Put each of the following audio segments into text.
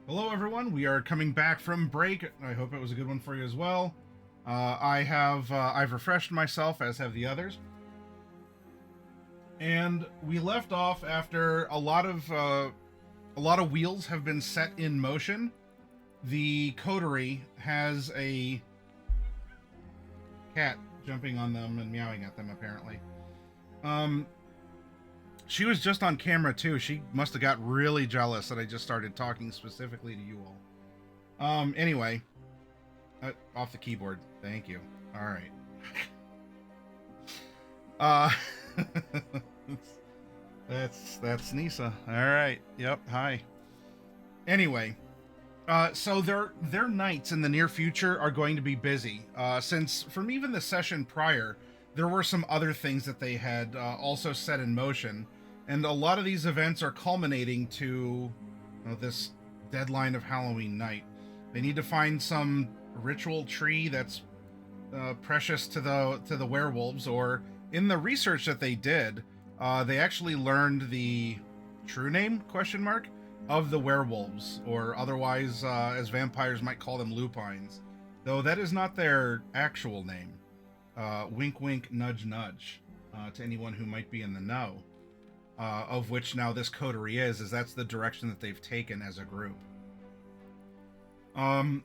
Hello, everyone. We are coming back from break. I hope it was a good one for you as well. I've refreshed myself, as have the others, and we left off after a lot of wheels have been set in motion. The coterie has a cat jumping on them and meowing at them. Apparently, um, she was just on camera too. She must have got really jealous that I just started talking specifically to you all. Anyway, off the keyboard. Thank you. All right. Uh, that's Nisa. All right. Yep. Hi. Anyway, so their nights in the near future are going to be busy. Since from even the session prior, there were some other things that they had also set in motion, and a lot of these events are culminating to this deadline of Halloween night. They need to find some ritual tree that's precious to the werewolves, or in the research that they did, they actually learned the true name question mark of the werewolves, or otherwise, as vampires might call them, lupines, though that is not their actual name. Wink, wink, nudge, nudge, to anyone who might be in the know. Of which now this coterie is that's the direction that they've taken as a group. Um,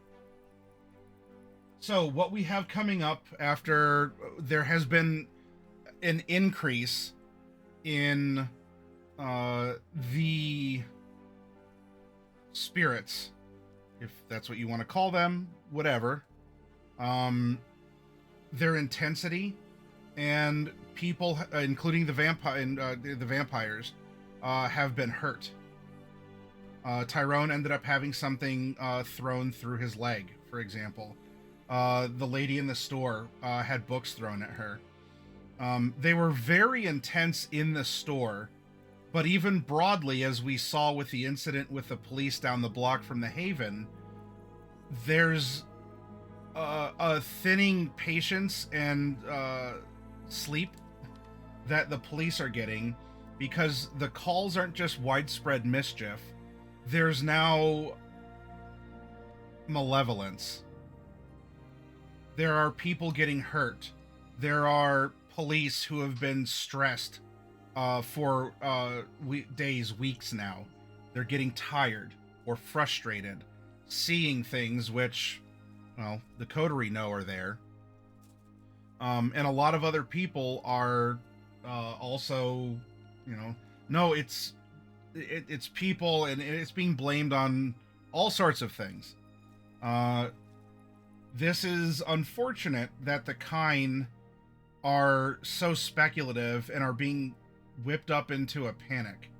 So, what we have coming up after there has been an increase in the spirits, if that's what you want to call them, whatever, um, their intensity, and people, including the vampires, have been hurt. Tyrone ended up having something thrown through his leg, for example. The lady in the store had books thrown at her. They were very intense in the store, but even broadly, as we saw with the incident with the police down the block from the Haven, there's a thinning patience and sleep that the police are getting, because the calls aren't just widespread mischief. There's now malevolence. There are people getting hurt. There are police who have been stressed for days, weeks now. They're getting tired or frustrated, seeing things which, well, the coterie know are there. And a lot of other people are also, no, it's people, and it's being blamed on all sorts of things. This is unfortunate that the Kine are so speculative and are being whipped up into a panic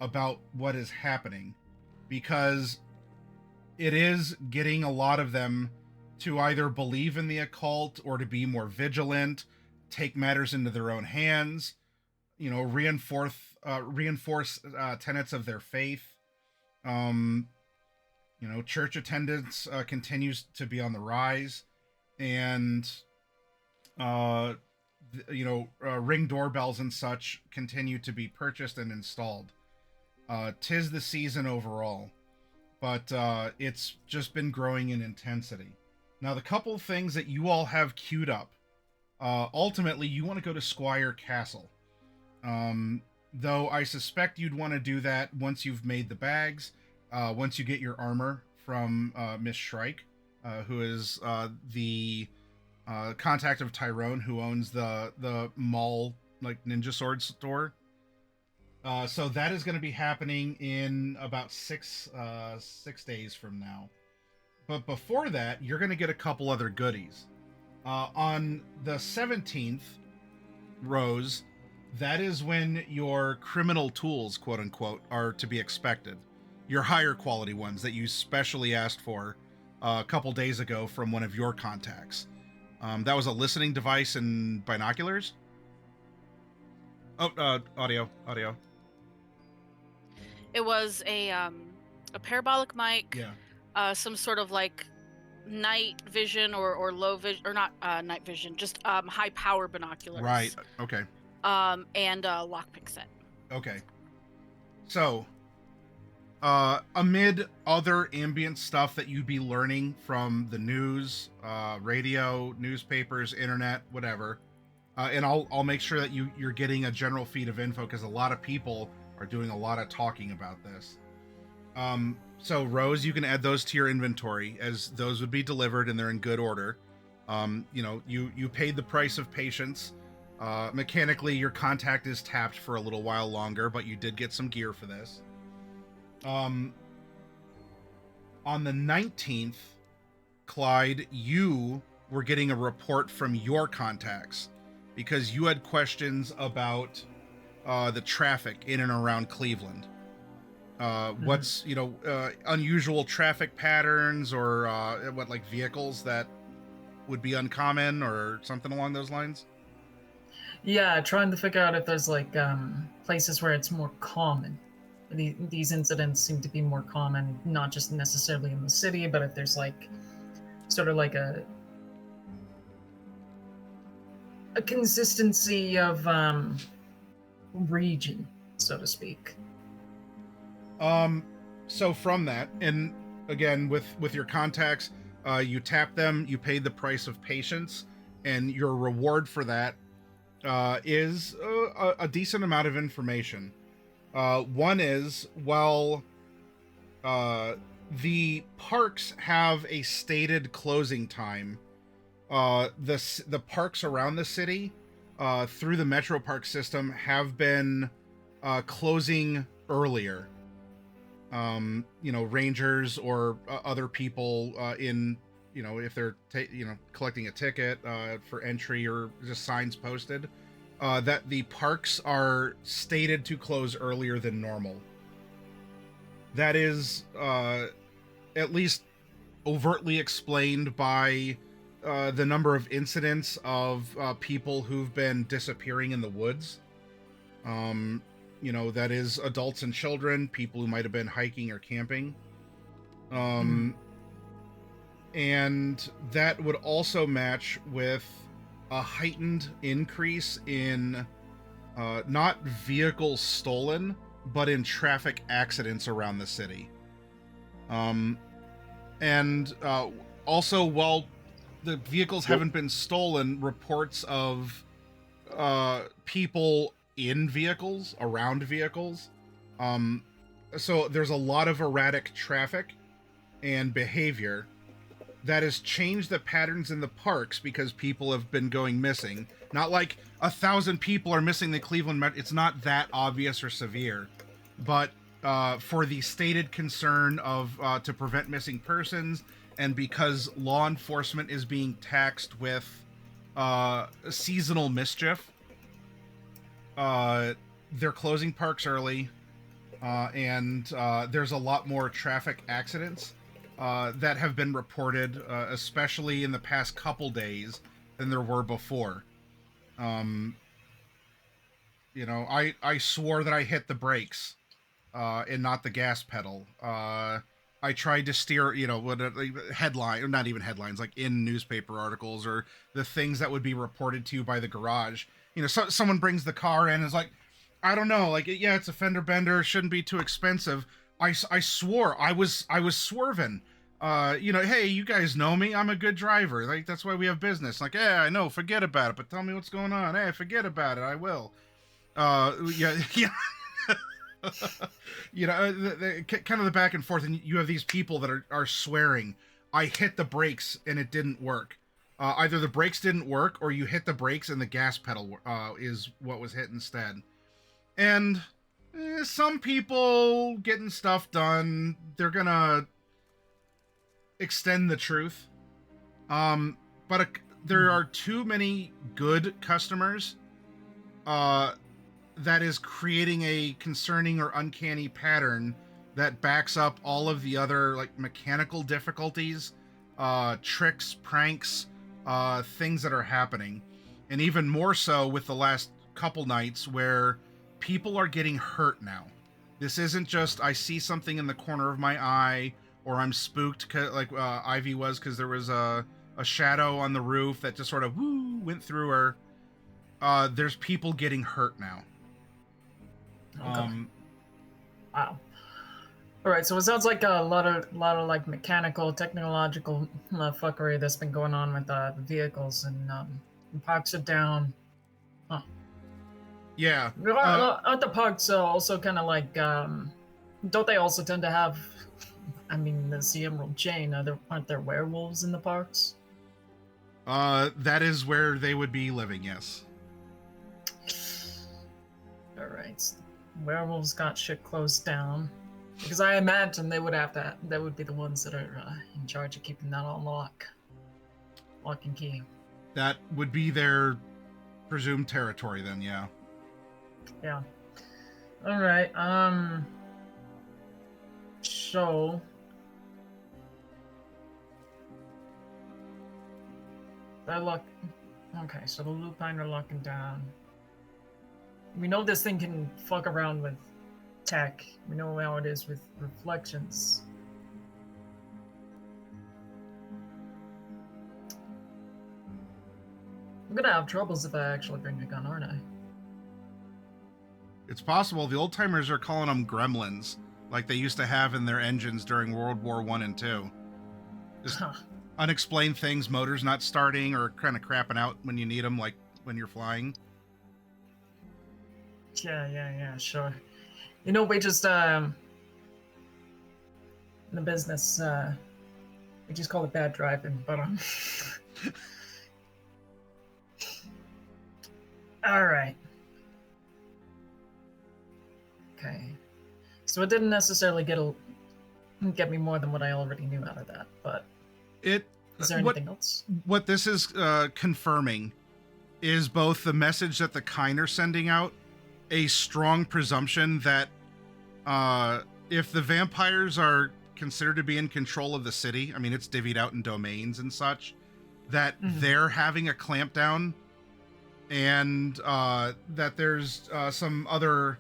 about what is happening, because it is getting a lot of them to either believe in the occult or to be more vigilant, take matters into their own hands, reinforce tenets of their faith. Church attendance continues to be on the rise, and ring doorbells and such continue to be purchased and installed. Tis the season overall, but it's just been growing in intensity. Now, the couple of things that you all have queued up, ultimately, you want to go to Squire Castle. Though I suspect you'd want to do that once you've made the bags, once you get your armor from Miss Shrike, who is the contact of Tyrone, who owns the mall, like, ninja sword store. So that is going to be happening in about six days from now. But before that, you're going to get a couple other goodies. On the 17th, Rose, that is when your criminal tools, quote unquote, are to be expected. Your higher quality ones that you specially asked for a couple days ago from one of your contacts. That was a listening device and binoculars. Oh, audio. It was a parabolic mic, Yeah. some sort of like night vision or low vision, or not night vision, just high power binoculars. Right. Okay. And a lockpick set. Okay. So, Amid other ambient stuff that you'd be learning from the news, radio, newspapers, internet, whatever. And I'll make sure that you're getting a general feed of info because a lot of people are doing a lot of talking about this. So Rose, you can add those to your inventory as those would be delivered and they're in good order. You paid the price of patience. Mechanically, your contact is tapped for a little while longer, but you did get some gear for this. On the 19th, Clyde, you were getting a report from your contacts because you had questions about the traffic in and around Cleveland. What's unusual traffic patterns or like vehicles that would be uncommon or something along those lines? Yeah, trying to figure out if there's like places where it's more common. These incidents seem to be more common, not just necessarily in the city, but if there's like sort of like a consistency of region, so to speak. So from that, and again with your contacts, you tap them, you pay the price of patience, and your reward for that is a decent amount of information. One is, while the parks have a stated closing time, the parks around the city through the Metro Park system have been closing earlier. Rangers or other people in, if they're collecting a ticket for entry or just signs posted, that the parks are stated to close earlier than normal. That is at least overtly explained by the number of incidents of people who've been disappearing in the woods. That is adults and children, people who might have been hiking or camping. And that would also match with a heightened increase in not vehicles stolen, but in traffic accidents around the city. Also, while the vehicles haven't been stolen, reports of people in vehicles, around vehicles. So there's a lot of erratic traffic and behavior that has changed the patterns in the parks because people have been going missing. Not like 1,000 people are missing the Cleveland Metro. It's not that obvious or severe, but for the stated concern of to prevent missing persons, and because law enforcement is being taxed with seasonal mischief, they're closing parks early, and there's a lot more traffic accidents that have been reported, especially in the past couple days, than there were before. I swore that I hit the brakes and not the gas pedal. I tried to steer, headline, not even headlines, like in newspaper articles or the things that would be reported to you by the garage. Someone brings the car in and is like, I don't know, like, yeah, it's a fender bender, shouldn't be too expensive. I swore I was swerving. Hey, you guys know me. I'm a good driver. Like, that's why we have business. Like, yeah, I know. Forget about it. But tell me what's going on. Hey, forget about it. I will. Yeah. Kind of the back and forth, and you have these people that are swearing. I hit the brakes and it didn't work. Either the brakes didn't work, or you hit the brakes and the gas pedal is what was hit instead. And some people getting stuff done, they're gonna extend the truth. But there are too many good customers that is creating a concerning or uncanny pattern that backs up all of the other, like, mechanical difficulties, tricks, pranks, things that are happening. And even more so with the last couple nights where people are getting hurt now. This isn't just I see something in the corner of my eye, or I'm spooked like Ivy was because there was a shadow on the roof that just sort of went through her. There's people getting hurt now. Okay. Wow. All right, so it sounds like a lot of like mechanical, technological fuckery that's been going on with the vehicles, and parks are down. Huh. Yeah. Aren't the parks also kind of like? Don't they also tend to have? I mean, the Emerald Chain. Aren't there werewolves in the parks? That is where they would be living. Yes. All right, so werewolves got shit closed down. Because I imagine they would have to. They would be the ones that are in charge of keeping that on lock and key. That would be their presumed territory then, yeah. Yeah. All right. So. They're lock. Okay, so the Lupine are locking down. We know this thing can fuck around with tech. We know how it is with reflections. I'm gonna have troubles if I actually bring a gun, aren't I? It's possible. The old timers are calling them gremlins, like they used to have in their engines during World War I and II. Just unexplained things, motors not starting or kind of crapping out when you need them, like when you're flying. Yeah, sure. You know, we just, in the business, we just call it bad driving, but, all right. Okay. So it didn't necessarily get me more than what I already knew out of that, but is there anything else? What this is confirming is both the message that the Kine are sending out, a strong presumption that if the vampires are considered to be in control of the city, I mean, it's divvied out in domains and such, that they're having a clampdown, and that there's some other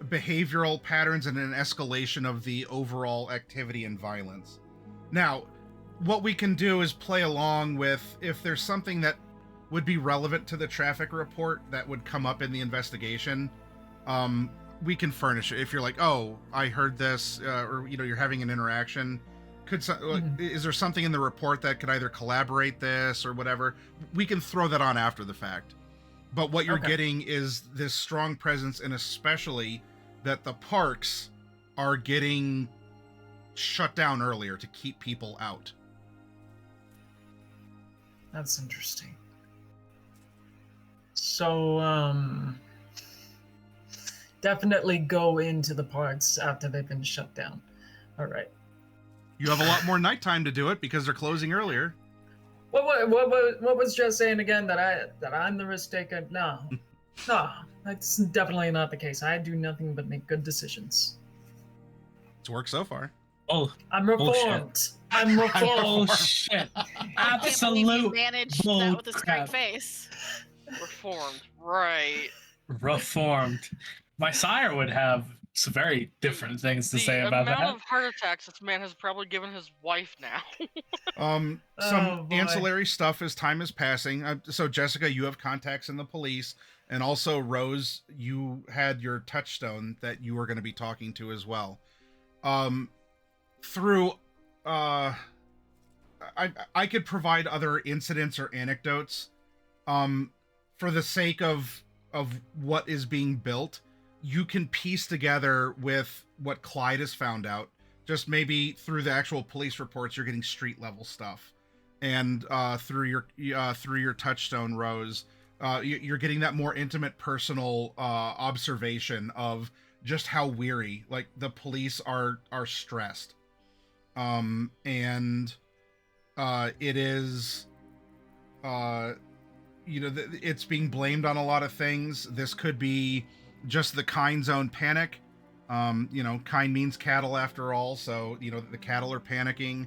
behavioral patterns and an escalation of the overall activity and violence. Now, what we can do is play along with, if there's something that would be relevant to the traffic report that would come up in the investigation, we can furnish it. If you're like, oh, I heard this, or you're having an interaction, is there something in the report that could either collaborate this or whatever? We can throw that on after the fact. But what you're getting is this strong presence, and especially that the parks are getting shut down earlier to keep people out. That's interesting. So, definitely go into the parks after they've been shut down. All right. You have a lot more nighttime to do it because they're closing earlier. What was just saying again, that I'm the risk taker? No, that's definitely not the case. I do nothing but make good decisions. It's worked so far. Oh, I'm reformed. bullshit. I'm reformed. Oh shit! I can't believe you Absolute managed bull that with a straight crap. face. Reformed, right? Reformed. My sire would have some very different things to say about The amount that. of heart attacks this man has probably given his wife now. Some ancillary stuff as time is passing. So Jessica, you have contacts in the police, and also Rose, you had your touchstone that you were going to be talking to as well. Through I could provide other incidents or anecdotes for the sake of what is being built. You can piece together with what Clyde has found out, just maybe through the actual police reports. You're getting street level stuff, and through your touchstone, Rose, you're getting that more intimate, personal observation of just how weary, like, the police are stressed, and it is it's being blamed on a lot of things. This could be just the Kine zone panic. Kine means cattle after all, so the cattle are panicking.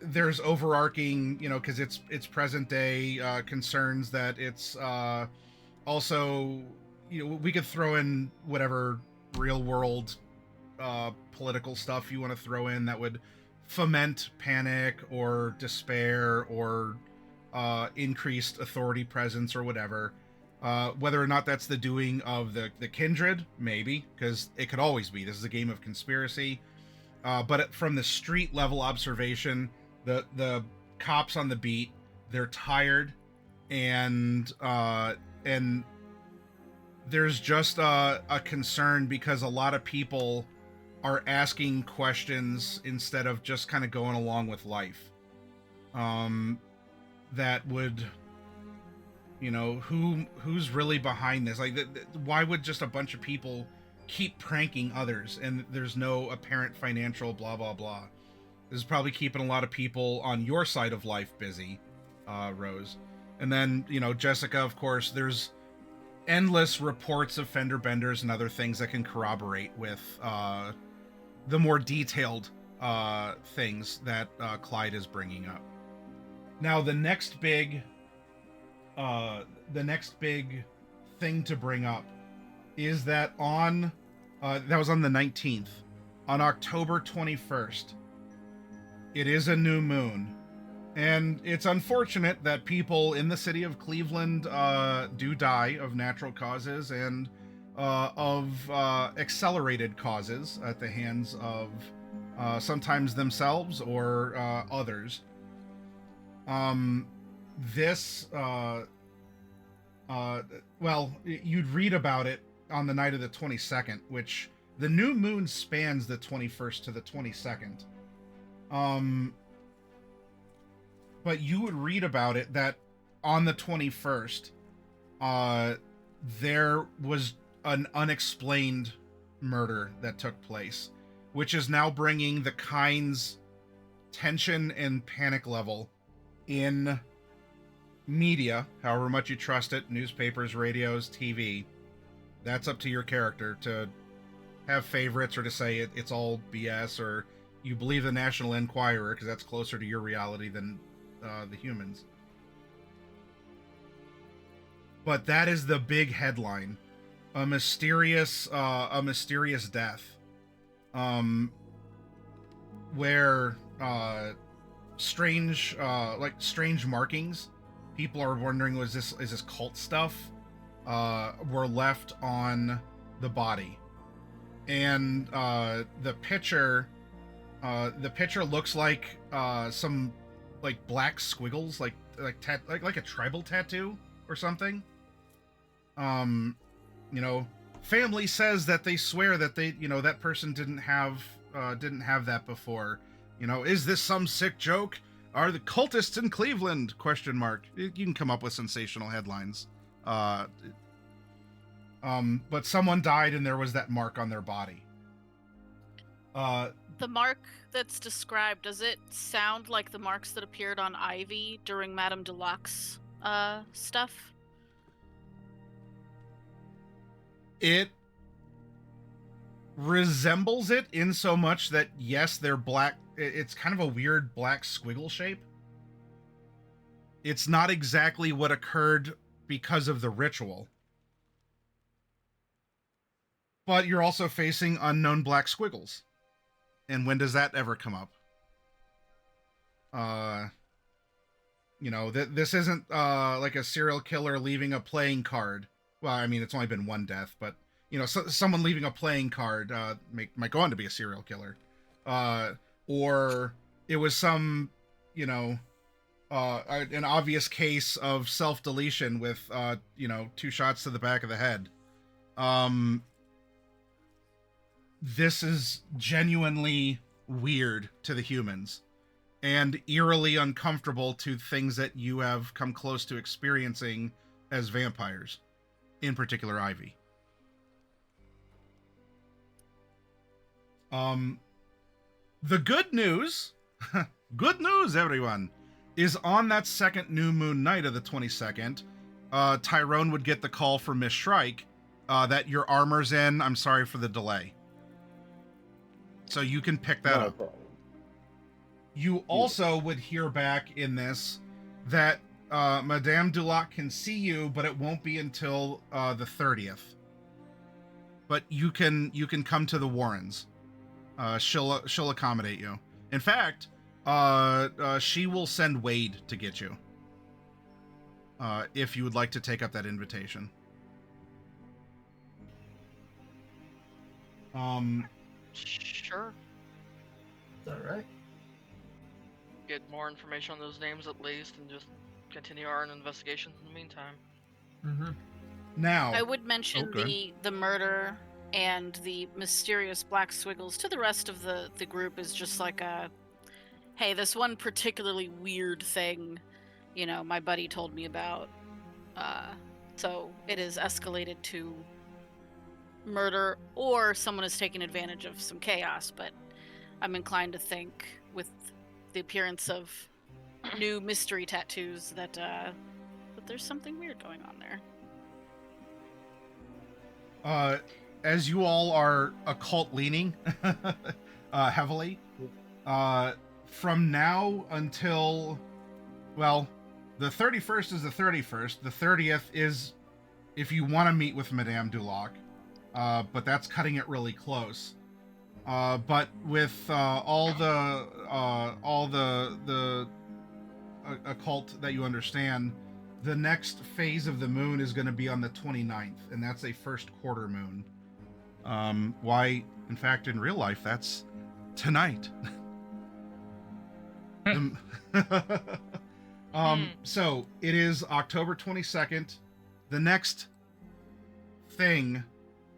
There's overarching, because it's present day concerns that it's also, we could throw in whatever real world political stuff you want to throw in that would foment panic or despair or increased authority presence or whatever. Whether or not that's the doing of the Kindred, maybe, because it could always be. This is a game of conspiracy. But from the street level observation, the cops on the beat, they're tired, and there's just a concern because a lot of people are asking questions instead of just kind of going along with life. That would, who's really behind this? Like, why would just a bunch of people keep pranking others and there's no apparent financial blah blah blah? This is probably keeping a lot of people on your side of life busy, Rose. And then, Jessica, of course, there's endless reports of fender benders and other things that can corroborate with the more detailed things that Clyde is bringing up. Now, the next big thing to bring up is that that was on the 19th, on October 21st, it is a new moon. And it's unfortunate that people in the city of Cleveland do die of natural causes and of accelerated causes at the hands of sometimes themselves or others. Well, you'd read about it on the night of the 22nd, which the new moon spans the 21st to the 22nd. But you would read about it that on the 21st, there was an unexplained murder that took place, which is now bringing the Kine's tension and panic level in media, however much you trust it, newspapers, radios, TV. That's up to your character to have favorites or to say it's all BS, or you believe the National Enquirer because that's closer to your reality than the humans. But that is the big headline: a mysterious death, where strange markings. People are wondering, is this cult stuff? Were left on the body, and the picture looks like some like black squiggles, like a tribal tattoo or something. Family says that they swear that they, that person didn't have that before. Is this some sick joke? Are the cultists in Cleveland? ? You can come up with sensational headlines. But someone died and there was that mark on their body. The mark that's described, does it sound like the marks that appeared on Ivy during Madame Deluxe stuff? It resembles it in so much that, yes, they're black. It's kind of a weird black squiggle shape. It's not exactly what occurred because of the ritual. But you're also facing unknown black squiggles. And when does that ever come up? This isn't like a serial killer leaving a playing card. Well, I mean, it's only been one death, but someone leaving a playing card might go on to be a serial killer. Or it was some, an obvious case of self-deletion with 2 shots to the back of the head. This is genuinely weird to the humans and eerily uncomfortable to things that you have come close to experiencing as vampires, in particular Ivy. The good news, everyone, is on that second new moon night of the 22nd, Tyrone would get the call from Miss Shrike that your armor's in. I'm sorry for the delay. So you can pick that up. Problem. You also would hear back in this that Madame Dulac can see you, but it won't be until the 30th. But you can come to the Warrens. She'll accommodate you. In fact, she will send Wade to get you. if you would like to take up that invitation. Sure. Is that right? Get more information on those names at least, and just continue our investigation in the meantime. Mm-hmm. Now, I would mention okay. the murder and the mysterious black squiggles to the rest of the group is just like a, hey, this one particularly weird thing, you know, my buddy told me about. So it is escalated to murder, or someone is taking advantage of some chaos, but I'm inclined to think with the appearance of new mystery tattoos that that there's something weird going on there. As you all are occult leaning heavily, from now until, well, the 31st is the 31st. The 30th is if you want to meet with Madame Dulac, but that's cutting it really close. But with all the occult that you understand, the next phase of the moon is going to be on the 29th, and that's a first quarter moon. Why, in fact, in real life, that's tonight. So it is October 22nd. The next thing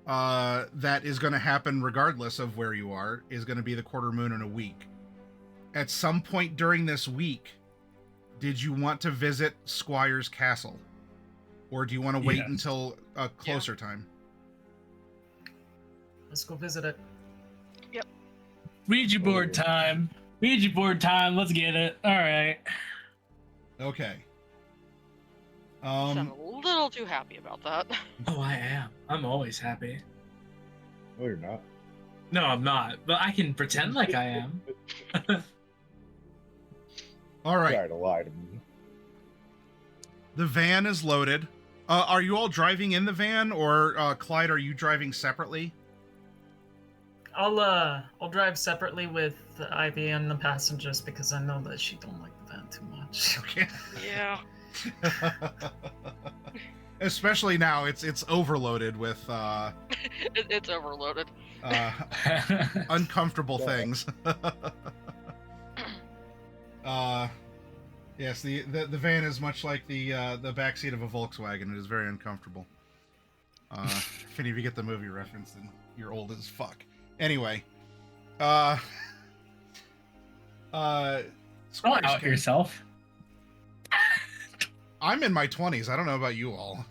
that is going to happen, regardless of where you are, is going to be the quarter moon in a week. At some point during this week, did you want to visit Squire's Castle? Or do you want to wait until a closer time? Let's go visit it. Yep. Ouija board time. Ouija board time. Let's get it. All right. Okay. You sound a little too happy about that. Oh, I am. I'm always happy. No, you're not. No, I'm not. But I can pretend like I am. All right. Try to lie to me. The van is loaded. Are you all driving in the van, or Clyde, are you driving separately? I'll drive separately with Ivy and the passengers because I know that she don't like the van too much. Okay. Yeah. Especially now, it's overloaded with It's overloaded. uncomfortable things. Yes, the van is much like the backseat of a Volkswagen. It is very uncomfortable. If any of you get the movie reference, then you're old as fuck. Anyway, Don't out yourself. I'm in my 20s. I don't know about you all.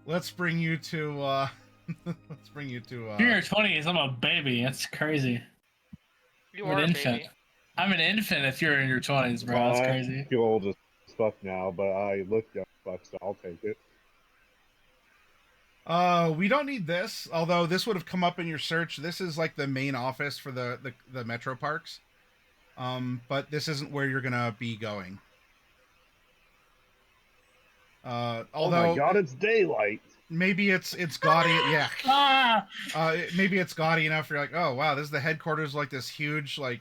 Let's bring you to You're in your 20s. I'm a baby. That's crazy. You I'm are an a infant. baby. I'm an infant if you're in your 20s, bro. That's crazy. I feel old as fuck now, but I look young as fuck, so I'll take it. We don't need this, although this would have come up in your search. This is like the main office for the metro parks. But this isn't where you're gonna be going. Although, oh my god, it's daylight. Maybe it's gaudy. Yeah. Ah! Maybe it's gaudy enough. You're like, oh wow, this is the headquarters, like this huge, like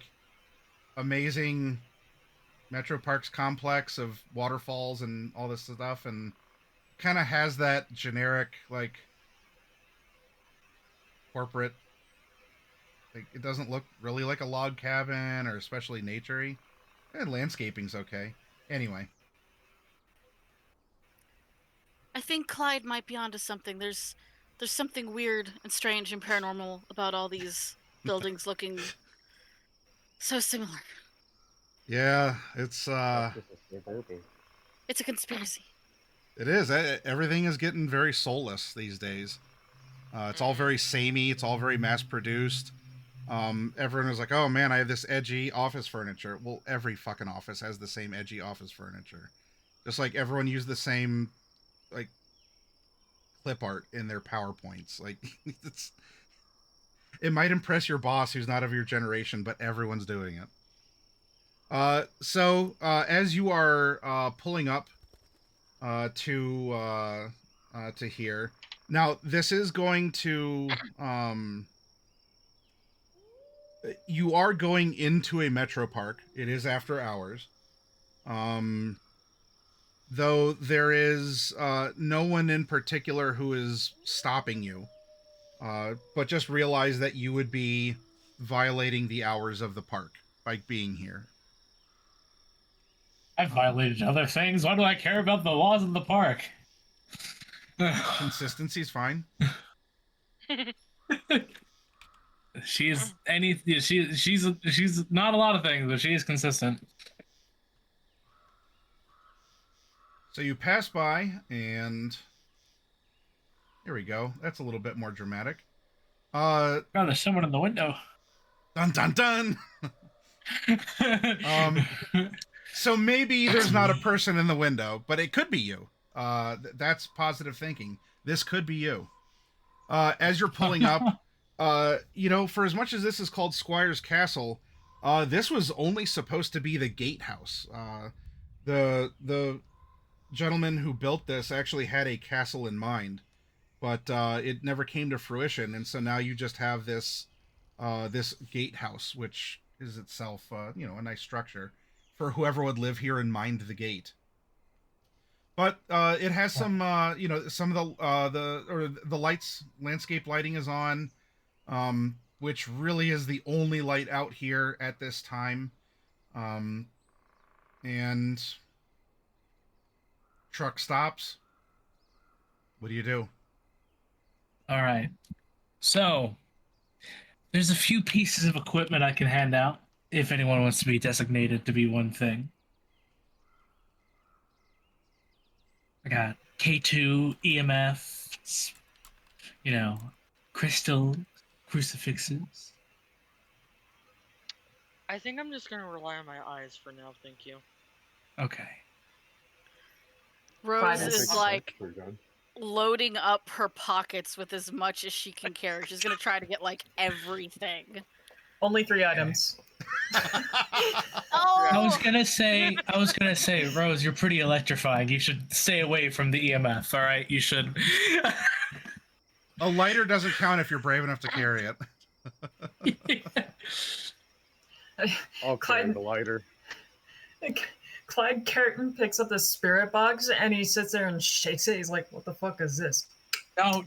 amazing Metro Parks complex of waterfalls and all this stuff, and kind of has that generic like corporate. Like, it doesn't look really like a log cabin or especially naturey. And landscaping's okay. Anyway. I think Clyde might be onto something. There's something weird and strange and paranormal about all these buildings looking so similar. Yeah, it's That's just a purpose. It's a conspiracy. it is. Everything is getting very soulless these days. It's all very samey. It's all very mass produced. Everyone was like, "Oh man, I have this edgy office furniture." Well, every fucking office has the same edgy office furniture. Just like everyone used the same like clip art in their PowerPoints. Like it might impress your boss who's not of your generation, but everyone's doing it. So as you are pulling up to here, now this is going to You are going into a metro park. It is after hours. Though there is no one in particular who is stopping you. But just realize that you would be violating the hours of the park by being here. I've violated other things. Why do I care about the laws of the park? Consistency's fine. She's not a lot of things, but she is consistent. So you pass by, and here we go. That's a little bit more dramatic. Oh, there's someone in the window. Dun dun dun. So maybe there's not a person in the window, but it could be you. That's positive thinking. This could be you. As you're pulling up, for as much as this is called Squire's Castle, this was only supposed to be the gatehouse. The gentleman who built this actually had a castle in mind, but it never came to fruition, and so now you just have this gatehouse, which is itself a nice structure for whoever would live here and mind the gate. But it has some some of the lights, landscape lighting is on, which really is the only light out here at this time. And truck stops. What do you do? All right. So there's a few pieces of equipment I can hand out if anyone wants to be designated to be one thing. I got K2, EMF, crystal crucifixes. I think I'm just gonna rely on my eyes for now, thank you. Okay. Rose Fine, is that's like We're done. loading up her pockets with as much as she can carry. She's gonna try to get like everything. Only 3 items. Oh, I was gonna say, Rose, you're pretty electrifying. You should stay away from the EMF. All right, you should. A lighter doesn't count if you're brave enough to carry it. I'll carry the lighter. Clyde Carton picks up the spirit box and he sits there and shakes it. He's like, "What the fuck is this?" No,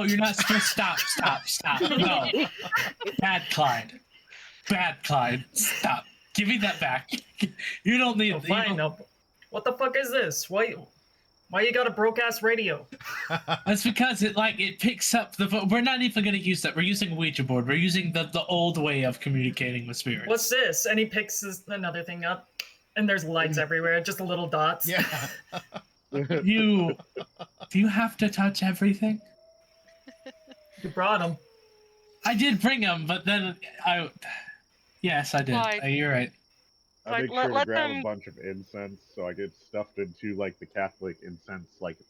you're not supposed to stop. No. Bad Clyde. Stop. Give me that back. You don't need Fine. No. What the fuck is this? Why you got a broke ass radio? That's because it picks up we're not even gonna use that. We're using a Ouija board. We're using the old way of communicating with spirits. What's this? And he picks another thing up, and there's lights everywhere, just little dots. Yeah. Do you have to touch everything? You brought them. I did bring them, but then yes, I did. Like- You're right. I make Like, sure to let grab them- a bunch of incense so I get stuffed into like the Catholic incense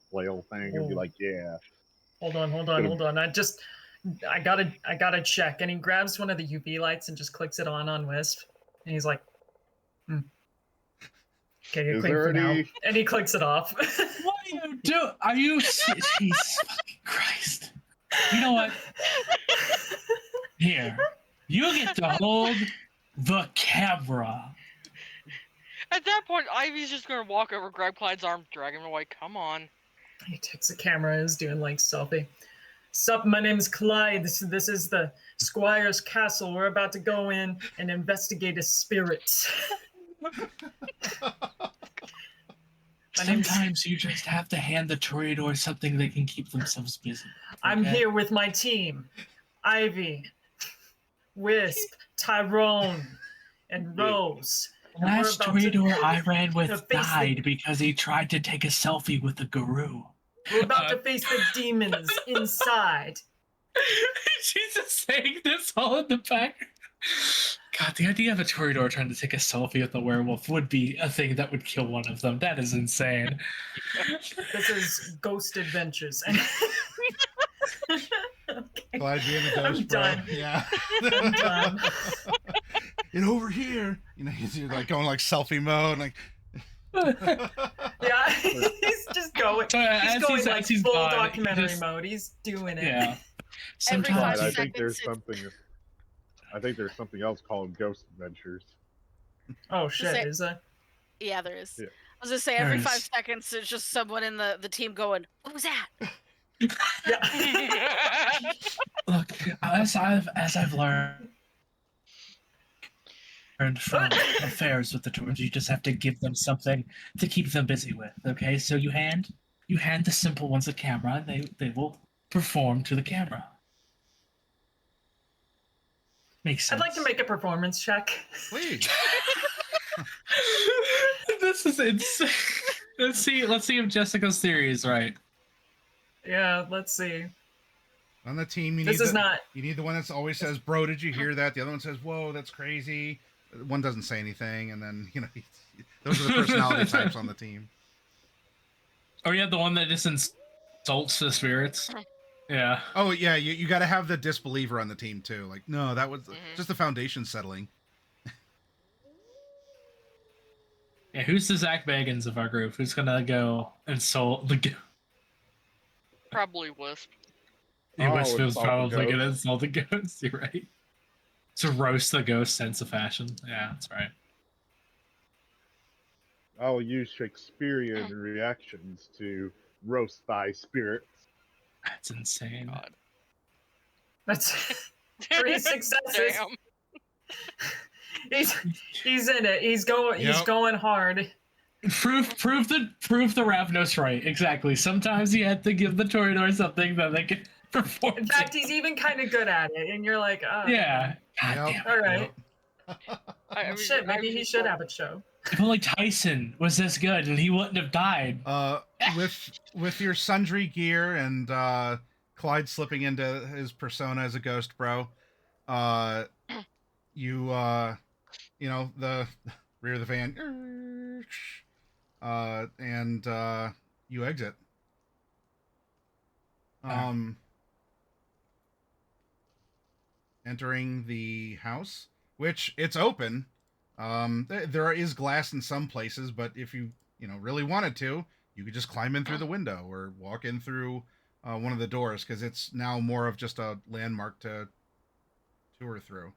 flail thing and be Oh. like, yeah. Hold on. I gotta check. And he grabs one of the UV lights and just clicks it on Wisp. And he's like, okay, you're Is clean there for now. any- And he clicks it off. What do you do? Are you? Jesus fucking Christ! You know what? Here, you get to hold the camera. At that point, Ivy's just gonna walk over, grab Clyde's arm, drag him away. Come on. He takes the camera and is doing selfie. Sup, my name's Clyde. This is the Squire's Castle. We're about to go in and investigate a spirit. Sometimes you just have to hand the Toreador something that can keep themselves busy. I'm okay? here with my team. Ivy, Wisp, Tyrone, and Rose. The last We're about to- Toreador I ran to with face the- died because he tried to take a selfie with the guru. We're about to face the demons inside. She's just saying this all in the back. God, the idea of a Toreador trying to take a selfie with a werewolf would be a thing that would kill one of them. That is insane. This is Ghost Adventures. And okay. Glad being a I'm ghost, bro. done. Yeah. I'm done. And over here, you're going selfie mode, Yeah, he's just going. So, He's as going as he's full gone, he documentary just- mode. He's doing it. Yeah. Every God, 5 Sometimes I seconds, think there's it's- something. I think there's something else called Ghost Adventures. Oh shit, say- is that? Yeah, there is. Yeah. I was gonna say There every is. 5 seconds there's just someone in the team going, "What was that?" Yeah. Look, as I've learned from affairs with the tours, you just have to give them something to keep them busy with. Okay, so you hand the simple ones a camera, and they will perform to the camera. Makes sense. I'd like to make a performance check. Please. This is insane. Let's see if Jessica's theory is right. Yeah, let's see. On the team, you This need is not. you need the one that always says, "Bro, did you hear that?" The other one says, "Whoa, that's crazy." One doesn't say anything, and then those are the personality types on the team. Or you have the one that just insults the spirits. Yeah. Oh yeah, you got to have the disbeliever on the team too. Like, no, that was just the foundation settling. Yeah, who's the Zach Bagans of our group? Who's gonna go insult the Probably Wisp. Yeah, Oh, Wisp is insult the probably ghost. gonna insult the ghost. You're right. To roast the ghost sense of fashion. Yeah, that's right. I'll use Shakespearean reactions to roast thy spirits. That's insane. God. That's 3 successes. Damn. He's in it. He's going hard. Prove the Ravnos right. Exactly. Sometimes you have to give the Toreador something that they can perform. In fact, he's even kind of good at it, and you're like, oh, yeah. God Yep, damn. all right. I mean, Shit, maybe I he mean, should have a show. If only Tyson was this good and he wouldn't have died. With your sundry gear and Clyde slipping into his persona as a ghost bro, you the rear of the van, and you exit. Entering the house, which it's open. There is glass in some places, but if you really wanted to, you could just climb in through the window or walk in through one of the doors, because it's now more of just a landmark to tour through.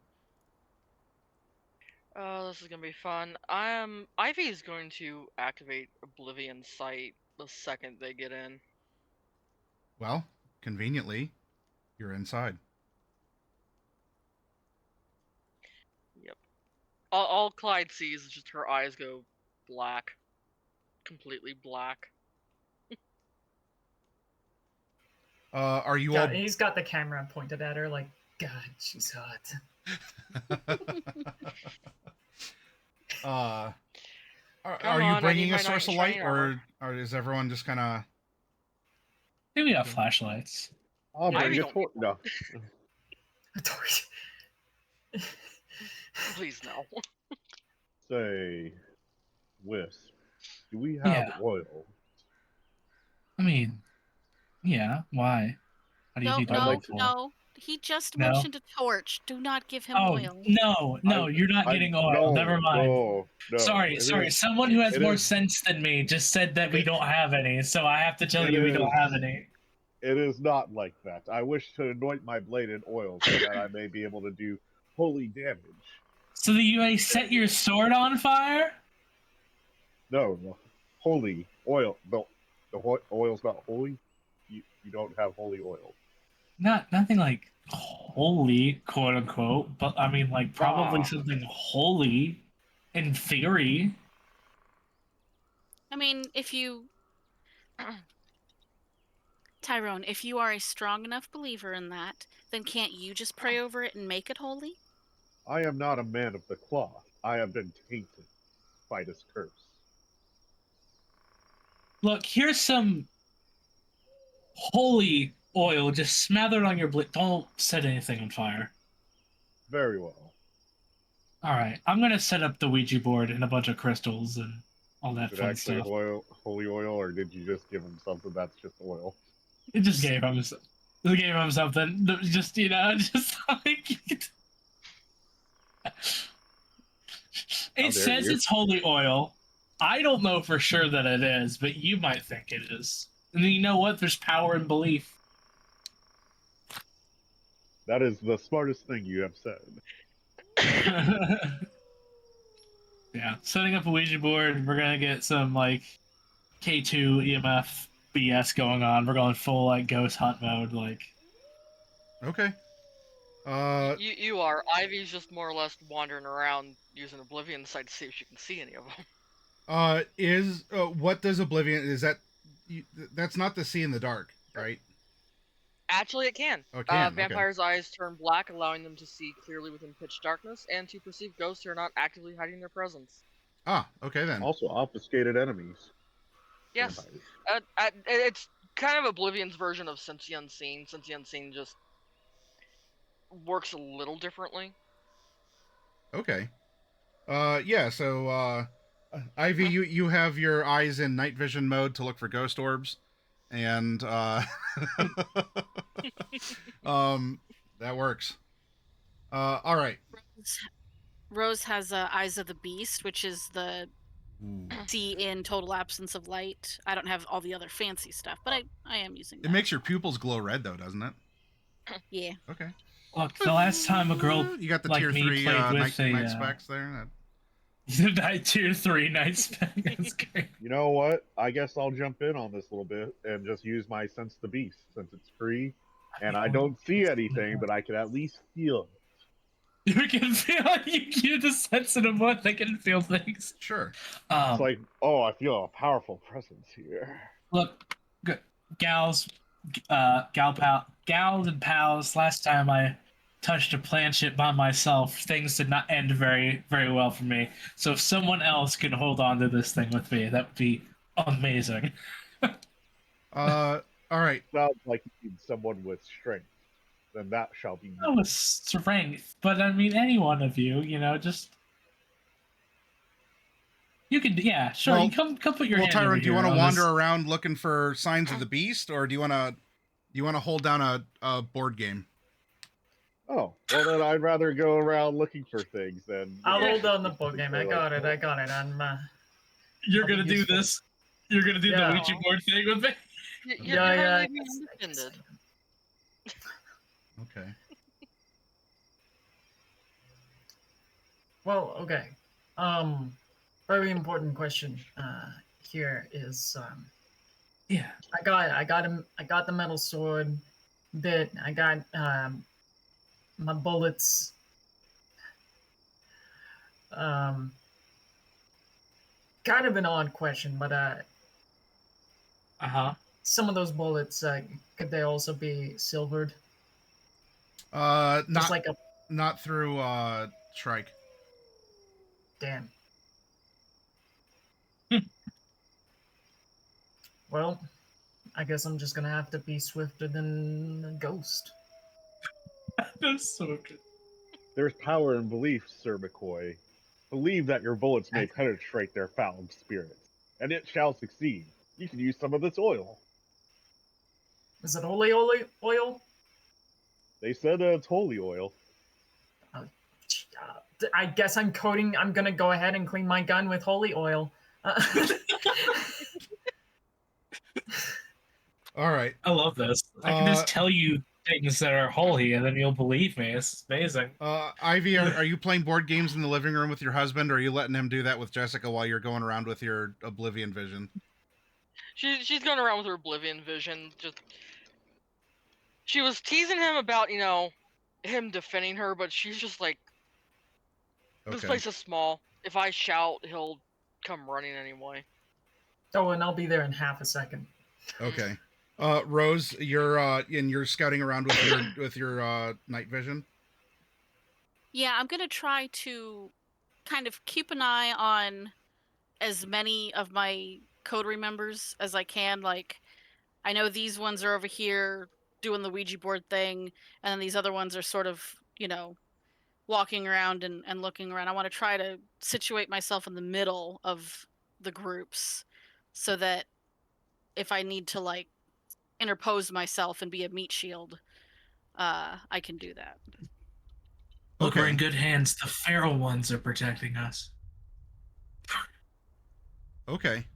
This is gonna be fun. Ivy is going to activate Oblivion Sight the second they get in. Well, conveniently, you're inside. Yep. All Clyde sees is just her eyes go black. Completely black. Are you Yeah, all? he's got the camera pointed at her, like, God, she's hot. Are Come you on, I bringing need a my source of knight in light, shining or is everyone just kind of? Maybe we got flashlights. I'll bring Ivy a don't torch. No. A torch. Please no. Say, Wisp, do we have Yeah. oil? I mean, yeah. Why? How do you No, need I'd no, like oil for? no. He just No? mentioned a torch. Do not give him Oh oil. no! You're not getting oil. Never mind. No, Sorry. it Someone who has it more is- sense than me just said that we don't have any, so I have to tell It you we don't is- have any. It is not like that. I wish to anoint my blade in oil so that I may be able to do holy damage. So that you may set your sword on fire? No, holy oil. Oil's not holy. You don't have holy oil. Nothing like holy, quote unquote, but I mean like probably something holy in theory. I mean, if you Tyrone, if you are a strong enough believer in that, then can't you just pray over it and make it holy? I am not a man of the cloth. I have been tainted by this curse. Look, here's some holy oil just smothered on your blade. Don't set anything on fire. Very well. All right, I'm gonna set up the Ouija board and a bunch of crystals and all that Is it fun actually stuff. holy oil, or did you just give him something that's just oil? It just gave him something. Just just like it says you. it's holy oil. I don't know for sure that it is, but you might think it is. And then you know what? There's power in belief. That is the smartest thing you have said. Yeah, setting up a Ouija board. We're gonna get some like K2 EMF BS going on. We're going full like ghost hunt mode. Like, Okay. You are. Ivy's just more or less wandering around using Oblivion sight to see if she can see any of them. What does Oblivion is that? That's not the see in the dark, right? Actually, it can. Oh, it can. Okay. Vampires' eyes turn black, allowing them to see clearly within pitch darkness and to perceive ghosts who are not actively hiding their presence. Ah, okay then. Also, obfuscated enemies. Yes. Vampires. It's kind of Oblivion's version of Sense the Unseen. Sense the Unseen just works a little differently. Okay. Yeah. So, Ivy, you have your eyes in night vision mode to look for ghost orbs, and that works. All right. Rose has Eyes of the Beast, which is the see in total absence of light. I don't have all the other fancy stuff, but I am using that. It makes your pupils glow red, though, doesn't it? Yeah. Okay. look, the last time a girl You got the like tier me 3 played with night specs there. tier 3 night spec. That's great. You know what? I guess I'll jump in on this a little bit and just use my Sense the Beast since it's free, and I don't see anything, but I can at least feel it. You can feel you the sensitive one that can feel things. Sure. It's like, oh, I feel a powerful presence here. Look, gals and pals, last time I touched a planchette by myself, things did not end very, very well for me. So if someone else can hold on to this thing with me, that would be amazing. All right. Sounds like you need someone with strength. Then that shall be. That was strength, but I mean, any one of you, just. You can, yeah, sure. Well, you come put your hand Tyrone, over do you here want to on wander this. around looking for signs of the beast, or do you want to hold down a board game? Oh, well then I'd rather go around looking for things than. I'll hold on the board game. I got it. I'm. You're I'll gonna be do useful. this. You're gonna do Yeah. the Ouija board thing with me. You're Yeah. hardly I being guess offended. Okay. Well, okay. Very important question. Here is Yeah. I got the metal sword bit. I got my bullets. Kind of an odd question, but some of those bullets could they also be silvered? Just Not like a not through Shrike. damn. Well, I guess I'm just gonna have to be swifter than a ghost. That's so good. There's power in belief, Sir McCoy. Believe that your bullets may penetrate their foul spirits, and it shall succeed. You can use some of this oil. Is it holy oil? They said it's holy oil. I guess I'm gonna go ahead and clean my gun with holy oil. All right. I love this. I can just tell you things that are holy, and then you'll believe me. It's amazing. Ivy, are you playing board games in the living room with your husband, or are you letting him do that with Jessica while you're going around with your Oblivion vision? She's going around with her Oblivion vision. She was teasing him about, him defending her, but she's just like, this place is small. If I shout, he'll come running anyway. Oh, and I'll be there in half a second. Okay. Rose, you're scouting around with your night vision. Yeah, I'm gonna try to kind of keep an eye on as many of my coterie members as I can. Like, I know these ones are over here doing the Ouija board thing, and then these other ones are sort of, walking around and looking around. I want to try to situate myself in the middle of the groups so that if I need to, like, interpose myself and be a meat shield, I can do that. Look, we're in good hands. The feral ones are protecting us. Okay.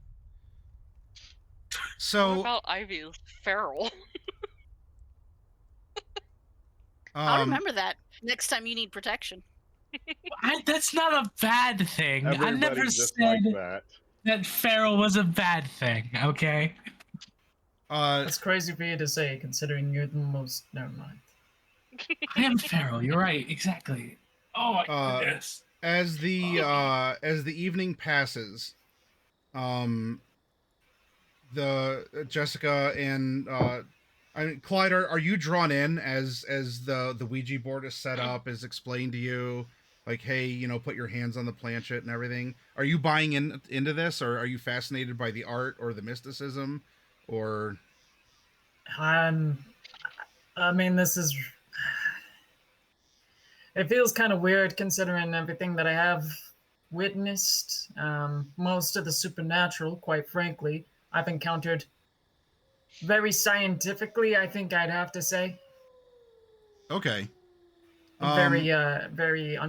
So what about Ivy's feral? I'll remember that next time you need protection. That's not a bad thing. I Everybody never just said like that. that feral was a bad thing, okay? That's crazy for you to say, considering you're the most. Never mind. I am feral, you're right, exactly. Oh my goodness. as the evening passes, the Jessica and I mean, Clyde, are you drawn in as the Ouija board is set up, is explained to you, like, hey, put your hands on the planchette and everything? Are you buying into this, or are you fascinated by the art or the mysticism, or? I mean, this is. It feels kind of weird considering everything that I have witnessed. Most of the supernatural, quite frankly, I've encountered very scientifically, I think I'd have to say. Okay. Very,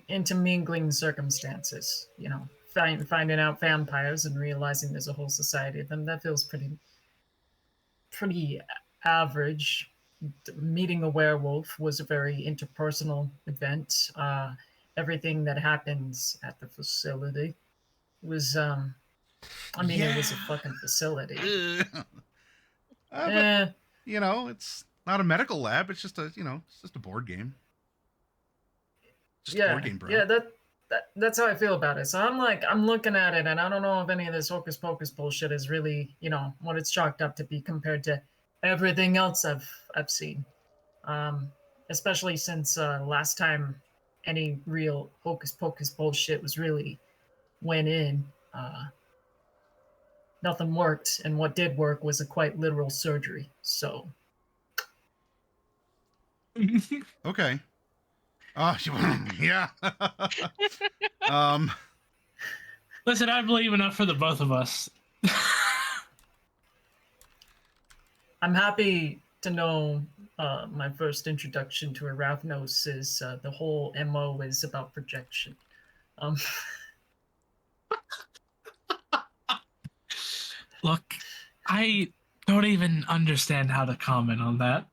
intermingling circumstances. Finding out vampires and realizing there's a whole society of them. That feels pretty average. Meeting a werewolf was a very interpersonal event. Everything that happens at the facility was, it was a fucking facility. But, it's not a medical lab. It's just it's just a board game. Just a board game, bro. Yeah, that's how I feel about it. So I'm looking at it, and I don't know if any of this hocus pocus bullshit is really, what it's chalked up to be compared to everything else I've seen. Especially since last time any real hocus pocus bullshit was really went in, nothing worked, and what did work was a quite literal surgery. So. Okay. Yeah. Listen, I believe enough for the both of us. I'm happy to know my first introduction to Aravnos is the whole MO is about projection. Look, I don't even understand how to comment on that.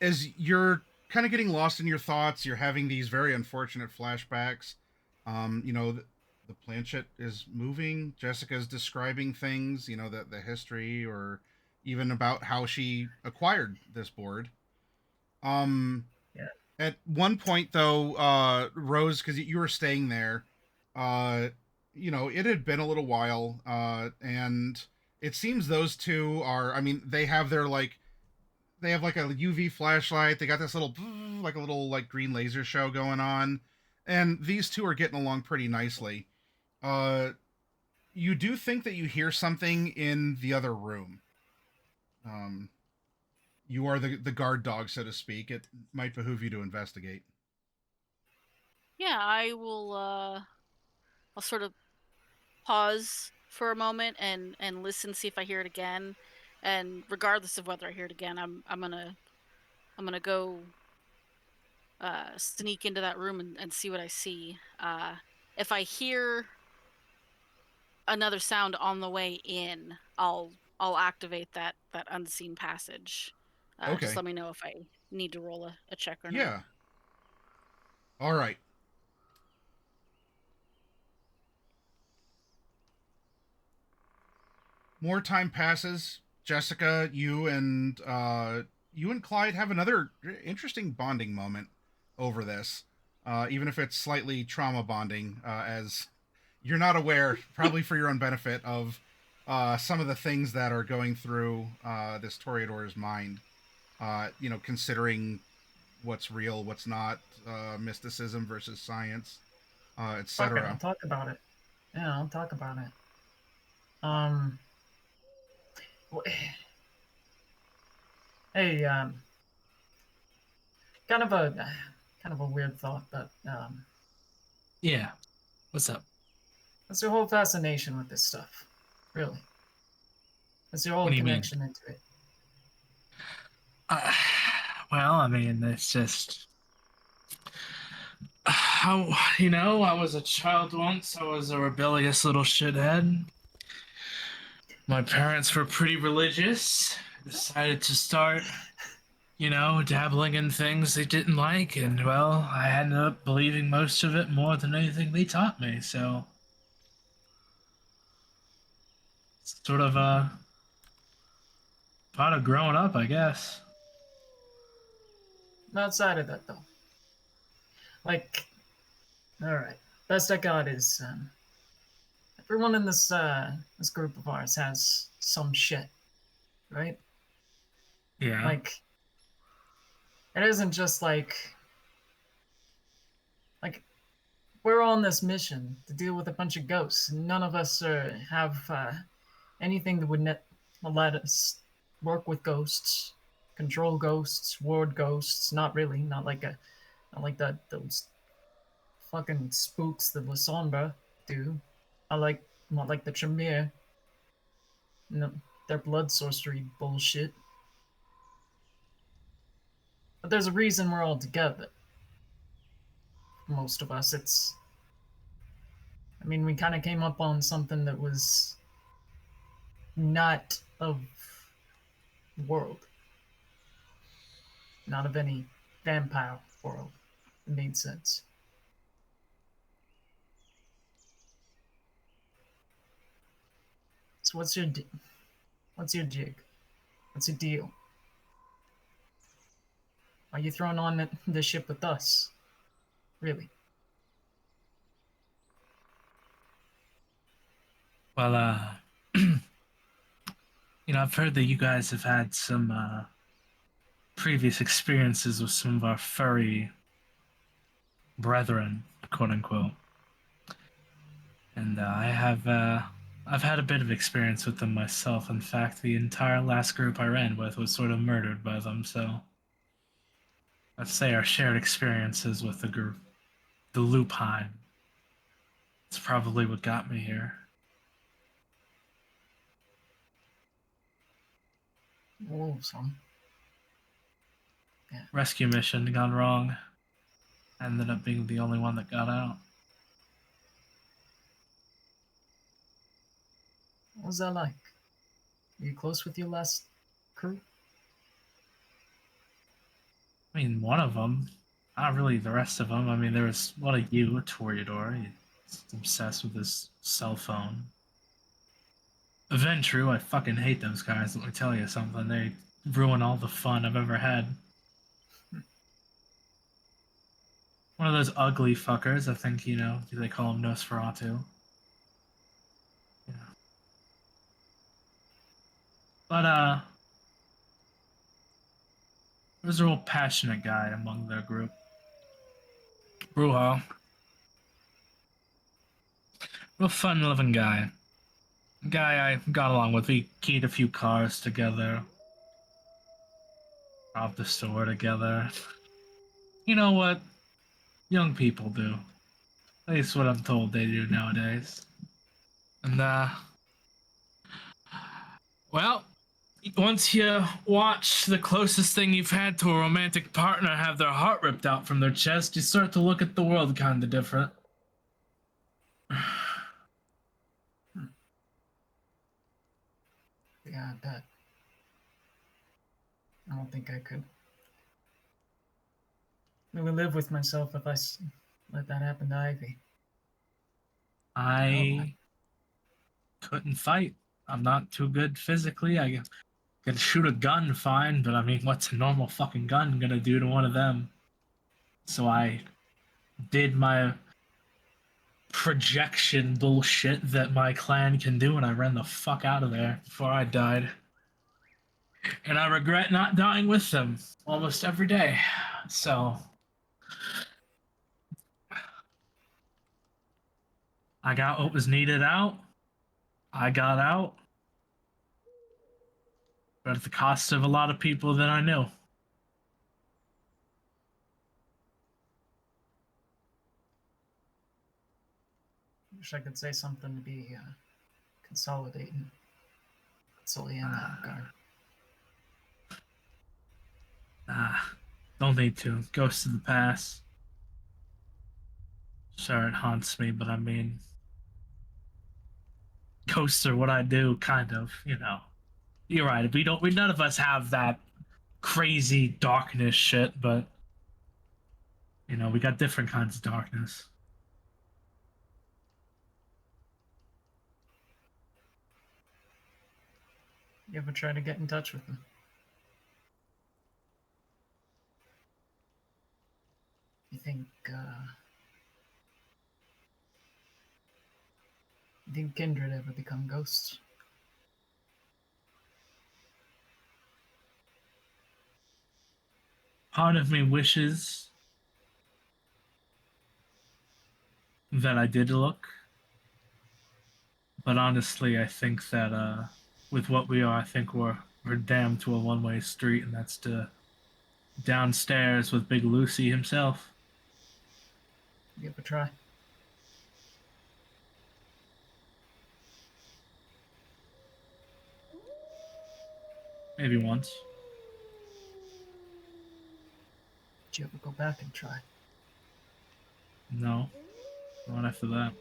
As you're kind of getting lost in your thoughts, you're having these very unfortunate flashbacks. The planchette is moving. Jessica's describing things, the history, or even about how she acquired this board. Yeah. At one point, though, Rose, because you were staying there, it had been a little while, and it seems those two are. I mean, they have their they have like a UV flashlight. They got this little green laser show going on, and these two are getting along pretty nicely. You do think that you hear something in the other room. You are the guard dog, so to speak. It might behoove you to investigate. Yeah, I will. I'll sort of pause for a moment and listen, see if I hear it again. And regardless of whether I hear it again, I'm gonna go sneak into that room and see what I see. If I hear another sound on the way in, I'll activate that unseen passage. Okay. Just let me know if I need to roll a check or not. Yeah. All right. More time passes. Jessica, you and Clyde have another interesting bonding moment over this, even if it's slightly trauma bonding, as you're not aware, probably for your own benefit, of some of the things that are going through this Toreador's mind. Considering what's real, what's not, mysticism versus science, etc. I'll talk about it. Yeah, I'll talk about it. Hey, kind of a weird thought, but Yeah. What's up? what's your whole fascination with this stuff? Really? What's your whole connection into it? Well, I mean, it's just how I was a child once. I was a rebellious little shithead. My parents were pretty religious. Decided to start dabbling in things they didn't like, and well, I ended up believing most of it more than anything they taught me, so it's sort of part of growing up, I guess. Outside of that, though, like, all right, best I got is everyone in this group of ours has some shit, right? Yeah. Like, it isn't just like we're on this mission to deal with a bunch of ghosts, and none of us have anything that would let us work with ghosts, control ghosts, ward ghosts. Not really. Not like those fucking spooks that Lasombra do. Not like the Tremere. No, their blood sorcery bullshit. But there's a reason we're all together. Most of us, I mean, we kind of came up on something that was not of world. Not of any vampire world. It made sense. So what's your jig? What's your deal? Are you throwing on the ship with us? Really? Well, I've heard that you guys have had some previous experiences with some of our furry brethren, quote unquote. And I've had a bit of experience with them myself. In fact, the entire last group I ran with was sort of murdered by them, so I'd say our shared experiences with the group, the Lupine, it's probably what got me here. Wolves, huh? Yeah. Rescue mission gone wrong. Ended up being the only one that got out. What was that like? Were you close with your last crew? I mean, one of them. Not really the rest of them. I mean, there was one of you, a Toreador. He's obsessed with his cell phone. Ventrue, I fucking hate those guys. Let me tell you something. They ruin all the fun I've ever had. One of those ugly fuckers. I think, they call him Nosferatu. Yeah. But, there's a real passionate guy among their group. Bruja. Real fun-loving guy. Guy I got along with. We keyed a few cars together. Robbed the store together. You know what young people do. At least what I'm told they do nowadays. And, well, once you watch the closest thing you've had to a romantic partner have their heart ripped out from their chest, you start to look at the world kind of different. Yeah, I bet. I don't think I could really live with myself if I let that happen to Ivy. I couldn't fight. I'm not too good physically. I can shoot a gun fine, but I mean, what's a normal fucking gun gonna do to one of them? So I did my projection bullshit that my clan can do, and I ran the fuck out of there before I died. And I regret not dying with them almost every day. So I got what was needed out. I got out. But at the cost of a lot of people that I knew. Wish I could say something to be consolidating. Solely in that regard. Don't need to. Ghost of the past. Sure, it haunts me, but I mean, ghosts are what I do, kind of. You're right. We none of us have that crazy darkness shit, but you know, we got different kinds of darkness. You ever try to get in touch with them? You think Kindred ever become ghosts? Part of me wishes that I did look, but honestly, I think that with what we are, I think we're damned to a one-way street, and that's to downstairs with Big Lucy himself. You ever try? Maybe once. Did you ever go back and try? No. Not after that.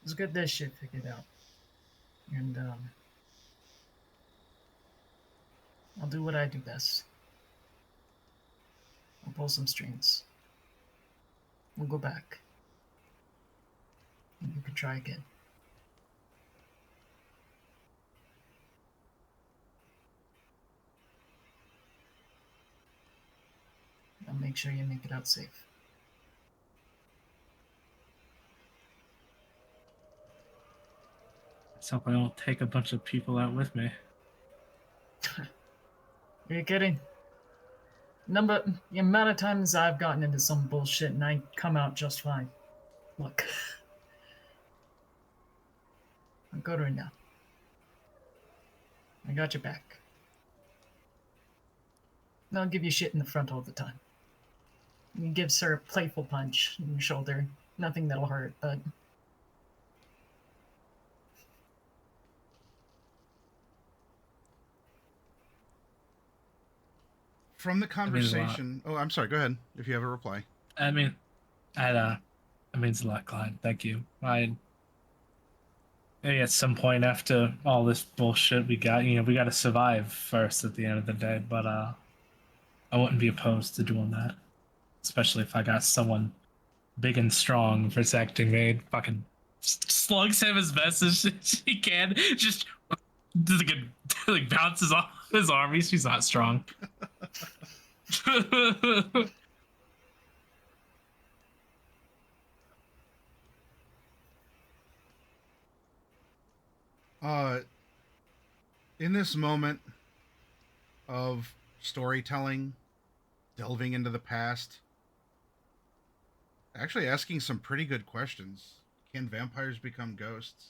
Let's get this shit figured out. And, I'll do what I do best. I'll pull some strings. We'll go back. And you can try again. I'll make sure you make it out safe. Let's hope I don't take a bunch of people out with me. Are you kidding? The amount of times I've gotten into some bullshit and I come out just fine. Look. I'll go to her now. I got your back. And I'll give you shit in the front all the time. You give Sir a playful punch in your shoulder. Nothing that'll hurt, but... From the conversation... Oh, I'm sorry. Go ahead, if you have a reply. I mean, that means a lot, Clyde. Thank you. Maybe at some point after all this bullshit we got to survive first at the end of the day, but I wouldn't be opposed to doing that. Especially if I got someone big and strong protecting me. Fucking slugs him as best as she can. Just like bounces off his arm. She's not strong. In this moment of storytelling, delving into the past, actually asking some pretty good questions. Can vampires become ghosts?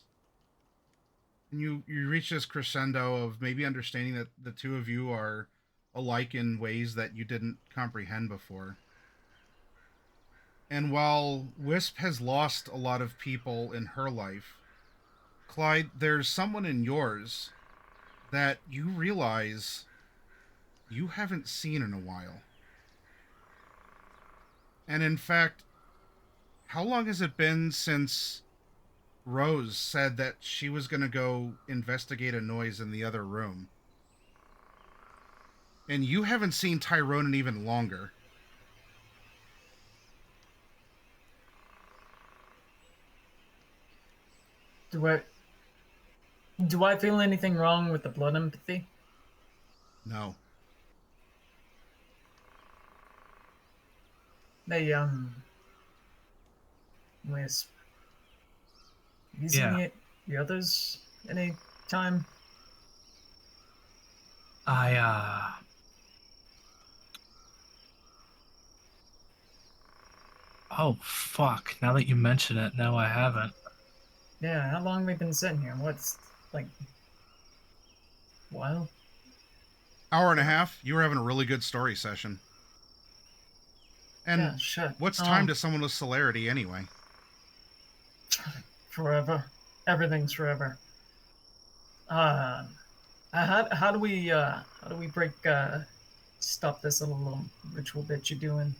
And you reach this crescendo of maybe understanding that the two of you are alike in ways that you didn't comprehend before. And while Wisp has lost a lot of people in her life, Clyde, there's someone in yours that you realize you haven't seen in a while. And in fact, how long has it been since Rose said that she was going to go investigate a noise in the other room? And you haven't seen Tyrone in even longer. Do I feel anything wrong with the blood empathy? No. They, Wisp. Have you seen the others any time? Oh, fuck. Now that you mention it, no, I haven't. Yeah, how long have we been sitting here? What's, like... While? Hour and a half. You were having a really good story session. And yeah, shit. What's time to someone with celerity anyway? Forever. Everything's forever. How do we break, stop this little ritual bit you're doing?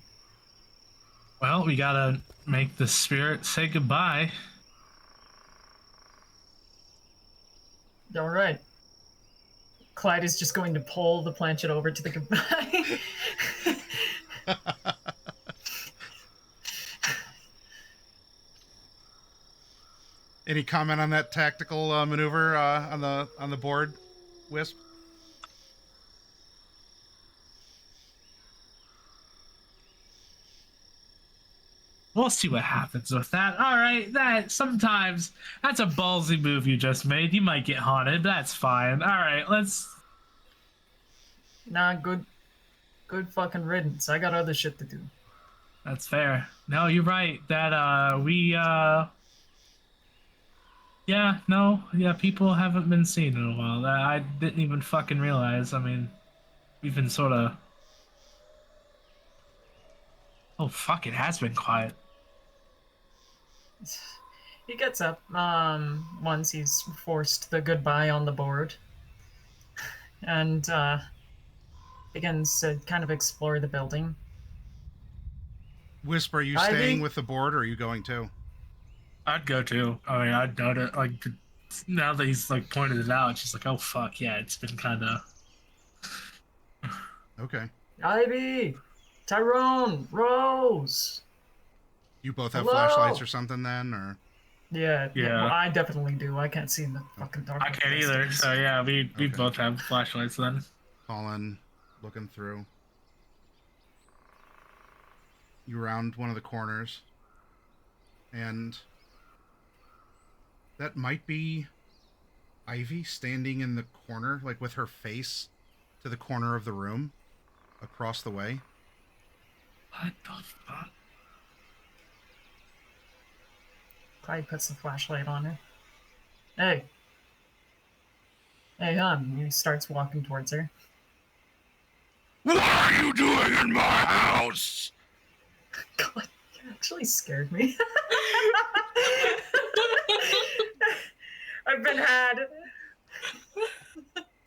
Well, we gotta make the spirit say goodbye. All right. Clyde is just going to pull the planchette over to the goodbye. Any comment on that tactical maneuver on the board, Wisp? We'll see what happens with that. All right, that's a ballsy move you just made. You might get haunted. That's fine. All right, let's. Nah, good fucking riddance. I got other shit to do. That's fair. No, you're right. People haven't been seen in a while. I didn't even fucking realize. I mean, we've been sort of. Oh fuck! It has been quiet. He gets up once he's forced the goodbye on the board and begins to kind of explore the building. Wisp, are you Ivy? staying with the board, or are you going too? I'd go too. I mean, I'd note it. Like now that he's like pointed it out, she's like, "Oh fuck, yeah, it's been kind of." Okay. Ivy, Tyrone, Rose. You both have Hello? flashlights or something then, or? Yeah. Yeah. Well, I definitely do. I can't see in the fucking dark. I like can't this, either. guys. So yeah, we Okay. both have flashlights then. Colin, looking through. You round one of the corners, and that might be Ivy standing in the corner, like with her face to the corner of the room, across the way. What the fuck? Clyde puts the flashlight on her. Hey. Hey, hon. He starts walking towards her. What are you doing in my house? God, you actually scared me. I've been had.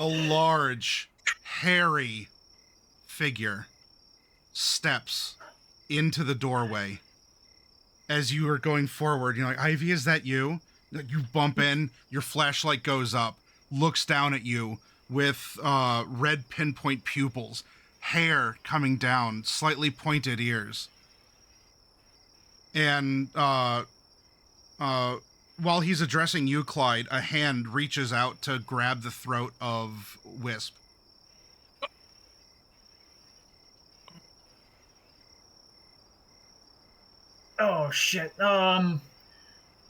A large, hairy figure steps into the doorway. As you are going forward, you're like, Ivy, is that you? You bump in, your flashlight goes up, looks down at you with red pinpoint pupils, hair coming down, slightly pointed ears. And while he's addressing you, Clyde, a hand reaches out to grab the throat of Wisp. Oh shit.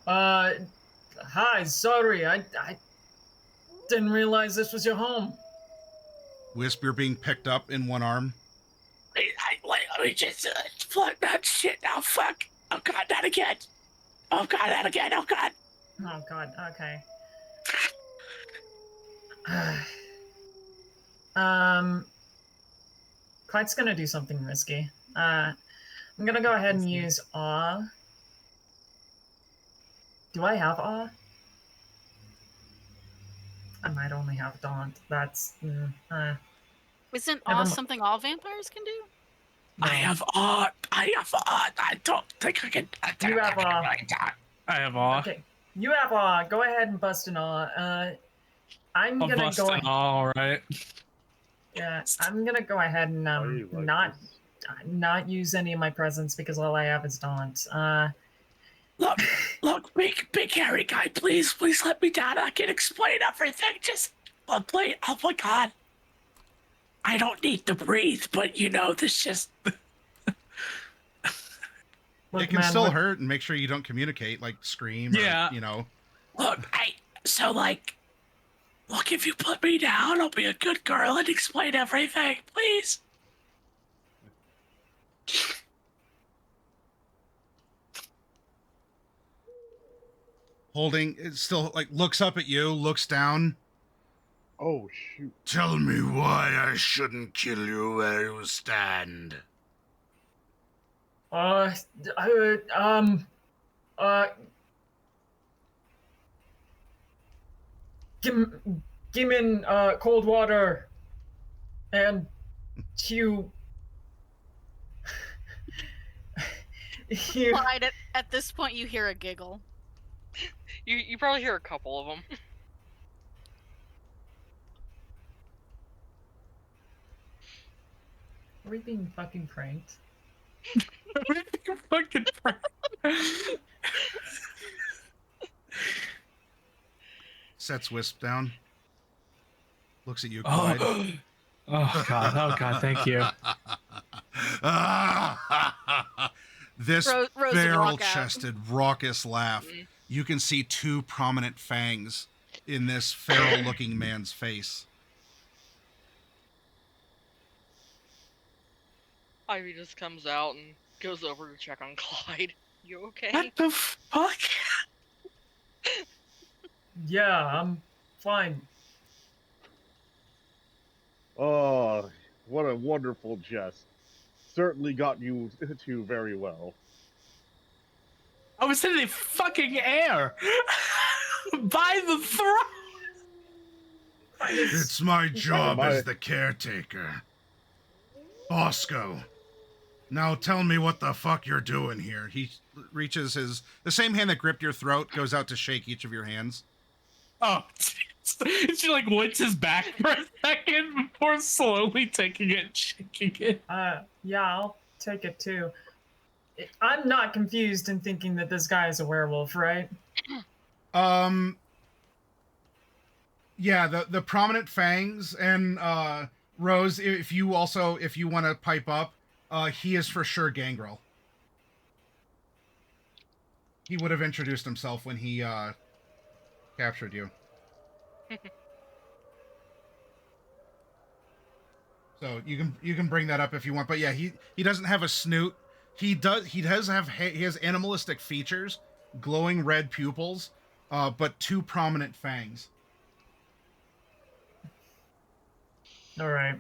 Hi. Sorry. I didn't realize this was your home. Wisp, you're being picked up in one arm. Wait, let me just fuck that shit now. Fuck. Oh god, not again. Oh god, not again. Oh god. Oh god. Okay. Clyde's gonna do something risky. I'm gonna go ahead and use awe. Do I have awe? I might only have daunt. That's Isn't Never awe mi- something all vampires can do? no. I have awe. I don't think I can. You have awe. I have awe. Okay. You have awe. Go ahead and bust an awe. I'm I'll gonna bust go. an awe, all right. Yeah, I'm gonna go ahead and How do you like not this? not use any of my presents because all I have is daunt. Look, big hairy guy, please let me down. I can explain everything. Just, please. Oh my god. I don't need to breathe, but this just. Look, It can man, still look- hurt, and make sure you don't communicate, like scream Yeah. or, Look, look, if you put me down, I'll be a good girl and explain everything, please. holding, it still, like, looks up at you, looks down. Oh shoot! Tell me why I shouldn't kill you where you stand. Give me cold water, and you. you. Clyde, at this point, you hear a giggle. You probably hear a couple of them. Are we being fucking pranked? Fucking Sets Wisp down. Looks at you, Clyde. Oh god, thank you. This Rose would walk out. barrel-chested, raucous laugh. You can see two prominent fangs in this feral-looking man's face. Ivy just comes out and goes over to check on Clyde. You okay? What the fuck? Yeah, I'm fine. Oh, what a wonderful jest. Certainly got you two very well. I was in the fucking air! By the throat! It's my job My- as the caretaker. Bosco. Now tell me what the fuck you're doing here. He reaches the same hand that gripped your throat goes out to shake each of your hands. Oh, she like winces back for a second before slowly taking it and shaking it. Yeah, I'll take it too. I'm not confused in thinking that this guy is a werewolf, right? Yeah, the prominent fangs and Rose, if you want to pipe up, he is for sure Gangrel. He would have introduced himself when he captured you. So you can bring that up if you want, but yeah, he doesn't have a snoot. He has animalistic features, glowing red pupils, but two prominent fangs. All right.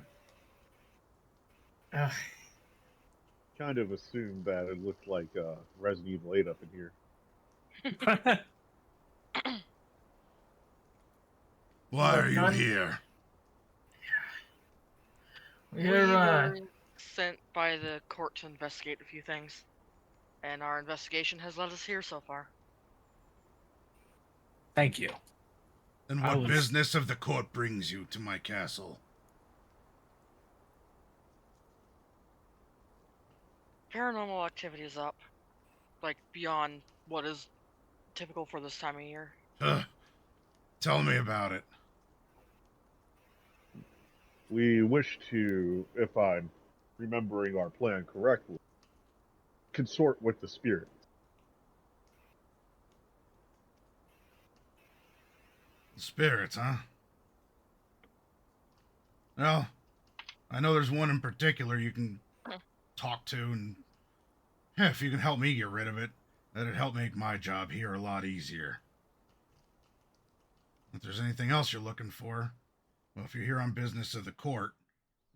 Kind of assumed that it looked like Resident Evil 8 up in here. Why are you None? here? We were sent by the court to investigate a few things, and our investigation has led us here so far. Thank you. And what business of the court brings you to my castle? Paranormal activity is up, like beyond what is typical for this time of year. Tell me about it. We wish to, if I'm remembering our plan correctly, consort with the spirits. Spirits, huh? Well, I know there's one in particular you can talk to, and if you can help me get rid of it, that'd help make my job here a lot easier. If there's anything else you're looking for, well, if you're here on business of the court,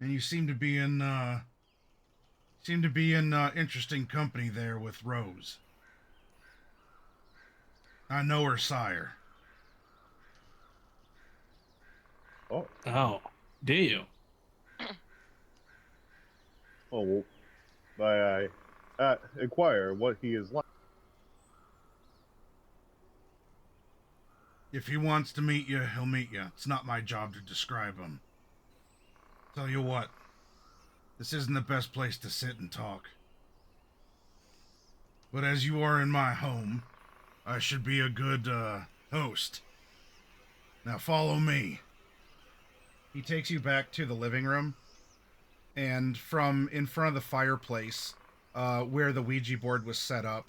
and you seem to be in interesting company there with Rose. I know her sire. Oh, do you? Oh, well, I inquire what he is like. If he wants to meet you, he'll meet you. It's not my job to describe him. Tell you what, this isn't the best place to sit and talk. But as you are in my home, I should be a good host. Now follow me. He takes you back to the living room, and from in front of the fireplace, where the Ouija board was set up,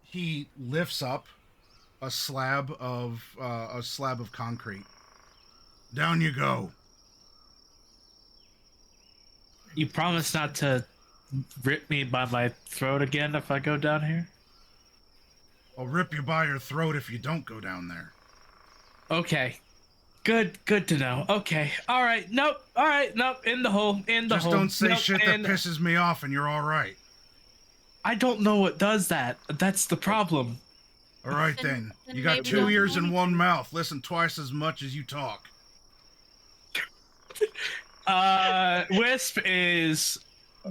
he lifts up a slab of concrete. Down you go. You promise not to rip me by my throat again if I go down here? I'll rip you by your throat if you don't go down there. Okay. Good to know. Okay. All right. Nope. All right. Nope. In the hole. Just don't say shit that pisses me off and you're all right. I don't know what does that. That's the problem. All right then. Then You got maybe 2 don't ears do and anything. 1 mouth. Listen twice as much as you talk. Wisp is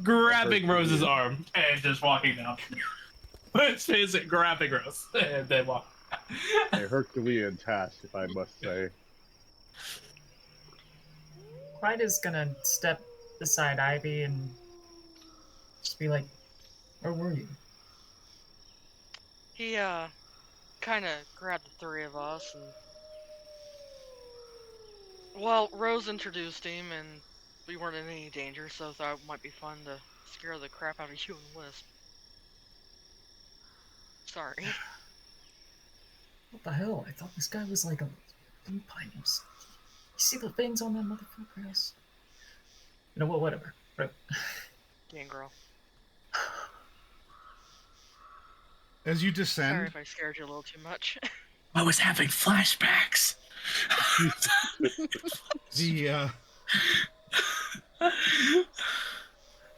grabbing Rose's arm and just walking down. Wisp is grabbing Rose and they walk. A Herculean task, if I must say. Clyde is gonna step beside Ivy and just be like, "Where were you?" He kind of grabbed the three of us and well, Rose introduced him and we weren't in any danger, so I thought it might be fun to scare the crap out of you and Wisp. Sorry. What the hell? I thought this guy was like a lupine. You see the things on that motherfucker else? You know what? Whatever. Right. Gangrel. As you Sorry descend, if I scared you a little too much. I was having flashbacks.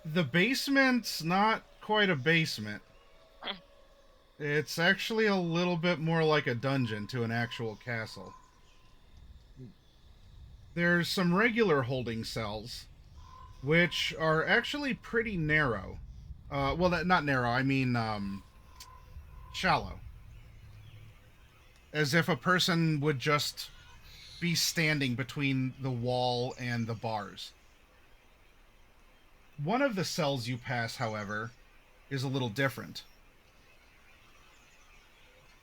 The basement's not quite a basement. It's actually a little bit more like a dungeon to an actual castle. There's some regular holding cells, which are actually pretty narrow. Well, not narrow, I mean, shallow. As if a person would just be standing between the wall and the bars. One of the cells you pass, however, is a little different.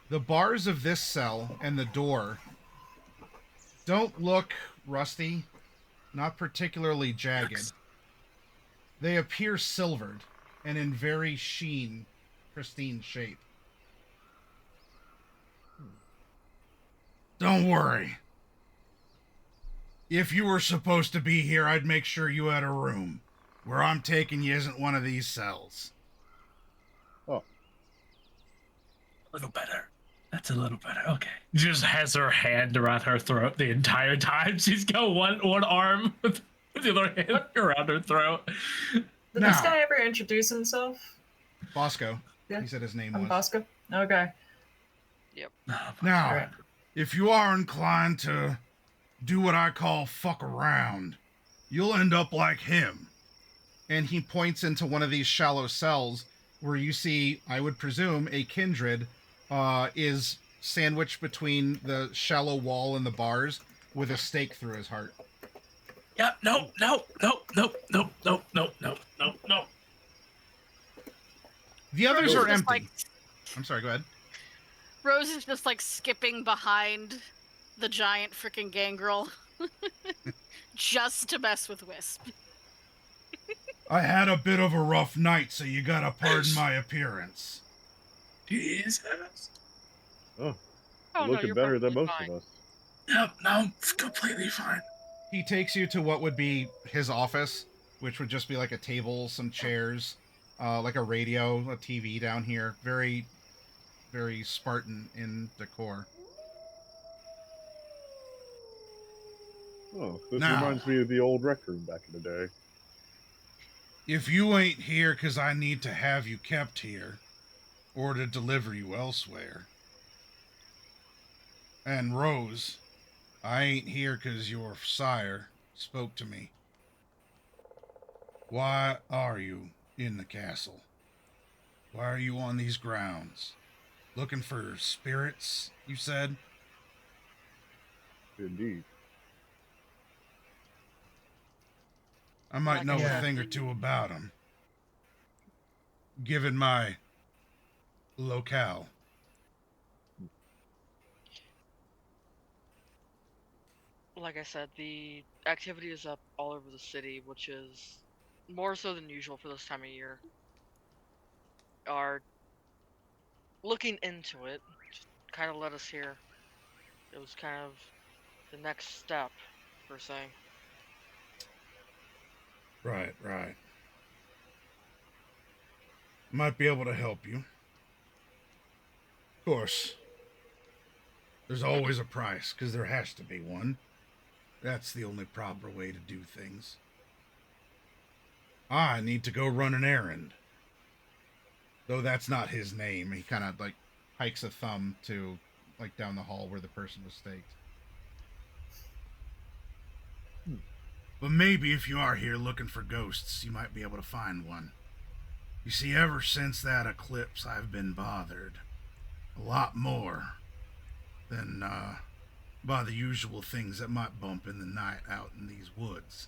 The bars of this cell and the door don't look rusty, not particularly jagged. They appear silvered and in very pristine shape. Don't worry. If you were supposed to be here, I'd make sure you had a room. Where I'm taking you isn't one of these cells. Oh. A little better. That's a little better. Okay. Just has her hand around her throat the entire time. She's got one arm with the other hand around her throat. Did this guy ever introduce himself? Bosco. Yeah. He said his name I'm was. Bosco? Okay. Yep. Now, Right. if you are inclined to do what I call fuck around, you'll end up like him. And he points into one of these shallow cells where you see, I would presume, a kindred is sandwiched between the shallow wall and the bars with a stake through his heart. Yep, no. The others are empty. Like, I'm sorry, go ahead. Rose is just like skipping behind the giant freaking gangrel just to mess with Wisp. I had a bit of a rough night, so you gotta pardon my appearance. Jesus. Oh, Oh, no, looking you're better than perfectly most fine. of us. Yep, no, it's completely fine. He takes you to what would be his office, which would just be like a table, some chairs, like a radio, a TV down here. Very, very Spartan in decor. Oh, this Now. reminds me of the old rec room back in the day. If you ain't here 'cause I need to have you kept here, or to deliver you elsewhere. And Rose, I ain't here 'cause your sire spoke to me. Why are you in the castle? Why are you on these grounds? Looking for spirits, you said? Indeed. I might know Yeah. a thing or two about them. Given my locale. Like I said, the activity is up all over the city, which is more so than usual for this time of year. Are looking into it, just kind of let us hear. It was kind of the next step, per se. Right. Might be able to help you. Of course, there's always a price, because there has to be one. That's the only proper way to do things. I need to go run an errand. Though that's not his name. He kind of, like, hikes a thumb to, like, down the hall where the person was staked. But maybe if you are here looking for ghosts, you might be able to find one. You see, ever since that eclipse, I've been bothered. A lot more than, by the usual things that might bump in the night out in these woods.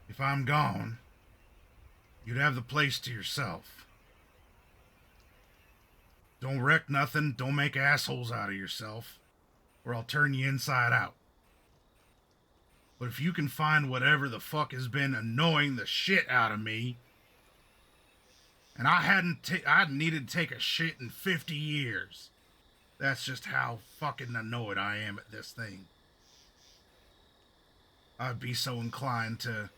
if I'm gone, you'd have the place to yourself. Don't wreck nothing, don't make assholes out of yourself, or I'll turn you inside out. But if you can find whatever the fuck has been annoying the shit out of me, and I hadn't needed to take a shit in 50 years. That's just how fucking annoyed I am at this thing. I'd be so inclined to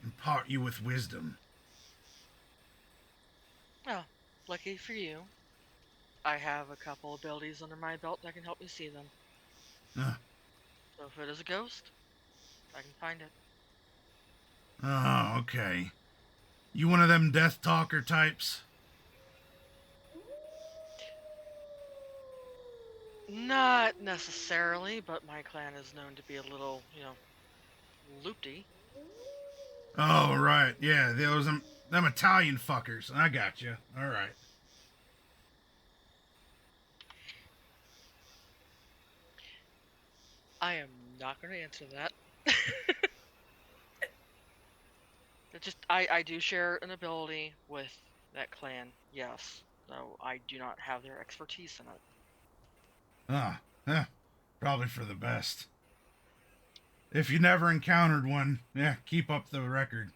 impart you with wisdom. Oh, lucky for you. I have a couple abilities under my belt that can help me see them. So if it is a ghost, I can find it. Oh, okay. You one of them death talker types? Not necessarily, but my clan is known to be a little, loopy. Oh, right. Yeah, those them Italian fuckers. I got you. All right. I am not going to answer that. I do share an ability with that clan, yes. Though I do not have their expertise in it. Probably for the best. If you never encountered one, keep up the record.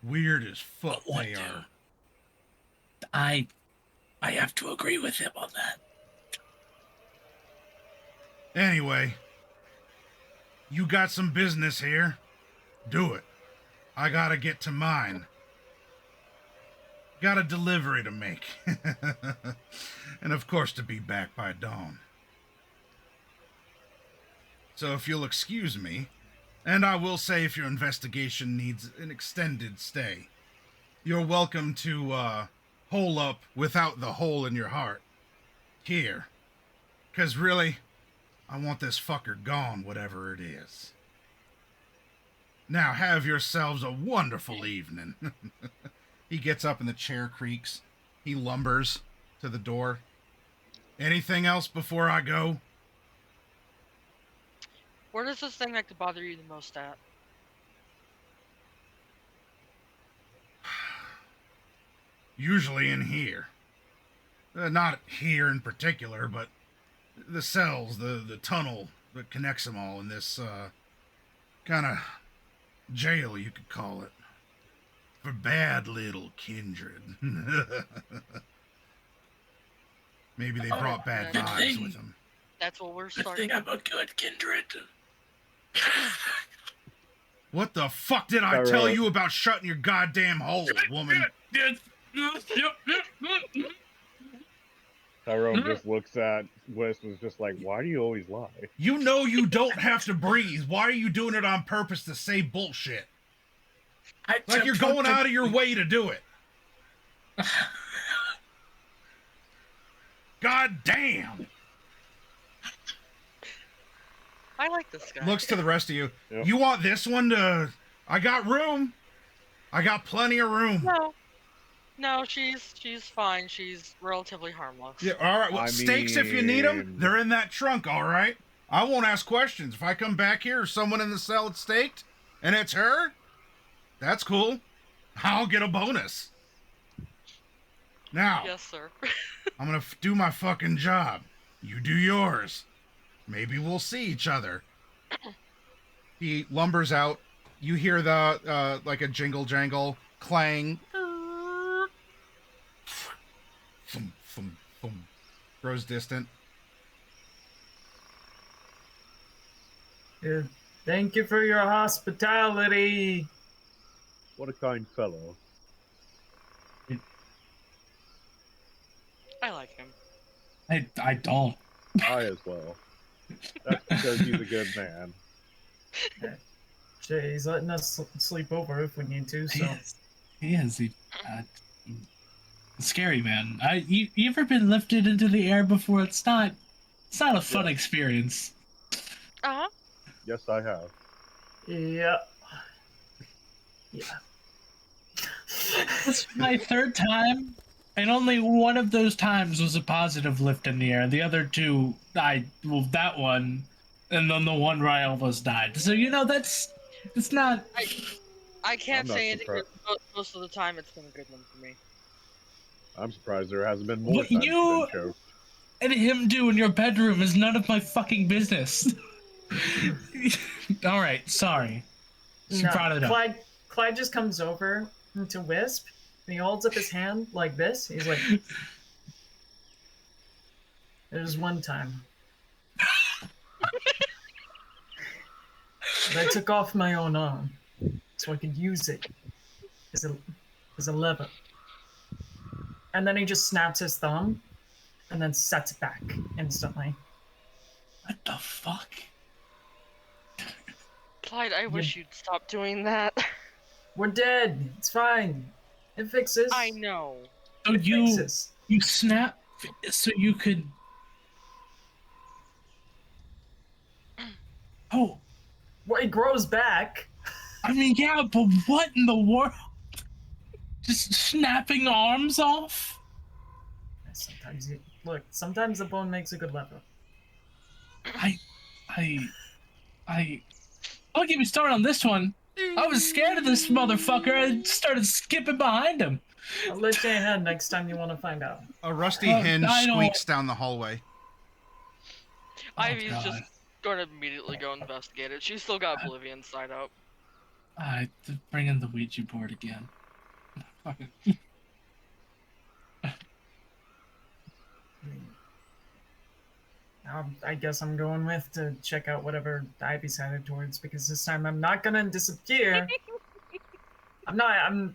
Weird as fuck they are. I have to agree with him on that. Anyway, you got some business here. Do it. I gotta get to mine. Got a delivery to make. And of course to be back by dawn. So if you'll excuse me, and I will say if your investigation needs an extended stay, you're welcome to hole up without the hole in your heart. Here. 'Cause really, I want this fucker gone, whatever it is. Now have yourselves a wonderful evening. He gets up and the chair creaks. He lumbers to the door. Anything else before I go? Where does this thing like to bother you the most at? Usually in here. Not here in particular, but the cells, the tunnel that connects them all in this kind of jail, you could call it. For bad little Kindred. Maybe they brought bad vibes with them. That's what we're I starting. think I'm a good Kindred. What the fuck did I tell you about shutting your goddamn hole, woman? Tyrone just looks at Wes and is just like, why do you always lie? You know you don't have to breathe. Why are you doing it on purpose to say bullshit? Like you're going out of your way to do it. God damn. I like this guy. Looks to the rest of you. Yep. You want this one to... I got room. I got plenty of room. No, she's fine. She's relatively harmless. Yeah, all right. Well, steaks if you need them. They're in that trunk, all right? I won't ask questions. If I come back here or someone in the cell that's staked, and it's her, that's cool. I'll get a bonus. Now, Yes, sir. I'm going to do my fucking job. You do yours. Maybe we'll see each other. He lumbers out. You hear the, like a jingle jangle clang. Thum, thum, thum. Grows distant. Yeah. Thank you for your hospitality. What a kind fellow. I like him. I don't. I as well. That's because he's a good man. Jay, he's letting us sleep over if we need to, so. He is. Scary man. You ever been lifted into the air before? It's not a fun experience. Uh-huh. Yes, I have. Yeah. This is my third time, and only one of those times was a positive lift in the air. The other two, that one, and then the one where I almost died. So, it's not... I can't I'm not say anything. surprised. Most of the time, it's been a good one for me. I'm surprised there hasn't been more What times you- you've been choked. And him do in your bedroom is none of my fucking business. All right, sorry. She brought it up. Clyde just comes over to Wisp, and he holds up his hand like this. He's like, "There's one time that I took off my own arm so I could use it as a lever." And then he just snaps his thumb, and then sets it back instantly. What the fuck? Clyde, I wish you'd stop doing that. We're dead. It's fine. It fixes. I know. So It fixes. you snap so you could. Oh, Well, it grows back. I mean, yeah, but what in the world? Just snapping arms off? Sometimes the bone makes a good lever. Don't get me started on this one. I was scared of this motherfucker. I started skipping behind him. I'll let you ahead next time you want to find out. A rusty hinge I don't- squeaks down the hallway. Ivy's God. just going to immediately go investigate it. She's still got Oblivion side up. Bring in the Ouija board again. Fucking- I guess I'm going with to check out whatever Ivy's headed towards, because this time I'm not gonna disappear. I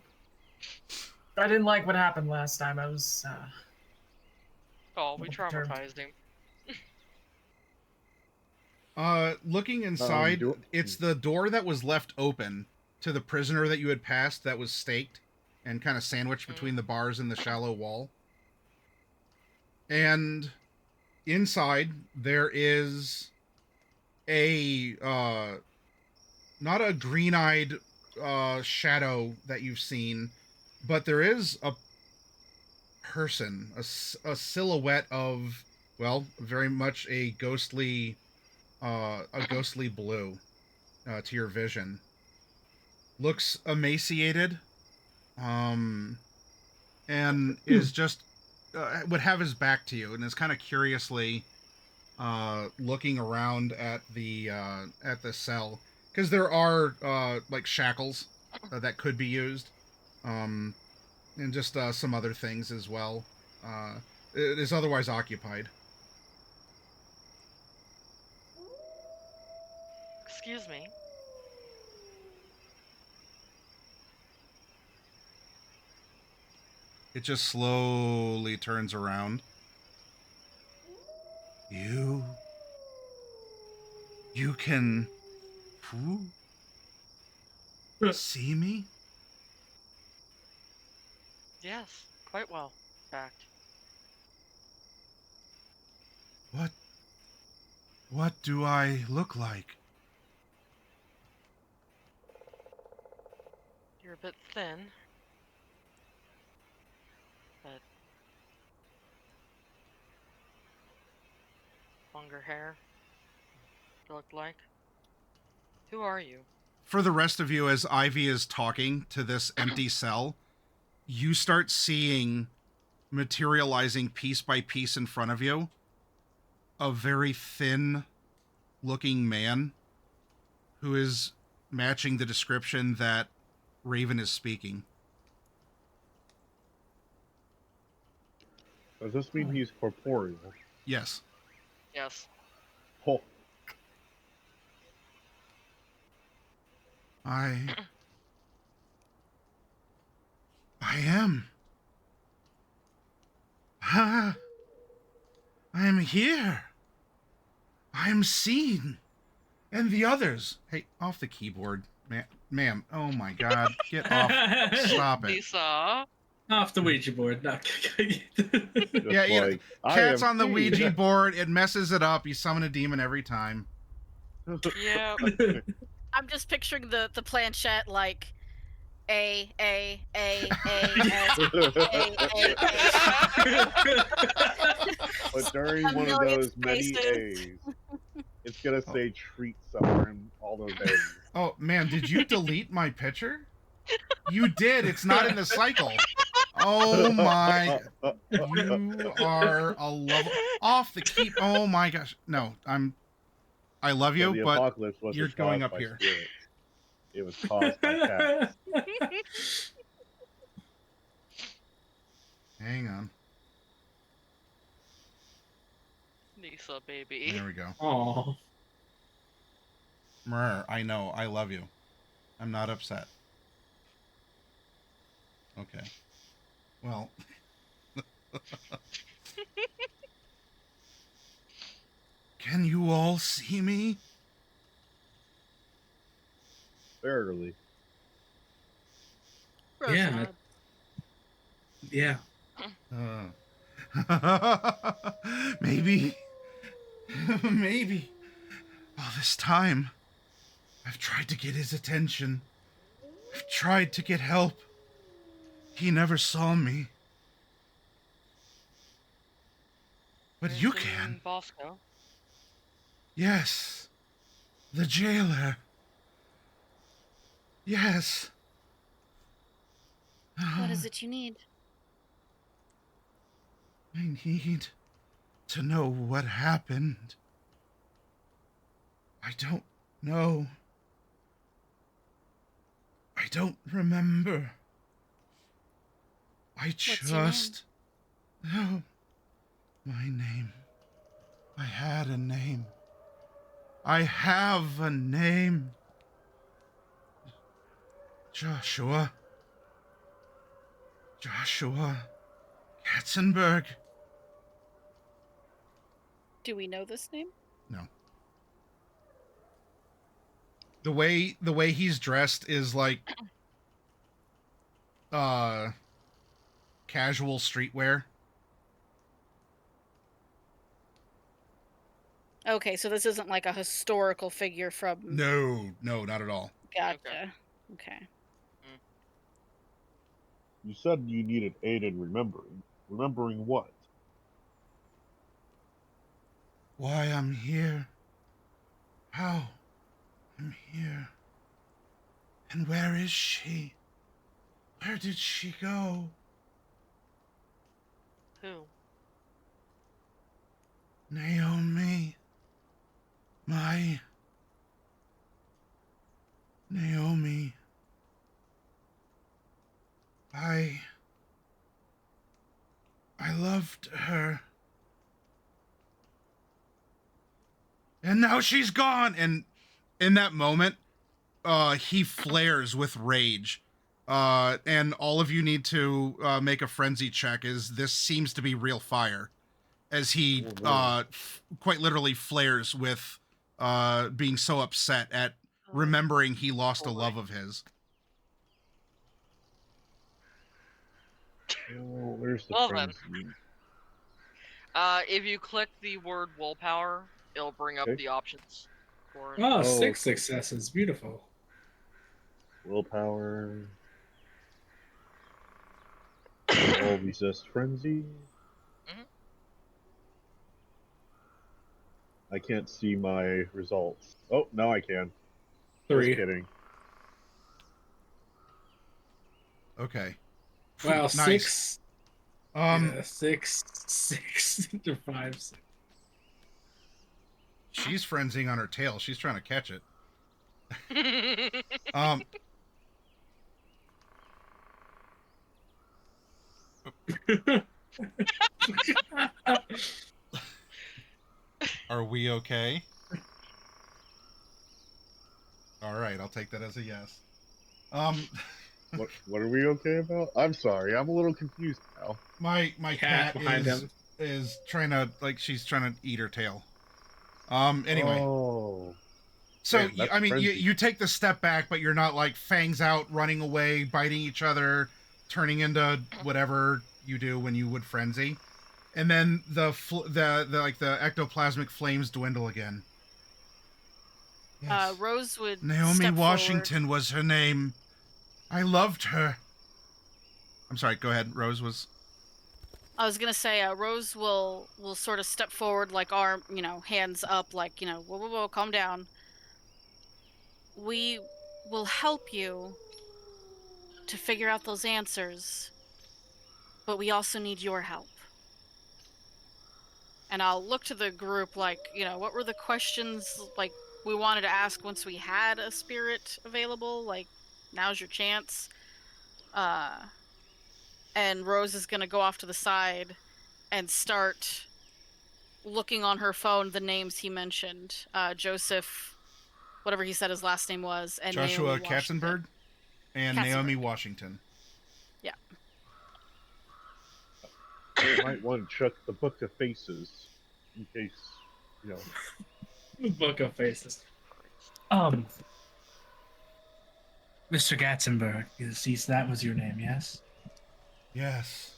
didn't like what happened last time. I was, Oh, we Little perturbed. traumatized him. Looking inside, do- it's the door that was left open to the prisoner that you had passed that was staked and kind of sandwiched between the bars and the shallow wall. And inside there is a not a green-eyed shadow that you've seen, but there is a person, a silhouette of, well, very much a ghostly blue to your vision. Looks emaciated, and is just would have his back to you, and is kind of curiously looking around at the cell, because there are like shackles that could be used, and just some other things as well. It is otherwise occupied. Excuse me. It just slowly turns around. You can see me? Yes, quite well, in fact. What do I look like? You're a bit thin. But longer hair. You look like. Who are you? For the rest of you, as Ivy is talking to this empty cell, you start seeing, materializing piece by piece in front of you, a very thin looking man who is matching the description that Raven is speaking. Does this mean he's corporeal? Yes. Yes. Oh, I am. I am here. I am seen. And the others. Hey, off the keyboard, ma'am. Oh my God. Get off. Stop it. Lisa. Off the Ouija board. No. just Yeah, you know, like, I Cat's am on the seen. Ouija board. It messes it up. You summon a demon every time. Yeah. I'm just picturing the planchette like A. But during A one of million those many spaces. A's, it's gonna say treat somewhere in all those A's. Oh, man, did you delete my picture? You did. It's not in the cycle. Oh my! You are a level off the keep. Oh my gosh! No, I love you, the but apocalypse wasn't you're going caused up by here. spirits. It was caused by cats. Hang on. Nisa, baby. There we go. Oh. I know. I love you. I'm not upset. Okay. Well. Can you all see me? Barely. Yeah. Yeah. Maybe. Maybe. All this time, I've tried to get his attention. I've tried to get help. He never saw me. But you can. Bosco. Yes. The jailer. Yes. What is it you need? I need to know what happened. I don't know. I don't remember. I just know my name. I had a name. I have a name. Joshua. Joshua Katzenberg. Do we know this name? No. The way he's dressed is like casual streetwear. Okay, so this isn't like a historical figure from... No, not at all. Gotcha. Okay. You said you needed aid in remembering. Remembering what? Why I'm here. How I'm here. And where is she? Where did she go? Who? Naomi. My Naomi. I loved her. And now she's gone. And in that moment, he flares with rage. And all of you need to make a frenzy check, as this seems to be real fire. As he quite literally flares with being so upset at remembering he lost a love of his. Oh, where's the Well frenzy? If you click the word willpower, it'll bring up Okay. the options for it. Oh, Oh. 6 successes. Beautiful. Willpower. All resist frenzy. Mhm. I can't see my results. Oh, now I can. 3. Just kidding. Okay. Wow, Nice. 6. Yeah, 6 to 5. 6. She's frenzying on her tail. She's trying to catch it. Are we okay? All right, I'll take that as a yes. What are we okay about? I'm sorry, I'm a little confused now. My cat behind him. is trying to, like, she's trying to eat her tail. Anyway. Oh. So, Man, that's frenzy. you take the step back, but you're not, like, fangs out, running away, biting each other, turning into whatever you do when you would frenzy. And then the ectoplasmic flames dwindle again. Yes. Rose would Naomi step Washington was her name. I loved her. I'm sorry, go ahead. Rose was... I was gonna say, Rose will sort of step forward, like arm, hands up, like, whoa, calm down. We will help you to figure out those answers, but we also need your help. And I'll look to the group like, what were the questions like we wanted to ask once we had a spirit available? Like, now's your chance. And Rose is gonna go off to the side and start looking on her phone the names he mentioned. Joseph, whatever he said his last name was, and Joshua Naomi Washington. Katzenberg and Naomi Washington. Yeah. You might want to check the Book of Faces in case, Book of Faces. Mr. Gatzenberg, that was your name, yes? Yes.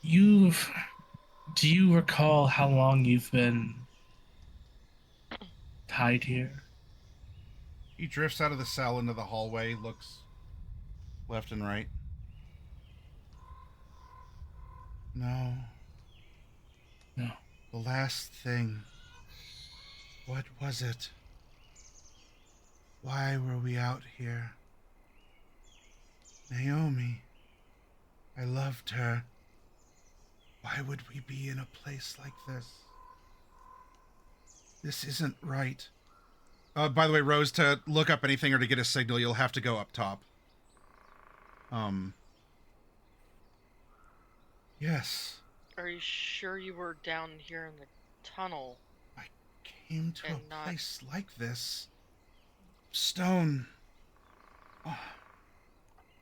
Do you recall how long you've been tied here? He drifts out of the cell into the hallway, looks left and right. No. No. The last thing. What was it? Why were we out here? Naomi. I loved her. Why would we be in a place like this? This isn't right. By the way, Rose, to look up anything or to get a signal, you'll have to go up top. Yes. Are you sure you were down here in the tunnel? I came to a place like this. Stone.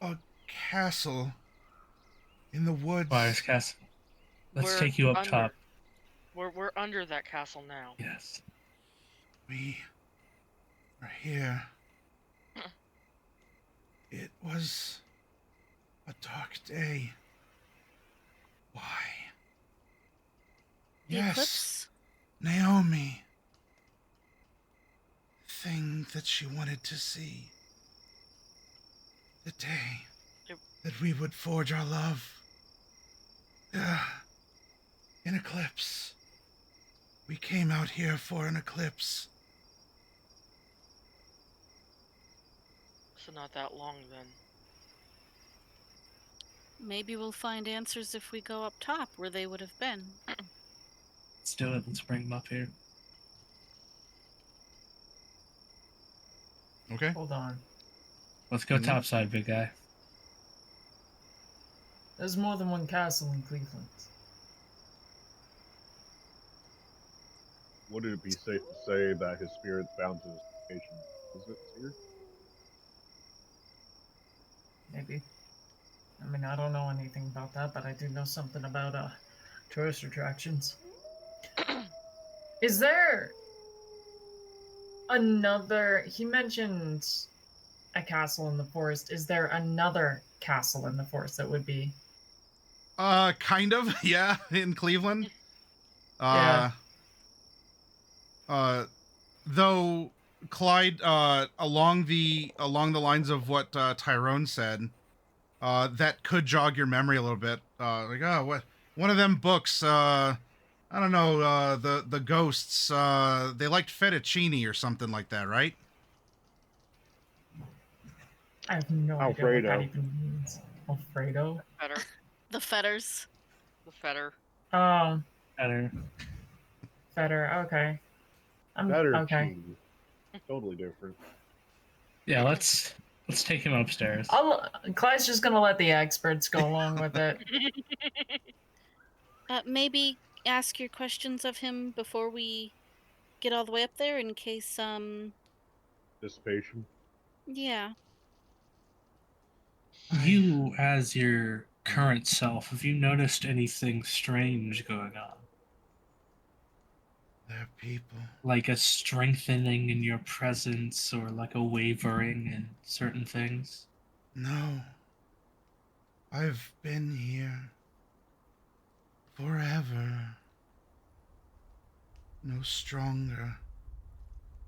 A castle. In the woods. Fire's Castle. Let's take you up top. We're under that castle now. Yes. We are here. It was a dark day. Why? The eclipse? Naomi. Thing that she wanted to see. The day that we would forge our love. An eclipse. We came out here for an eclipse. So not that long then. Maybe we'll find answers if we go up top where they would have been. Let's do it. Let's bring them up here. Okay. Hold on. Let's go topside, big guy. There's more than one castle in Cleveland. would it be safe to say that his spirit bound to this location? Is it here? Maybe. I mean, I don't know anything about that, but I do know something about tourist attractions. Is there another... He mentioned a castle in the forest. Is there another castle in the forest that would be... Kind of, yeah, in Cleveland. Yeah. Though Clyde, along the lines of what Tyrone said, that could jog your memory a little bit. What one of them books? I don't know. The ghosts. They liked fettuccine or something like that, right? I have no idea what that even means. Alfredo? Fetter. The fetters. The fetter. Oh. Better. Fetter, okay. Okay. Totally different. Yeah, let's take him upstairs. Clyde's just gonna let the experts go along with it. Maybe ask your questions of him before we get all the way up there in case, Dissipation? Yeah. You, as your current self, have you noticed anything strange going on? There are people. Like a strengthening in your presence or like a wavering in certain things? No. I've been here forever. No stronger.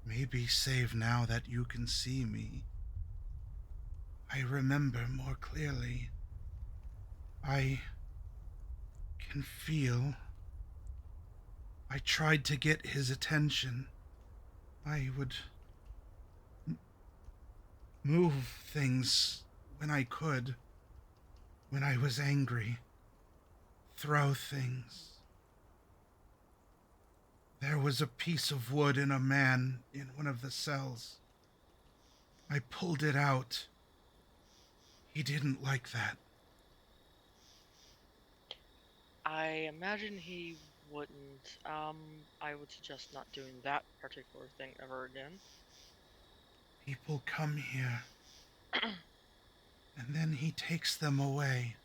Maybe save now that you can see me. I remember more clearly. I can feel. I tried to get his attention. I would move things when I could, when I was angry, throw things. There was a piece of wood in a man in one of the cells. I pulled it out. He didn't like that. I imagine he wouldn't. I would suggest not doing that particular thing ever again. People come here, and then he takes them away.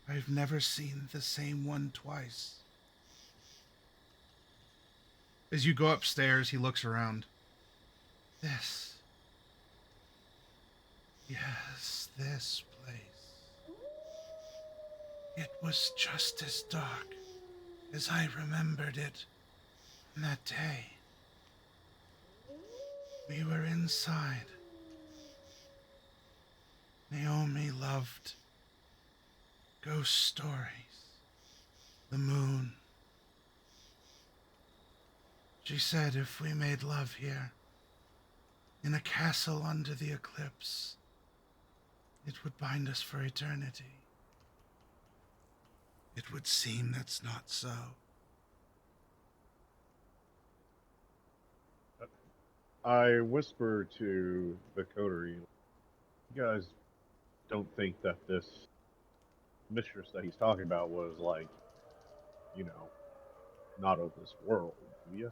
I've never seen the same one twice. As you go upstairs, he looks around. This. Yes, this place. It was just as dark as I remembered it on that day. We were inside. Naomi loved ghost stories, the moon. She said if we made love here, in a castle under the eclipse, it would bind us for eternity. It would seem that's not so. I whisper to the coterie, you guys don't think that this mistress that he's talking about was like, you know, not of this world, do you?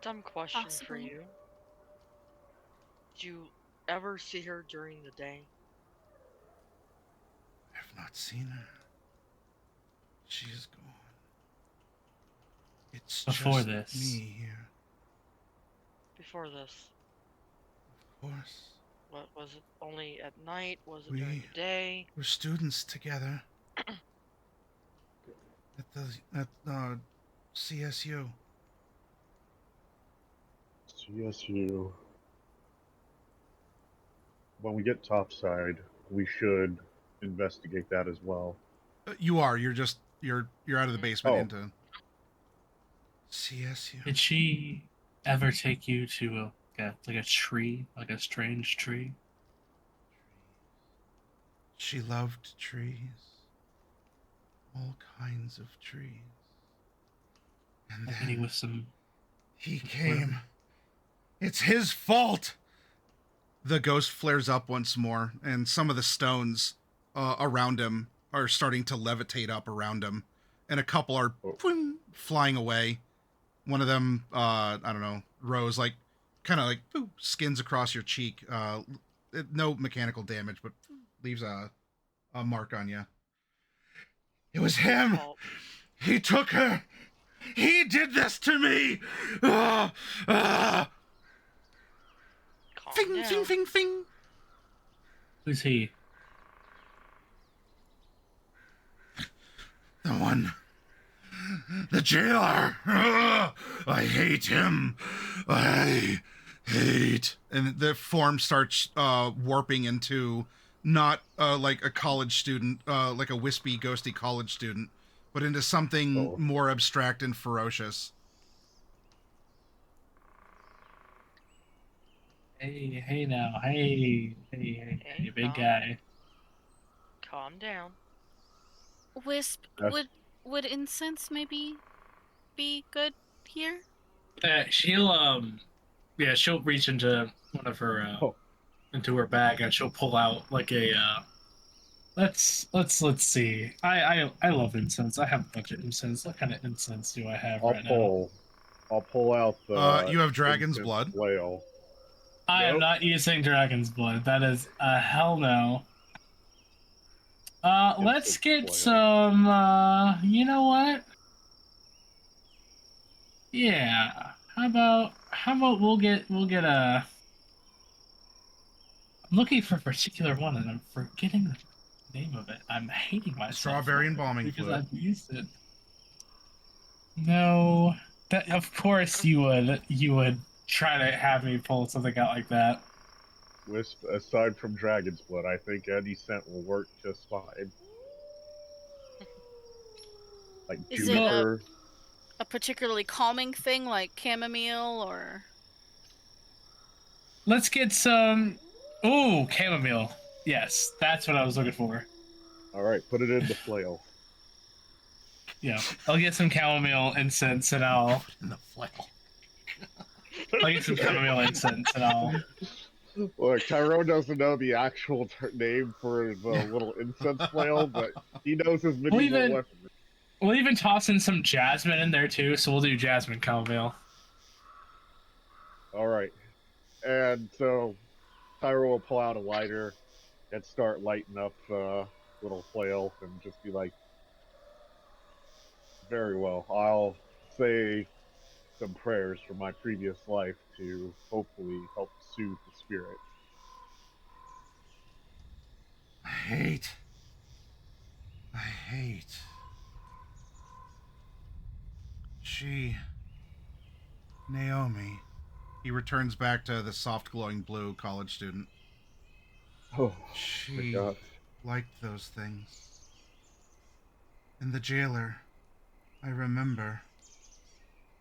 Dumb question for Possible. you. Did you ever see her during the day? I've not seen her. She is gone. It's Before just this. me here, Before this? of course. What was it? Only at night? Was it We- during the day? We're students together at CSU. CSU. When we get topside, we should investigate that as well. You are. You're out of the basement Oh. into CSU. Did she ever take you to a tree, like a strange tree? She loved trees. All kinds of trees. And Maybe then with some. he came. It's his fault! The ghost flares up once more, and some of the stones around him are starting to levitate up around him. And a couple are flying away. One of them, I don't know, Rose, like, kind of like, skins across your cheek. No mechanical damage, but leaves a mark on you. It was him! Well, He took her! He did this to me! Ah! Ah! calm Fing, down. fing, fing, fing! Who's he? The one. The jailer! Ah! I hate him! I hate. And the form starts warping into not like a college student, like a wispy, ghosty college student, but into something more abstract and ferocious. Hey now, hey, big calm. guy. Calm down. Wisp, That's- would incense maybe be good here? She'll reach into one of her into her bag and she'll pull out like a let's see. I love incense. I have a bunch of incense. What kind of incense do I have right now? I'll pull out the. You have dragon's incense blood. Flail. I am Nope. not using dragon's blood. That is a hell no. Let's Incense get flail. some. You know what? Yeah. How about we'll get a. I'm looking for a particular one and I'm forgetting the name of it. I'm hating myself. Strawberry embalming because fluid. I've used it. No, that of course you would try to have me pull something out like that. Wisp, aside from dragon's blood, I think any scent will work just fine. like Is it juniper. a particularly calming thing like chamomile or? Let's get some. Ooh, chamomile. Yes, that's what I was looking for. All right, put it in the flail. Yeah, I'll get some chamomile incense and I'll In the flail. get some chamomile incense and I'll. Look, Tyrone doesn't know the actual name for the little incense flail, but he knows his medieval weapon. We'll even toss in some jasmine in there too, so we'll do jasmine chamomile. All right, and so Tyrone will pull out a lighter and start lighting up little flail and just be like, "Very well, I'll say some prayers from my previous life to hopefully help soothe the spirit." I hate. She. Naomi. He returns back to the soft glowing blue college student. Oh, my She God. liked those things. And the jailer, I remember.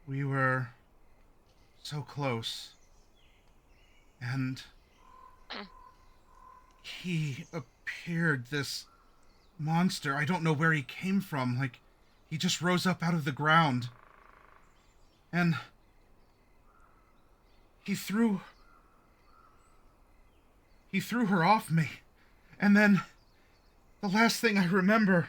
We were so close. And he appeared, this monster. I don't know where he came from. Like, he just rose up out of the ground. And he threw her off me. And then the last thing I remember,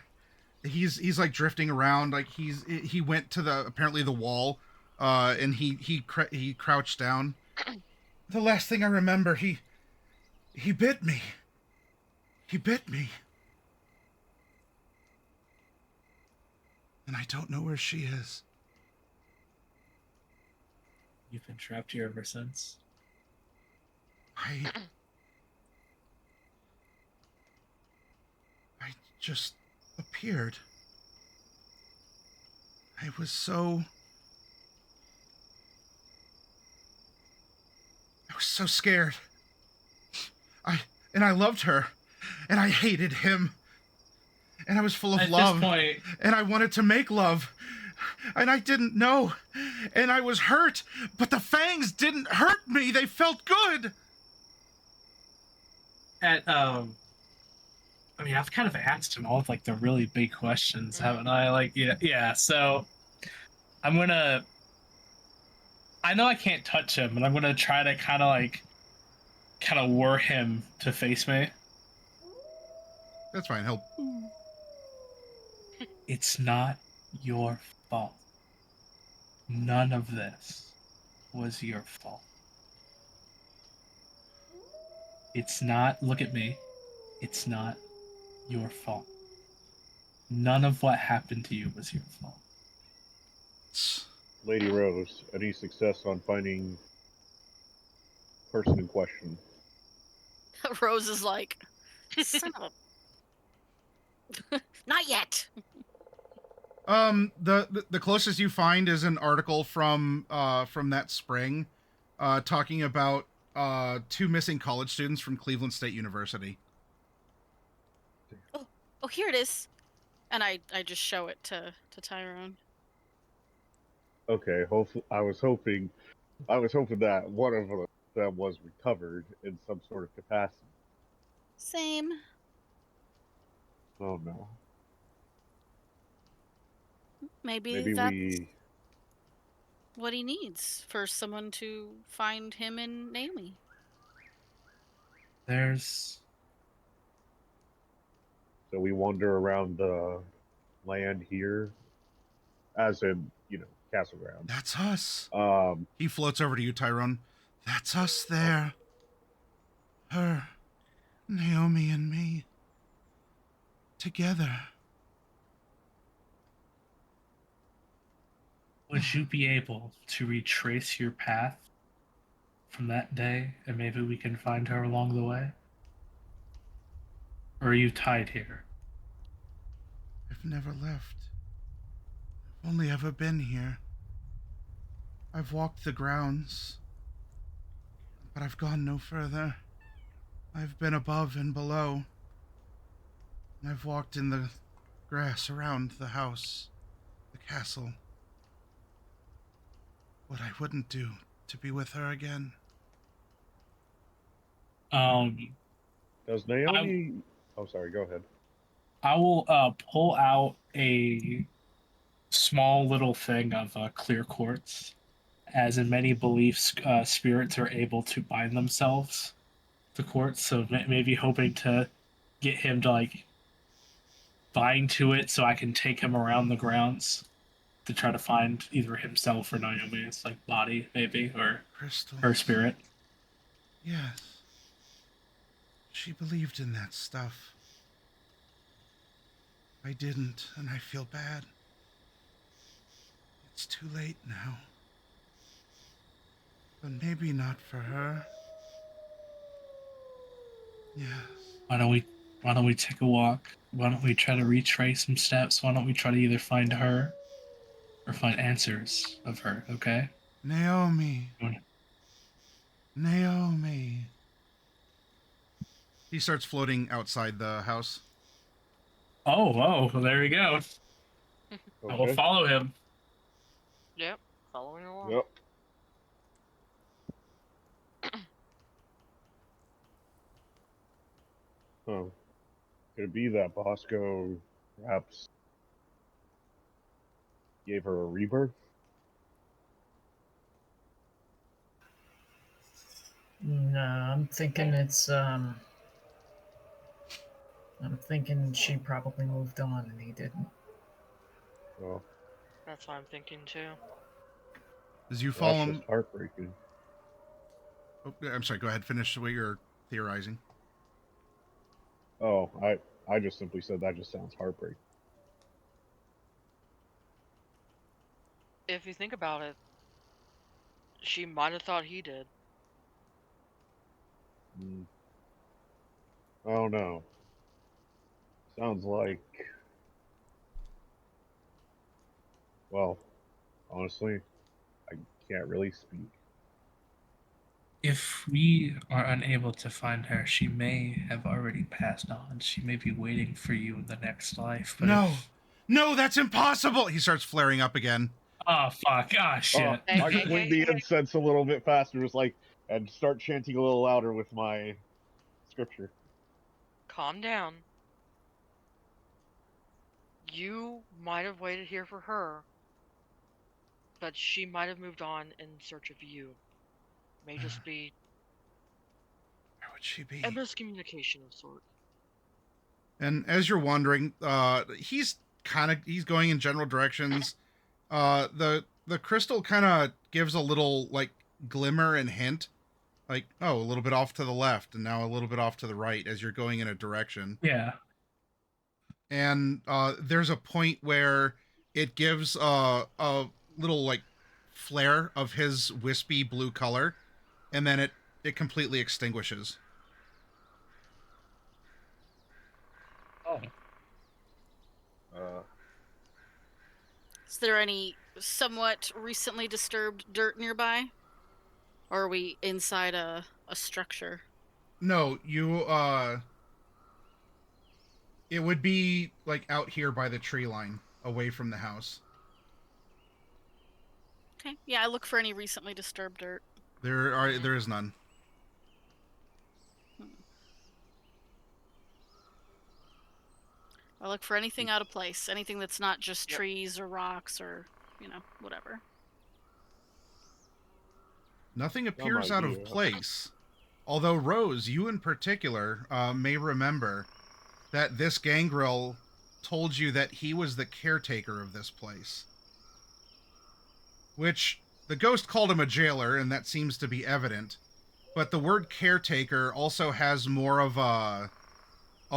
he's like drifting around, like he went to apparently the wall, and he crouched down. The last thing I remember, he bit me. And I don't know where she is. You've been trapped here ever since. I just appeared. I was so scared. I loved her, and I hated him. And I was full of love. At this point, and I wanted to make love. And I didn't know. And I was hurt, but the fangs didn't hurt me. They felt good. I mean, I've kind of asked him all of like the really big questions, haven't I? Like, yeah. So I know I can't touch him, and I'm gonna try to kind of lure him to face me. That's fine. Help. It's not your fault. None of this was your fault. It's not. Look at me. It's not your fault. None of what happened to you was your fault. Lady Rose, any success on finding person in question? Rose is like, son of a... Not yet. The closest you find is an article from that spring, talking about 2 missing college students from Cleveland State University. Oh, here it is. And I just show it to Tyrone. Okay, I was hoping that one of them was recovered in some sort of capacity. Same. Oh no. Maybe that's what he needs, for someone to find him and Naomi. So we wander around the land here, as in, Castle Grounds. That's us. He floats over to you, Tyrone. That's us there. Her, Naomi, and me. Together. Would you be able to retrace your path from that day, and maybe we can find her along the way? Or are you tied here? I've never left. I've only ever been here. I've walked the grounds, but I've gone no further. I've been above and below. And I've walked in the grass around the house. the castle. What I wouldn't do to be with her again. Does Naomi... Oh, sorry, go ahead. I will pull out a small little thing of clear quartz, as in many beliefs, spirits are able to bind themselves to quartz. So maybe hoping to get him to like bind to it, so I can take him around the grounds to try to find either himself or Naomi's like body, maybe, or Crystals. her spirit. Yes. She believed in that stuff. I didn't, and I feel bad. It's too late now. But maybe not for her. Yes. Why don't we take a walk? Why don't we try to retrace some steps? Why don't we try to either find her or find answers of her, okay? Naomi. Mm. Naomi. He starts floating outside the house. Oh, well, there we go. Okay. I will follow him. Yep, following along. Yep. Oh. Could it be that Bosco perhaps gave her a rebirth? No, I'm thinking I'm thinking she probably moved on and he didn't. Well, That's what I'm thinking too. As you that's follow just him... heartbreaking. Oh, I'm sorry, go ahead. Finish what you're theorizing. Oh, I just simply said that just sounds heartbreaking. If you think about it, she might have thought he did. I don't know. Sounds like... Well, honestly, I can't really speak. If we are unable to find her, she may have already passed on. She may be waiting for you in the next life. But No! No, that's impossible! He starts flaring up again. Oh, fuck. Ah, shit. Hey, I hey, swing hey, the hey. incense a little bit faster, just like, and start chanting a little louder with my scripture. Calm down. You might have waited here for her, but she might have moved on in search of you. May just be Where would she be? a miscommunication of sort. And as you're wandering, he's going in general directions. The crystal kind of gives a little like glimmer and hint, like, oh, a little bit off to the left and now a little bit off to the right as you're going in a direction. Yeah. And there's a point where it gives a little like flare of his wispy blue color, and then it completely extinguishes. Oh. Is there any somewhat recently disturbed dirt nearby? Or are we inside a structure? No, you it would be like out here by the tree line, away from the house. Okay. Yeah, I look for any recently disturbed dirt. There is none. I look for anything out of place, anything that's not just Yep. trees or rocks or, whatever. Nothing appears out of place. Although, Rose, you in particular may remember that this gangrel told you that he was the caretaker of this place. Which, the ghost called him a jailer, and that seems to be evident. But the word caretaker also has more of a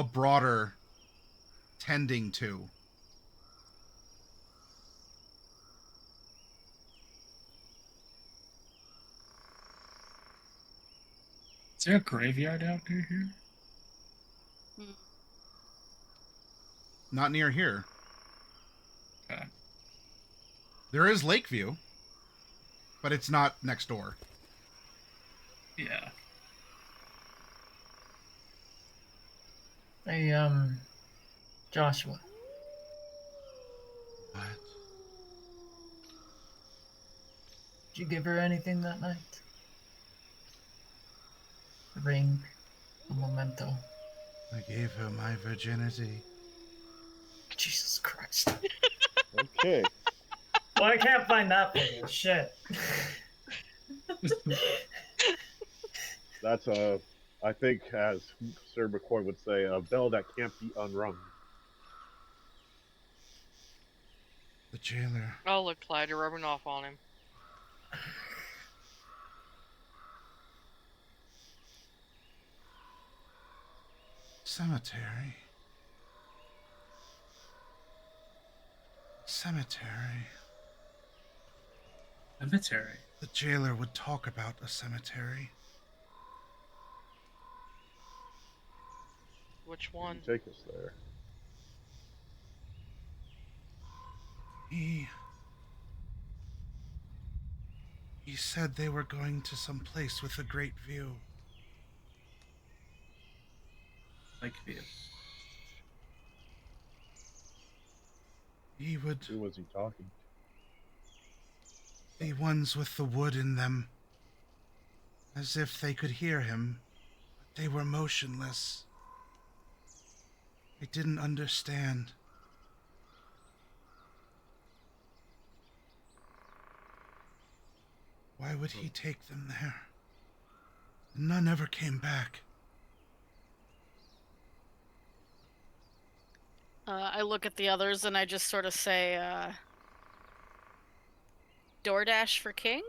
broader tending to. Is there a graveyard out near here? Not near here. Okay. There is Lakeview, but it's not next door. Yeah. Hey, Joshua. What? Did you give her anything that night? A ring, a memento. I gave her my virginity. Jesus Christ. Okay. Well, I can't find that for you. Shit. That's I think, as Sir McCoy would say, a bell that can't be unrung. The jailer. Oh, look, Clyde, you're rubbing off on him. Cemetery. Cemetery. Cemetery. The jailer would talk about a cemetery. Which one? Take us there. He said they were going to some place with a great view. Like view. He would... Who was he talking to? The ones with the wood in them. As if they could hear him, but they were motionless. I didn't understand. Why would he take them there? None ever came back. I look at the others and I just sort of say, DoorDash for King?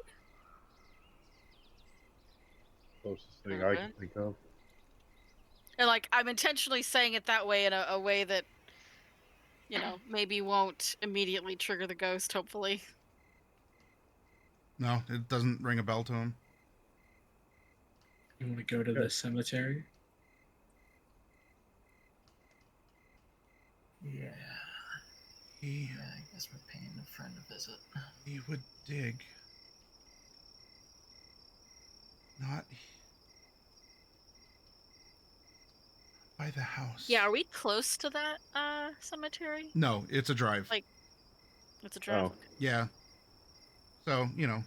Closest thing I can think of. And, like, I'm intentionally saying it that way in a way that, you know, maybe won't immediately trigger the ghost, hopefully. No, it doesn't ring a bell to him. You want to go to the cemetery? Yeah. He I guess we're paying a friend a visit. He would dig. Not by the house. Yeah, are we close to that cemetery? No, it's a drive. Like, it's a drive. Oh. Okay. Yeah. So, you know,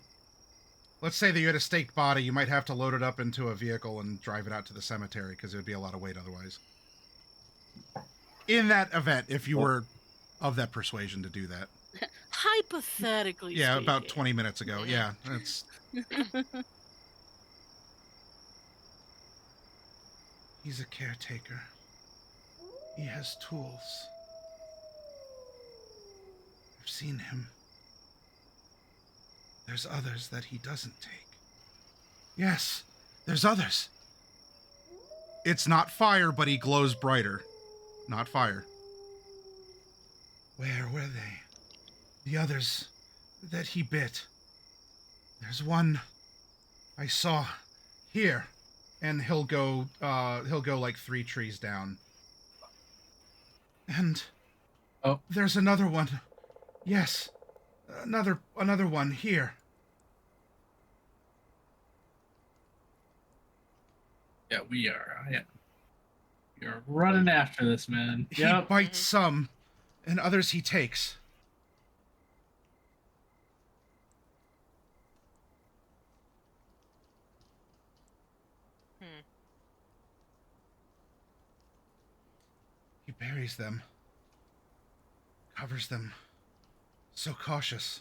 let's say that you had a staked body, you might have to load it up into a vehicle and drive it out to the cemetery because it would be a lot of weight otherwise. In that event, if you were of that persuasion to do that. Hypothetically Yeah, speaking. about 20 minutes ago. Yeah, that's... He's a caretaker. He has tools. I've seen him. There's others that he doesn't take. Yes, there's others. It's not fire, but he glows brighter. Not fire. Where were they? The others that he bit. There's one I saw here. And he'll go like 3 trees down. And there's another one. Yes. Another one here. Yeah, we are. Yeah. You're running after this, man. He bites some, and others he takes. He buries them. Covers them. So cautious.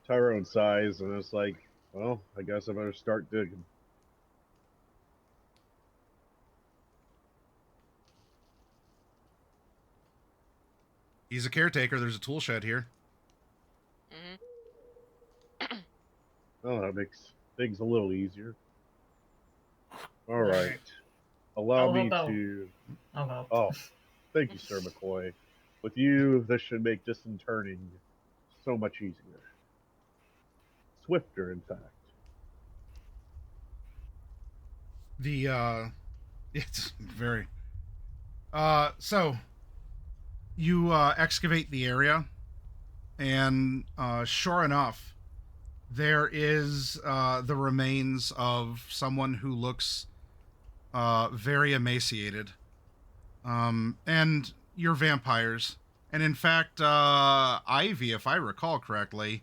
Tyrone sighs, and it's like, well, I guess I better start digging. He's a caretaker. There's a tool shed here. Oh, that makes things a little easier. All right. Allow me to... Oh, thank you, Sir McCoy. With you, this should make disinterring so much easier. Swifter, in fact. It's very... So, you, excavate the area, and, sure enough, there is, the remains of someone who looks, very emaciated. And you're vampires, And in fact, Ivy, if I recall correctly,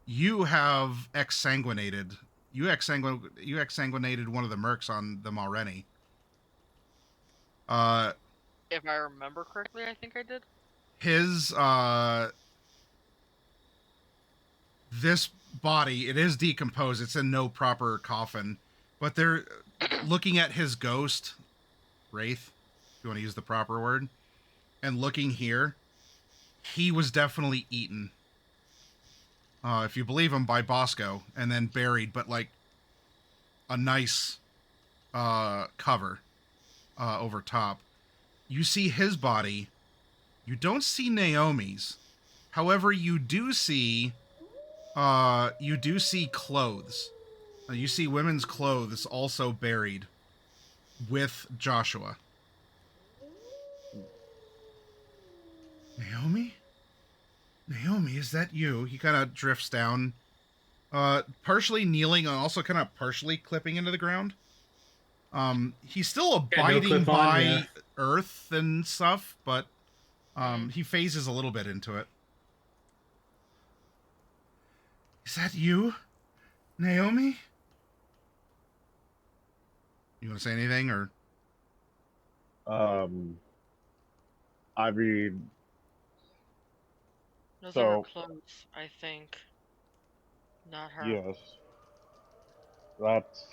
you have exsanguinated. You exsanguinated one of the mercs on them already. If I remember correctly, I think I did. His this body, it is decomposed. It's in no proper coffin, but they're looking at his ghost, wraith, if you want to use the proper word, and looking here, he was definitely eaten. If you believe him, by Bosco, and then buried, but like a nice cover over top. You see his body. You don't see Naomi's. However, you do see clothes. You see women's clothes also buried with Joshua. Naomi? Naomi, is that you? He kind of drifts down, partially kneeling and also kind of partially clipping into the ground. He's still abiding by earth and stuff, but he phases a little bit into it. Is that you, Naomi? You want to say anything, or? I mean, Those So- are her clothes, I think. Not her. yes. That's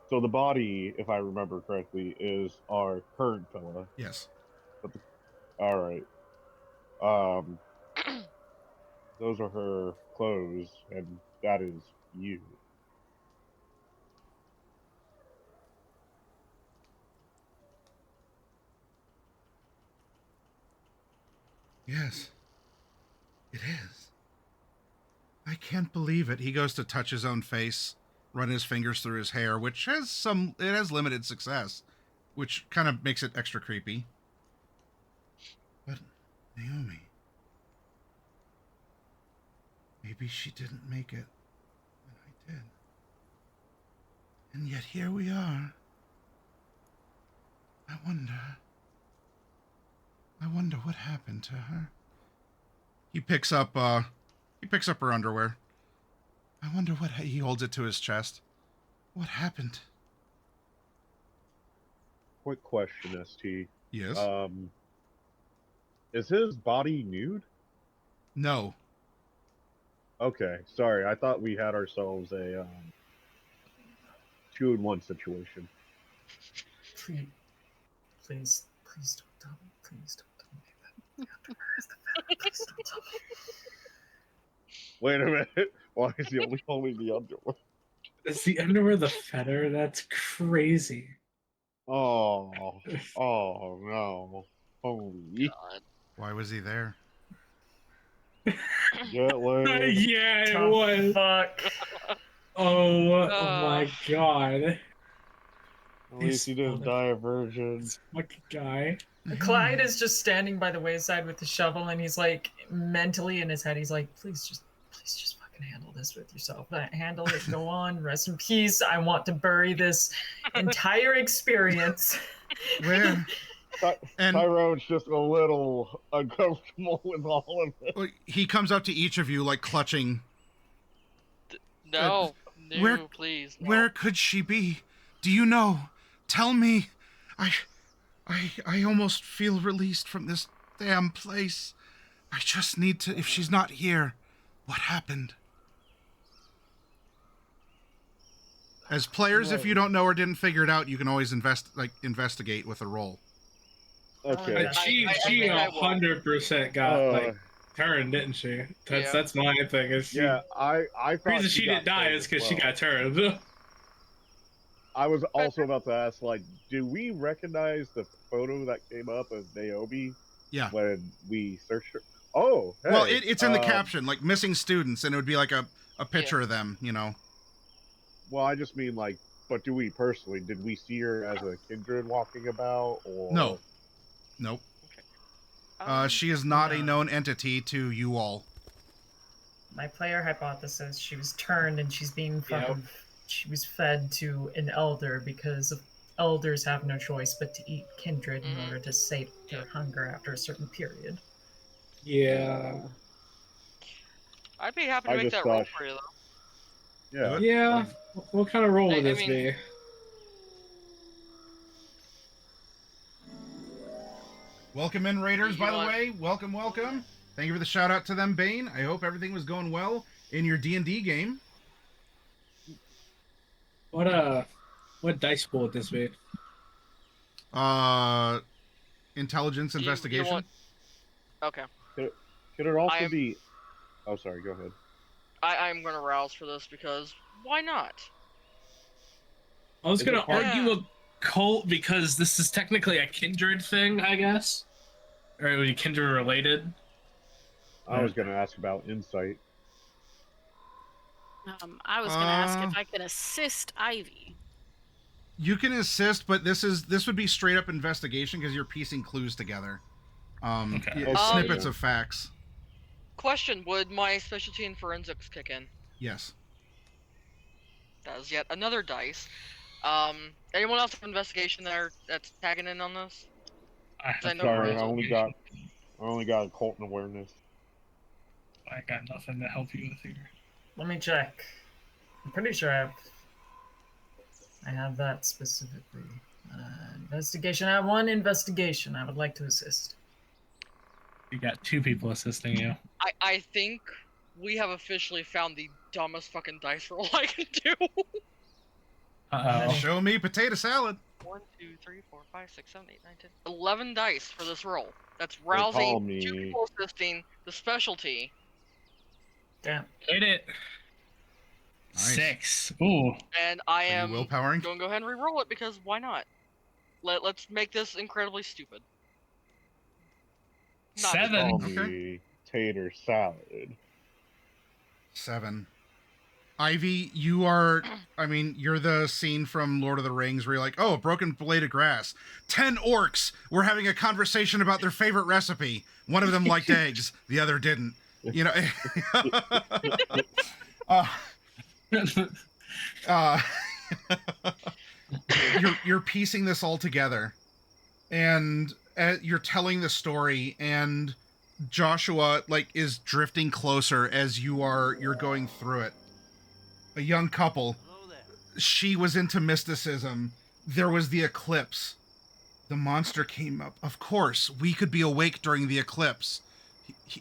so. The body, if I remember correctly, is our current fella. Yes. All right. Um, those are her clothes, and that is you. Yes. It is. I can't believe it. He goes to touch his own face, run his fingers through his hair, which has limited success, which kind of makes it extra creepy. But Naomi, maybe she didn't make it, and I did. And yet here we are. I wonder what happened to her. He picks up her underwear. I wonder what he holds it to his chest. What happened? Quick question, ST. Yes. Is his body nude? No. Okay, sorry. I thought we had ourselves a 2-in-1 situation. Please don't tell me. Please don't tell me that the underwear is the fat. Please don't tell me. Wait a minute. Why is he only holding the underwear? Is the underwear the feather? That's crazy. Oh no. Holy. God. Why was he there? Jet lag. Yeah, it Tough was. fuck. Oh my god. At least he didn't die a virgin. This fucking guy. Clyde is just standing by the wayside with the shovel, and he's like, mentally in his head, he's like, please just fucking handle this with yourself. Handle it, go on, rest in peace. I want to bury this entire experience. Where? And Tyrone's just a little uncomfortable with all of it. he comes up to each of you, like clutching. No, where- please. No. Where could she be? Do you know? Tell me. I almost feel released from this damn place. I just need to. If she's not here, what happened? As players, if you don't know or didn't figure it out, you can always investigate with a roll. Okay. She think I will. 100% got turned, didn't she? That's my thing. Is Yeah, I the thought reason she didn't die is because she got turned. I was also about to ask, like, do we recognize the photo that came up of Naomi? Yeah. When we searched her? Oh, hey, Well, it's in the caption, like missing students, and it would be like a picture of them, you know. Well, I just mean, like, but do we personally, did we see her as a kindred walking about, or? No. Nope. She is not a known entity to you all. My player hypothesis, she was turned and she's being she was fed to an elder because elders have no choice but to eat kindred in order to sate their hunger after a certain period. Yeah. I'd be happy to I make just that roll thought, for you, though. yeah. Yeah. What kind of role would I this mean- be? Welcome in, Raiders, You by the want- way. Welcome, welcome. Thank you for the shout out to them, Bane. I hope everything was going well in your D&D game. What dice pool would this be? Intelligence You investigation. want- Okay. Could it also I am- be? Oh, sorry. Go ahead. I'm gonna rouse for this because why not? I was Is gonna it hard- argue a cult because this is technically a kindred thing, I guess, or it would be kindred related. I was going to ask about insight. I was gonna ask if I could assist Ivy. You can assist, but this would be straight up investigation because you're piecing clues together. Okay. Snippets Yeah. of facts. Question: would my specialty in forensics kick in? Yes. That is yet another dice. Anyone else have investigation that's tagging in on this? I I have know Sorry, Rose I only got occult and awareness. I got nothing to help you with here. Let me check. I'm pretty sure I have that specifically. Investigation. I have one investigation. I would like to assist. You got 2 people assisting you. I think we have officially found the dumbest fucking dice roll I can do. Uh-oh. Show me potato salad. 1, 2, 3, 4, 5, 6, 7, 8, 9, 10. 11 dice for this roll. That's call rousing, me- 2 people assisting, the specialty, Damn. Hit it. Nice. 6. Ooh. and I Are you am willpowering? going to go ahead and re-roll it because why not? Let's make this incredibly stupid. Not as 7. Call Okay. me tater salad. 7. Ivy, you are, you're the scene from Lord of the Rings where you're like, oh, a broken blade of grass. 10 orcs were having a conversation about their favorite recipe. One of them liked eggs, the other didn't. You know, you're piecing this all together, and you're telling the story, and Joshua is drifting closer as you're going through it. A young couple. She was into mysticism. There was the eclipse. The monster came up. Of course, we could be awake during the eclipse.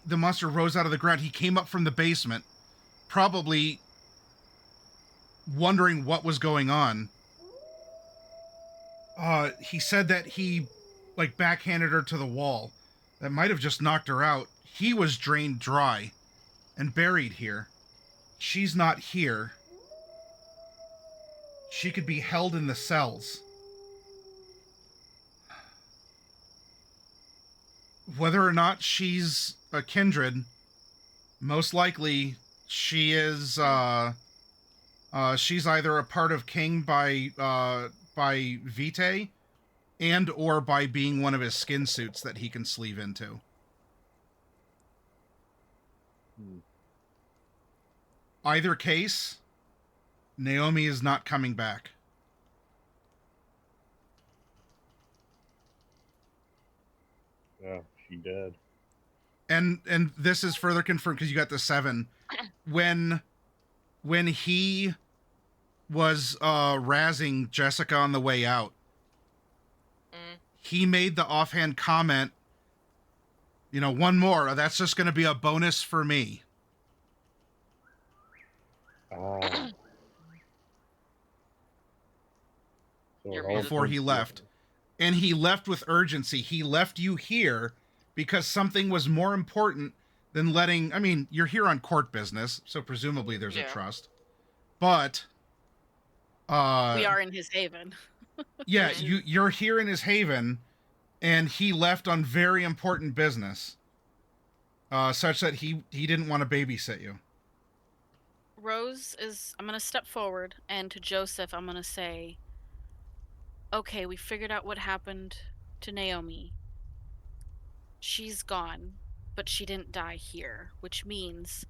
The monster rose out of the ground. He came up from the basement, probably wondering what was going on. He said that he backhanded her to the wall. That might have just knocked her out. He was drained dry and buried here. She's not here. She could be held in the cells. Whether or not she's a kindred, most likely she is she's either a part of King by Vitae and or by being one of his skin suits that he can sleeve into. Either case, Naomi is not coming back. Yeah, she dead. And this is further confirmed because you got the 7. When he was razzing Jessica on the way out, he made the offhand comment, one more, that's just going to be a bonus for me. Before he left. And he left with urgency. He left you here because something was more important than letting... you're here on court business, so presumably there's a trust. But... we are in his haven. Yeah, you're here in his haven, and he left on very important business, such that he didn't want to babysit you. Rose is... I'm going to step forward, and to Joseph, I'm going to say... Okay, we figured out what happened to Naomi. She's gone, but she didn't die here, which means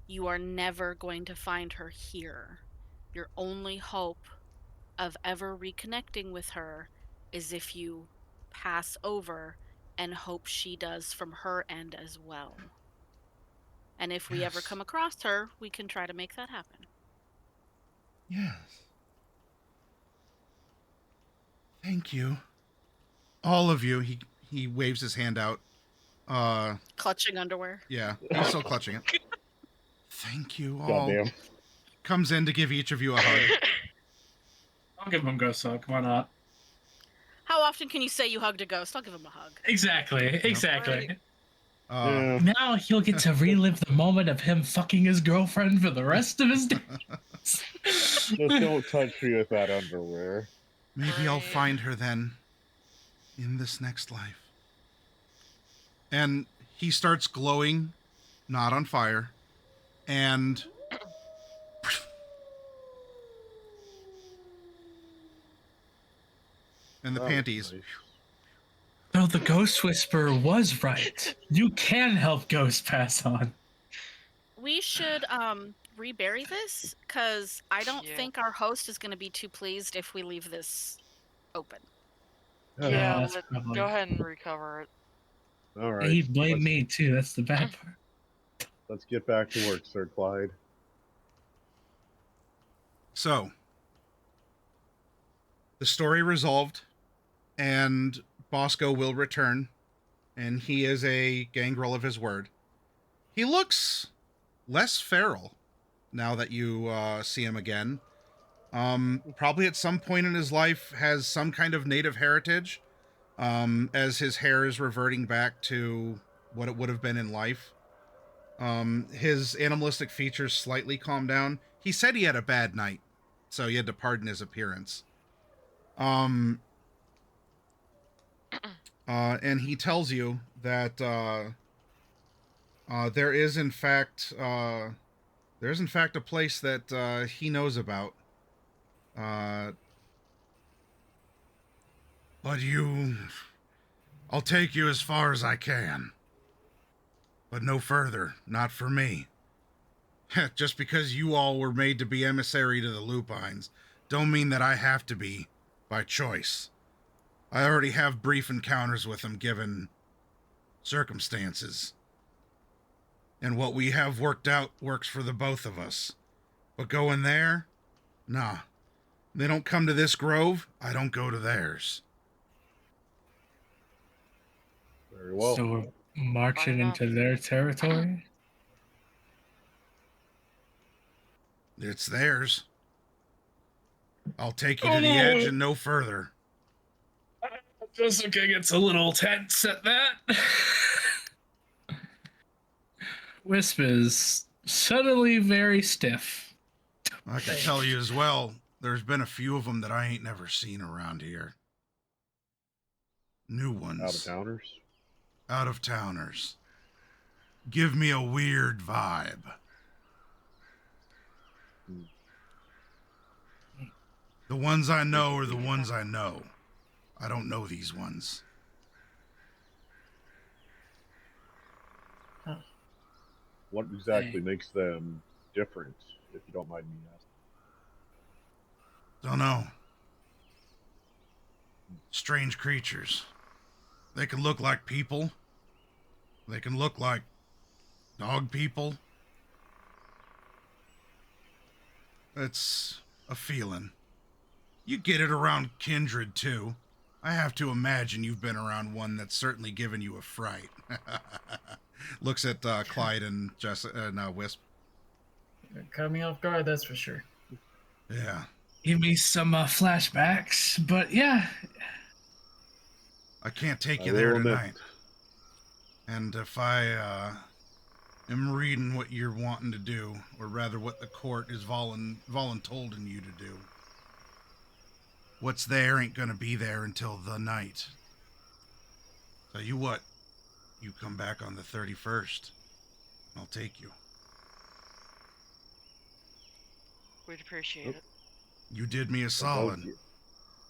you are never going to find her here. Your only hope of ever reconnecting with her is if you pass over and hope she does from her end as well. And if we ever Yes. come across her, we can try to make that happen. Yes. Thank you. All of you. He waves his hand out. Clutching underwear. Yeah, he's still clutching it. Thank you all. Goddamn. Comes in to give each of you a hug. I'll give him a ghost hug. Why not? How often can you say you hugged a ghost? I'll give him a hug. Exactly. Exactly. Yeah. Now he'll get to relive the moment of him fucking his girlfriend for the rest of his days. Just don't touch me with that underwear. Maybe I'll Right. find her then in this next life. And he starts glowing, not on fire, and the That was panties. nice. So the ghost whisperer was right. You can help ghosts pass on. We should rebury this, because I don't Yeah. think our host is going to be too pleased if we leave this open. Yeah, that's probably- go ahead and recover it. All right. He blamed let's, me too. That's the bad part. Let's get back to work, Sir Clyde. So, the story resolved, and Bosco will return, and he is a gangrel of his word. He looks less feral now that you see him again. Probably at some point in his life has some kind of native heritage, as his hair is reverting back to what it would have been in life. His animalistic features slightly calmed down. He said he had a bad night, so he had to pardon his appearance. And he tells you that there is in fact a place that he knows about. But I'll take you as far as I can. But no further, not for me. Just because you all were made to be emissary to the Lupines, don't mean that I have to be, by choice. I already have brief encounters with them given circumstances. And what we have worked out works for the both of us. But going there? Nah. They don't come to this grove, I don't go to theirs. Very well. So we're marching Fine enough. into their territory? It's theirs. I'll take you to the edge and no further. Jessica gets a little tense at that. Wisp is suddenly very stiff. I can tell you as well, there's been a few of them that I ain't never seen around here. New ones. Out-of-towners? Out-of-towners. Give me a weird vibe. The ones I know are the ones I know. I don't know these ones. What exactly makes them different, if you don't mind me asking? Don't know. Strange creatures. They can look like people. They can look like dog people. It's a feeling. You get it around Kindred, too. I have to imagine you've been around one that's certainly given you a fright. Looks at Clyde and Wisp. Caught me off guard, that's for sure. Yeah. Give me some flashbacks, but yeah. I can't take you I there will admit- tonight. And if I am reading what you're wanting to do, or rather what the court is voluntolding you to do, what's there ain't gonna be there until the night. Tell you what, you come back on the 31st, I'll take you. We'd appreciate Oop. it. You did me a Both solid. of you.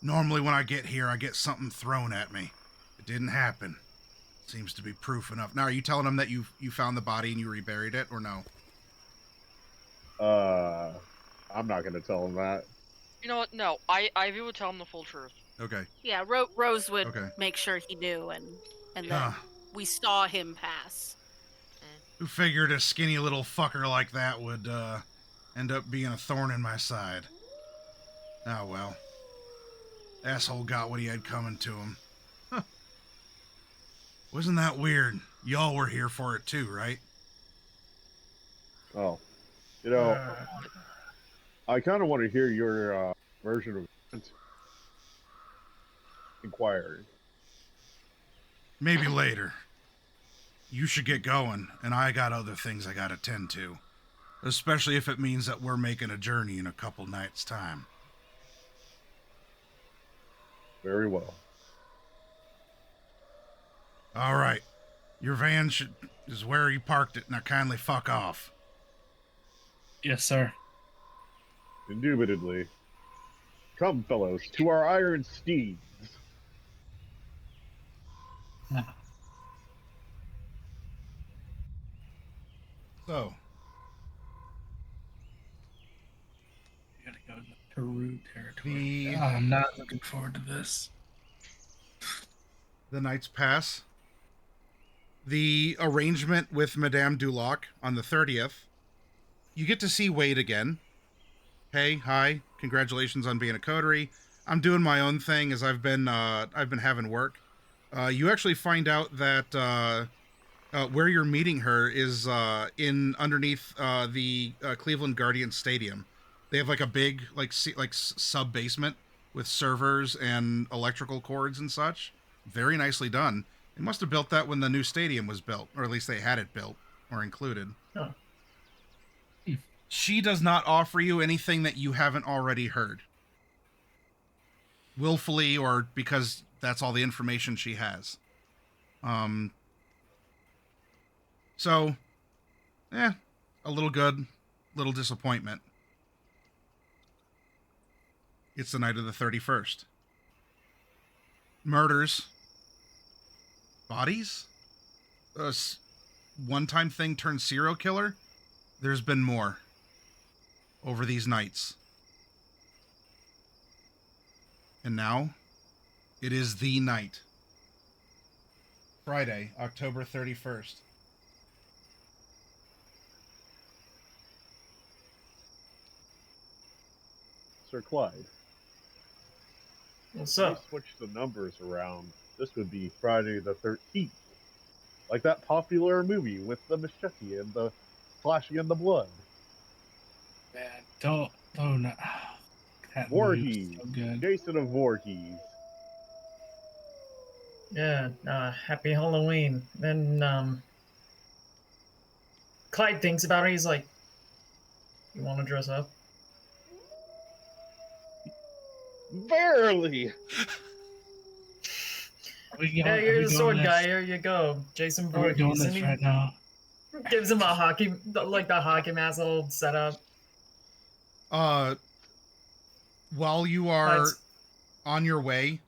Normally when I get here, I get something thrown at me. It didn't happen. Seems to be proof enough. Now, are you telling them that you found the body and you reburied it, or no? I'm not gonna tell him that. You know what? No, Ivy would tell him the full truth. Okay. Yeah, Rose would Okay. make sure he knew, and and that we saw him pass. Who figured a skinny little fucker like that would end up being a thorn in my side? Oh well. Asshole got what he had coming to him. Huh. Wasn't that weird? Y'all were here for it too, right? Oh, you know, I kind of want to hear your version of inquiry. Maybe later. You should get going, and I got other things I gotta tend to. Especially if it means that we're making a journey in a couple nights' time. Very well. All right. Your van is where you parked it. Now kindly fuck off. Yes, sir. Indubitably. Come, fellows, to our iron steeds. So, You gotta go to the Peru territory. I'm not looking forward to this. the nights pass. The arrangement with Madame Duloc on the 30th. You get to see Wade again. Hey, hi, congratulations on being a coterie. I'm doing my own thing as I've been having work. You actually find out that where you're meeting her is in underneath the Cleveland Guardians Stadium. They have like a big sub basement with servers and electrical cords and such. Very nicely done. They must have built that when the new stadium was built, or at least they had it built or included. Oh. She does not offer you anything that you haven't already heard. Willfully or because that's all the information she has. So, a little good, little disappointment. It's the night of the 31st. Murders. Bodies? A one-time thing turned serial killer? There's been more over these nights. And now, it is the night. Friday, October 31st. Sir Clyde. What's If we up? switch the numbers around, this would be Friday the 13th. Like that popular movie with the machete and the flashing in the blood. Man, don't that Voorhees. movie's so good. Jason of Voorhees. Yeah, happy Halloween. Then, Clyde thinks about it. He's like, you want to dress up? Barely! Hey, you're the sword guy. Here you go. Jason Are we doing Voorhees. this And right now? he gives him the hockey mask all set up. While you are Clyde's- on your way,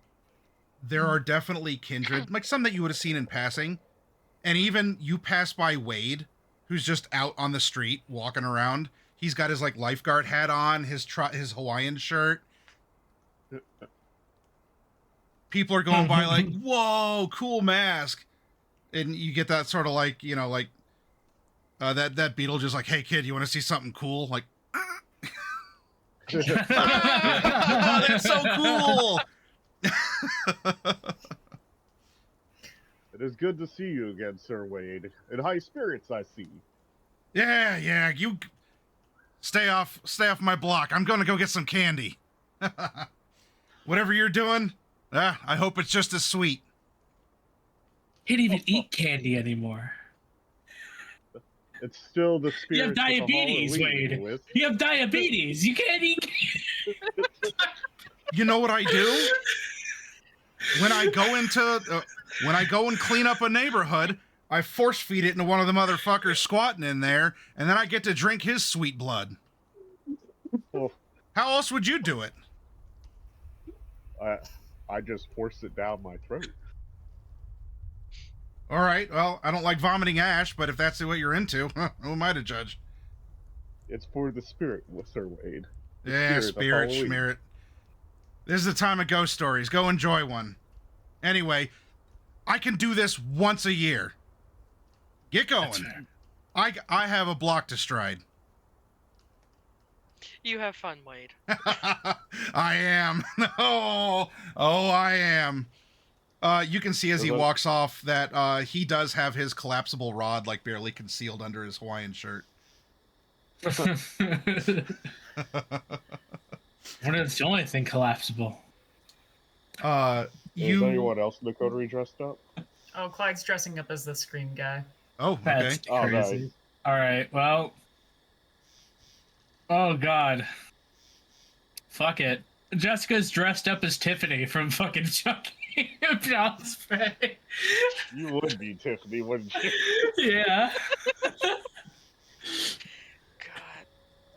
there are definitely kindred, like some that you would have seen in passing. And even you pass by Wade, who's just out on the street walking around. He's got his like lifeguard hat on, his Hawaiian shirt. People are going by like, whoa, cool mask. And you get that sort of like, you know, like that beetle just like, hey kid, you want to see something cool? Like, oh, that's so cool. It is good to see you again, Sir Wade. In high spirits, I see. Yeah, you stay off my block. I'm going to go get some candy. Whatever you're doing, I hope it's just as sweet. He don't even eat candy anymore. It's still the spirit. You have diabetes, Wade. You have diabetes. You can't eat. You know what I do? When I go and clean up a neighborhood, I force feed it into one of the motherfuckers squatting in there, and then I get to drink his sweet blood. Oh, How else would you do it? I just forced it down my throat. All right, well, I don't like vomiting ash, but if that's what you're into, who am I to judge? It's for the spirit, Sir Wade. The Yeah, of spirit, Halloween. schmear it. This is the time of ghost stories. Go enjoy one. Anyway, I can do this once a year. Get That's going. fair. I have a block to stride. You have fun, Wade. I am. Oh, I am. You can see as he walks off that he does have his collapsible rod like barely concealed under his Hawaiian shirt. It's the only thing collapsible. Is anyone else in the coterie dressed up? Oh, Clyde's dressing up as the screen guy. Oh, okay. That's crazy. Nice. All right, well. Oh, God. Fuck it. Jessica's dressed up as Tiffany from fucking Chucky. You would be Tiffany, wouldn't you? Yeah.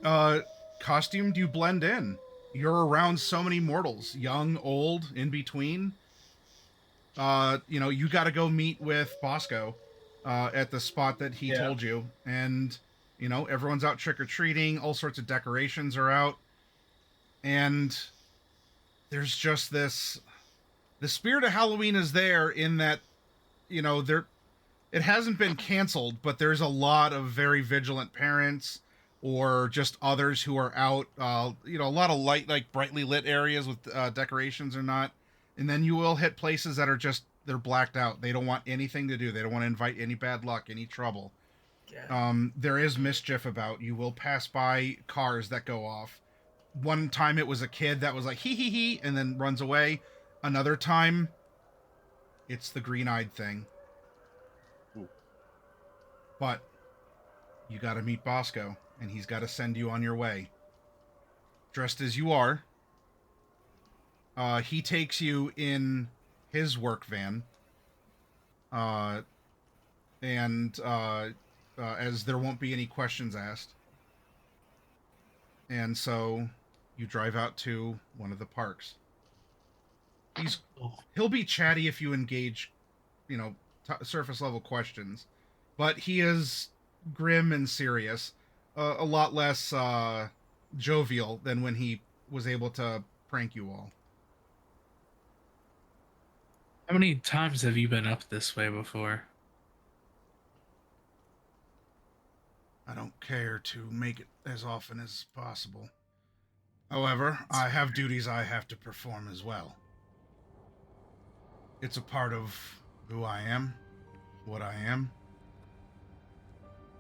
God. Costumed, you blend in. You're around so many mortals, young, old, in between. You got to go meet with Bosco at the spot that he told you. And, everyone's out trick-or-treating. All sorts of decorations are out. And there's just this... The spirit of Halloween is there in that, it hasn't been canceled, but there's a lot of very vigilant parents or just others who are out, a lot of light, like brightly lit areas with decorations or not. And then you will hit places that are they're blacked out. They don't want anything to do. They don't want to invite any bad luck, any trouble. Yeah. There is mischief about. You will pass by cars that go off. One time it was a kid that was like, hee hee hee, and then runs away. Another time, it's the green-eyed thing. Ooh. But you got to meet Bosco, and he's got to send you on your way. Dressed as you are, he takes you in his work van, as there won't be any questions asked. And so you drive out to one of the parks. He'll be chatty if you engage, surface level questions, but he is grim and serious, a lot less jovial than when he was able to prank you all. How many times have you been up this way before? I don't care to make it as often as possible. However, I have duties I have to perform as well. It's a part of who I am, what I am.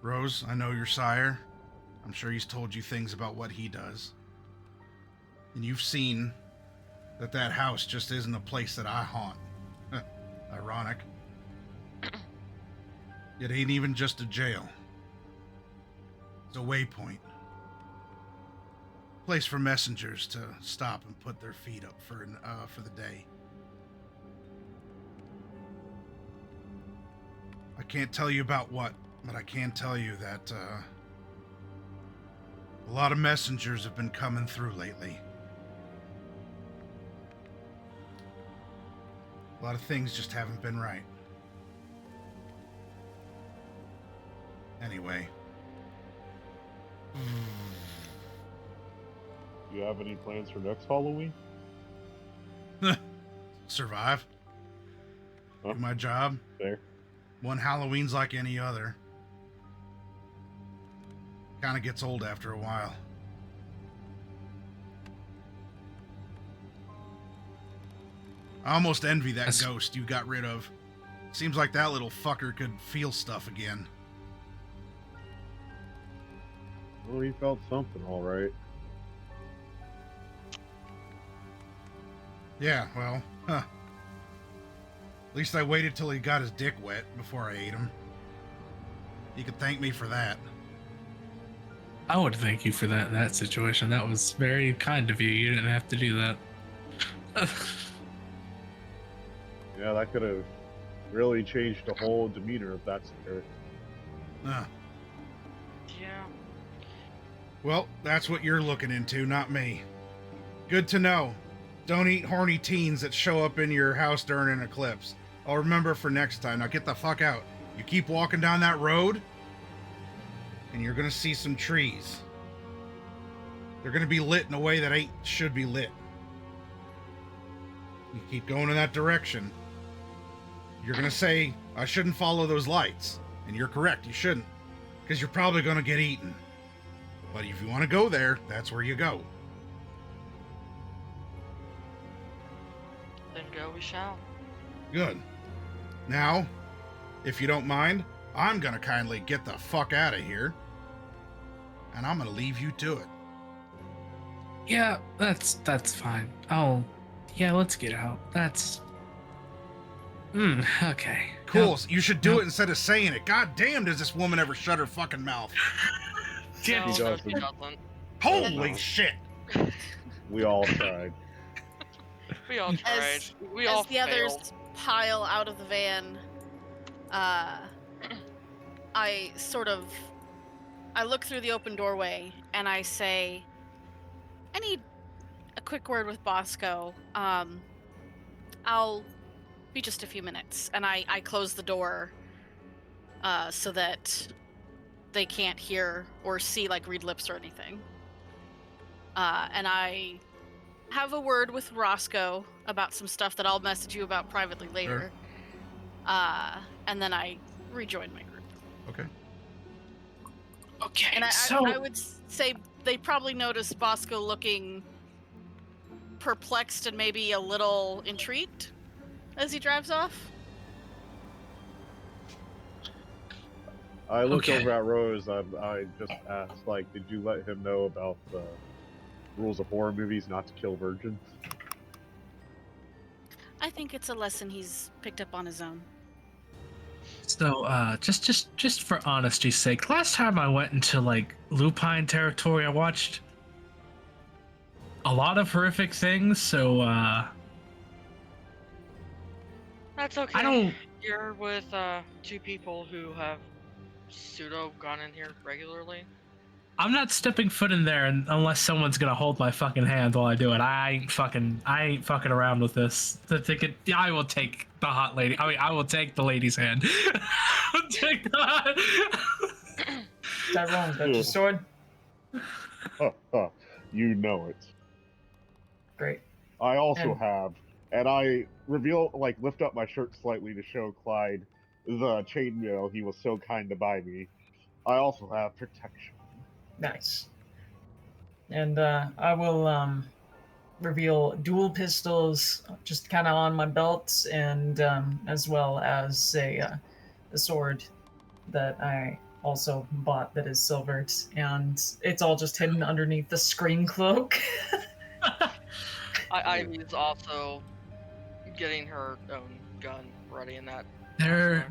Rose, I know your sire. I'm sure he's told you things about what he does. And you've seen that house just isn't a place that I haunt. Ironic. It ain't even just a jail. It's a waypoint. Place for messengers to stop and put their feet up for the day. I can't tell you about what, but I can tell you that a lot of messengers have been coming through lately. A lot of things just haven't been right. Anyway. Do you have any plans for next Halloween? Survive. Huh? Do my job. Fair. One Halloween's like any other. Kind of gets old after a while. I almost envy that ghost you got rid of. Seems like that little fucker could feel stuff again. Well, he felt something, all right. Yeah, well, At least I waited till he got his dick wet before I ate him. You could thank me for that. I would thank you for that in that situation. That was very kind of you. You didn't have to do that. Yeah, that could have really changed the whole demeanor of that spirit. Yeah. Well, that's what you're looking into, not me. Good to know. Don't eat horny teens that show up in your house during an eclipse. I'll remember for next time. Now get the fuck out. You keep walking down that road, and you're gonna see some trees. They're gonna be lit in a way that should be lit. You keep going in that direction, You're gonna say, I shouldn't follow those lights. And you're correct, you shouldn't. Because you're probably gonna get eaten. But if you want to go there, that's where you go. Then go we shall. Good. Now, if you don't mind, I'm gonna kindly get the fuck out of here. And I'm gonna leave you to it. Yeah, that's fine. Let's get out. That's... okay. Cool, No, so you should do no. it instead of saying it. God damn, does this woman ever shut her fucking mouth? No, He no, doesn't. she doesn't. Holy no. shit! We all tried. We all tried. As, We as all the failed. others pile out of the van, I look through the open doorway and I say, I need a quick word with Bosco. I'll be just a few minutes. And I close the door so that they can't hear or see, like, read lips or anything. And I have a word with Roscoe about some stuff that I'll message you about privately later. And then I rejoin my group. Okay. Okay, And so... I would say they probably noticed Bosco looking perplexed and maybe a little intrigued as he drives off. I looked Okay. over at Rose. I just asked, like, did you let him know about the rules of horror movies not to kill virgins? I think it's a lesson he's picked up on his own. So, just for honesty's sake, last time I went into, like, lupine territory, I watched a lot of horrific things, so, That's okay. I don't... You're with two people who have pseudo gone in here regularly. I'm not stepping foot in there unless someone's gonna hold my fucking hand while I do it. I ain't fucking around with this. I will take the hot lady. I will take the lady's hand. I'll take the... Tyrone, got your sword? You know it. Great. I also And- have, and I lift up my shirt slightly to show Clyde the chainmail he was so kind to buy me. I also have protection. Nice. And I will reveal dual pistols just kind of on my belt, and as well as a sword that I also bought that is silvered, and it's all just hidden underneath the screen cloak. Ivy's also getting her own gun ready in that. There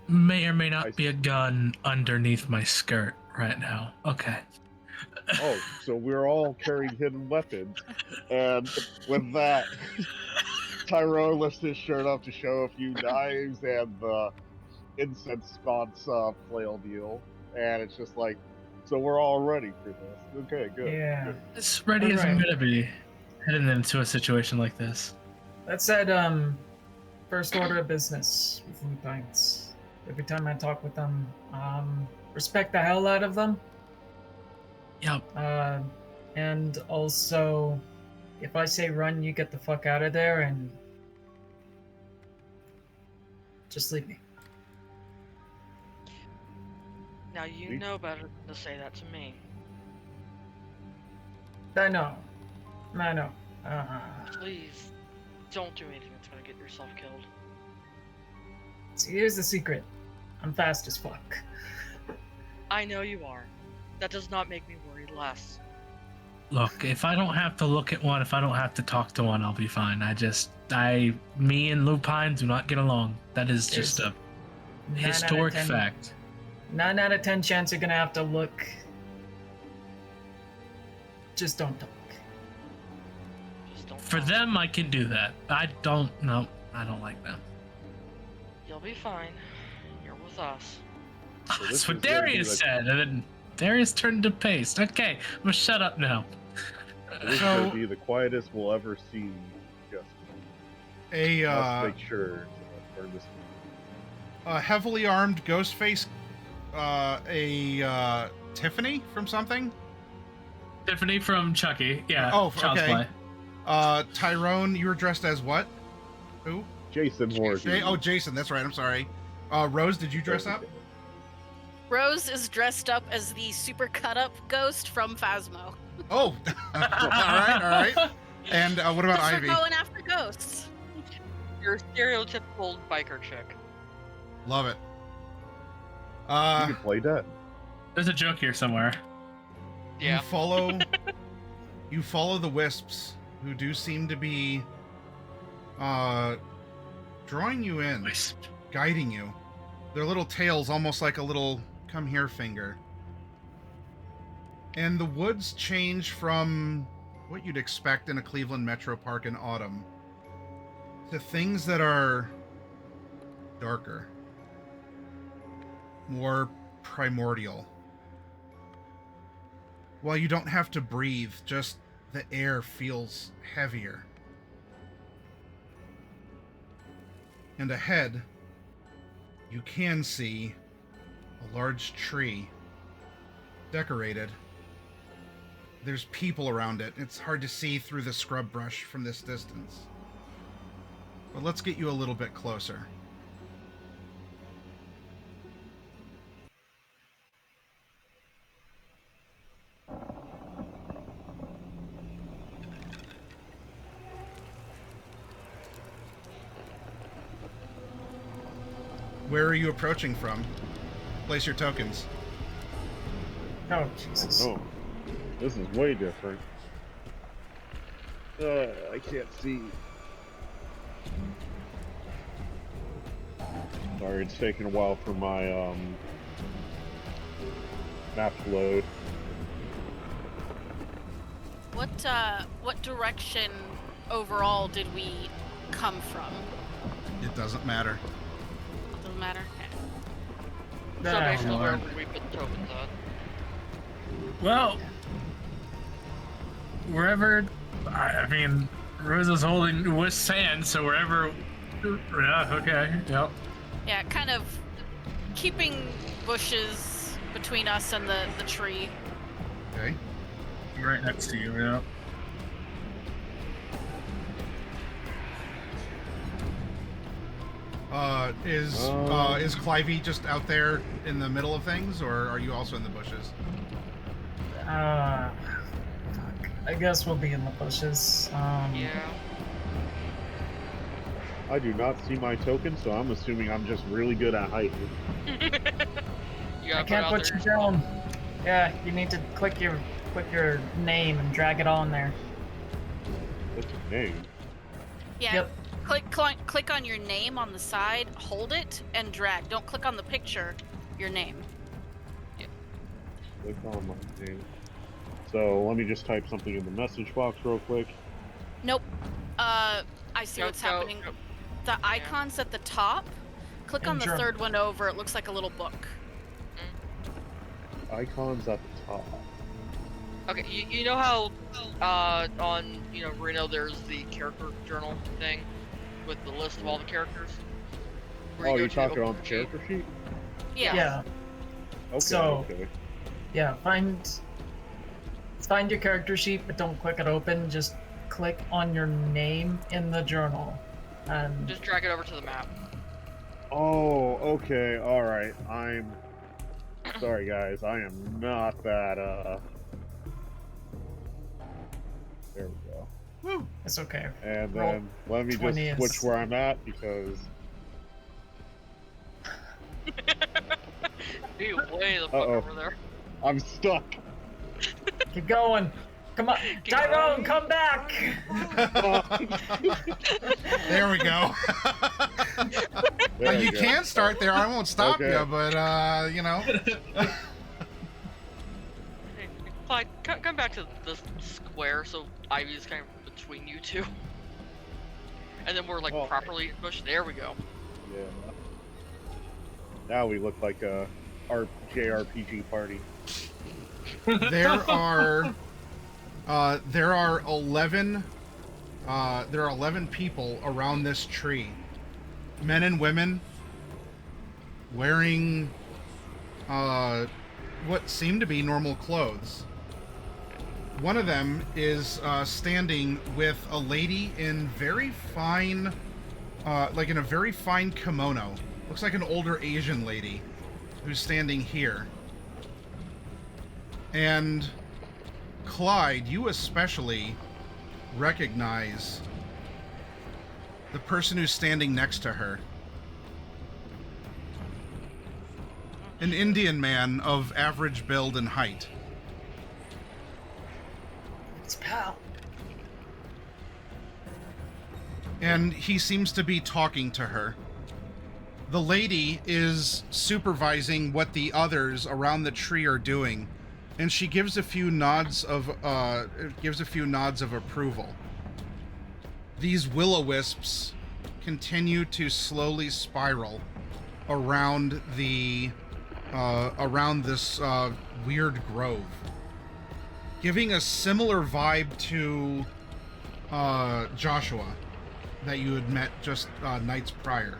may or may not be a gun underneath my skirt right now. Okay. Oh, so we're all carrying hidden weapons. And with that, Tyrone lifts his shirt up to show a few knives and the incense sconce flail deal. And it's just like, so we're all ready for this. Okay, good. Yeah. Good. As ready as I'm Alright. gonna be heading into a situation like this. That said, first order of business with lupines. Every time I talk with them, respect the hell out of them. Yep. And also, if I say run, you get the fuck out of there and just leave me. Now you know better than to say that to me. I know. Please, don't do anything that's gonna get yourself killed. See, here's the secret. I'm fast as fuck. I know you are. That does not make me worry less. Look, if I don't have to look at one, if I don't have to talk to one, I'll be fine. Me and Lupine do not get along. That is just a 9 out of historic 10 fact. 9 out of 10 chance you're gonna have to look. Just don't talk. Just don't. For talk. them, I can do that. I don't like them. You'll be fine. You're with us. So this That's what is gonna be Darius like- said, and then Darius turned to paste. Okay, I'm gonna shut up now. This is going to be the quietest we'll ever see. Just must make sure to burn this. a heavily armed ghost face, Tiffany from something? Tiffany from Chucky. Yeah. Oh, Child's okay. Play. Tyrone, you were dressed as what? Who? Jason Voorhees. Oh, Jason, that's right. I'm sorry. Rose, did you dress up? Rose is dressed up as the super cut-up ghost from Phasmo. Oh, all right. And what about We're Ivy? going after ghosts. You're a stereotypical biker chick. Love it. You can play that. There's a joke here somewhere. Yeah. You follow the wisps, who do seem to be drawing you in, Wisp. guiding you. Their little tails almost like a little come here finger. And the woods change from what you'd expect in a Cleveland Metro Park in autumn to things that are darker, more primordial. While you don't have to breathe, just the air feels heavier. And ahead, you can see a large tree, decorated. There's people around it. It's hard to see through the scrub brush from this distance. But let's get you a little bit closer. Where are you approaching from? Place your tokens. Oh, Jesus. Oh, this is way different. I can't see. Sorry, it's taking a while for my map to load. What direction overall did we come from? It doesn't matter. Doesn't matter. Okay. So Ah, basically Lord. wherever we put the tokens at. Well, wherever. I mean, Rose is holding Wisp hand, so wherever. Yeah. Okay. Yep. Yeah, kind of keeping bushes between us and the tree. Okay. Right next to you. Yeah. Is Clivey just out there in the middle of things, or are you also in the bushes? Fuck. I guess we'll be in the bushes. Yeah. I do not see my token, so I'm assuming I'm just really good at hiding. You I gotta can't put put it you out there down. Yeah, you need to click your name and drag it on there. What's your name? Yeah. Yep. Click on your name on the side, hold it, and drag. Don't click on the picture, your name. Click on my name. So let me just type something in the message box real quick. Nope. I see Go, what's go, happening. go. The icons at the top, click on the Intro. third one over. It looks like a little book. Icons at the top. Okay, you know how on Reno there's the character journal thing with the list of all the characters? Where Oh, go you're to talking open on the sheet? character sheet? Yeah. Yeah. Okay, So- okay. Yeah, find your character sheet, but don't click it open. Just click on your name in the journal. And Just drag it over to the map. Oh, okay, alright. I'm sorry guys, I am not that there we go. Woo! it's okay. And Roll then let me 20 just is- switch where I'm at because Be way the fuck Uh-oh. over there. I'm stuck. Keep going. Come on, Keep Tyrone, come back. There we go. There we You go. can start there. I won't stop Okay. you, but you know. Hey, Clyde, come back to this square so Ivy's kind of between you two. And then we're like Oh. properly pushed. There we go. Yeah. Now we look like a JRPG party. There are 11 people around this tree, men and women, wearing what seem to be normal clothes. One of them is standing with a lady in very fine like in a very fine kimono. Looks like an older Asian lady who's standing here. And Clyde, you especially recognize the person who's standing next to her. An Indian man of average build and height. It's Pal. And he seems to be talking to her. The lady is supervising what the others around the tree are doing, and she gives a few nods of approval. These will-o-wisps continue to slowly spiral around the around this weird grove, giving a similar vibe to Joshua that you had met just nights prior.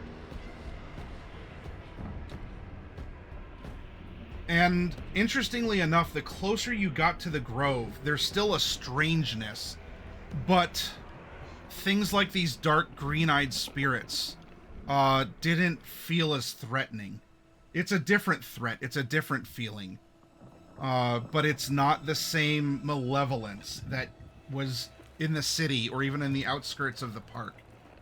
And interestingly enough, the closer you got to the grove, there's still a strangeness, but things like these dark green-eyed spirits didn't feel as threatening. It's a different threat. It's a different feeling. But it's not the same malevolence that was in the city or even in the outskirts of the park.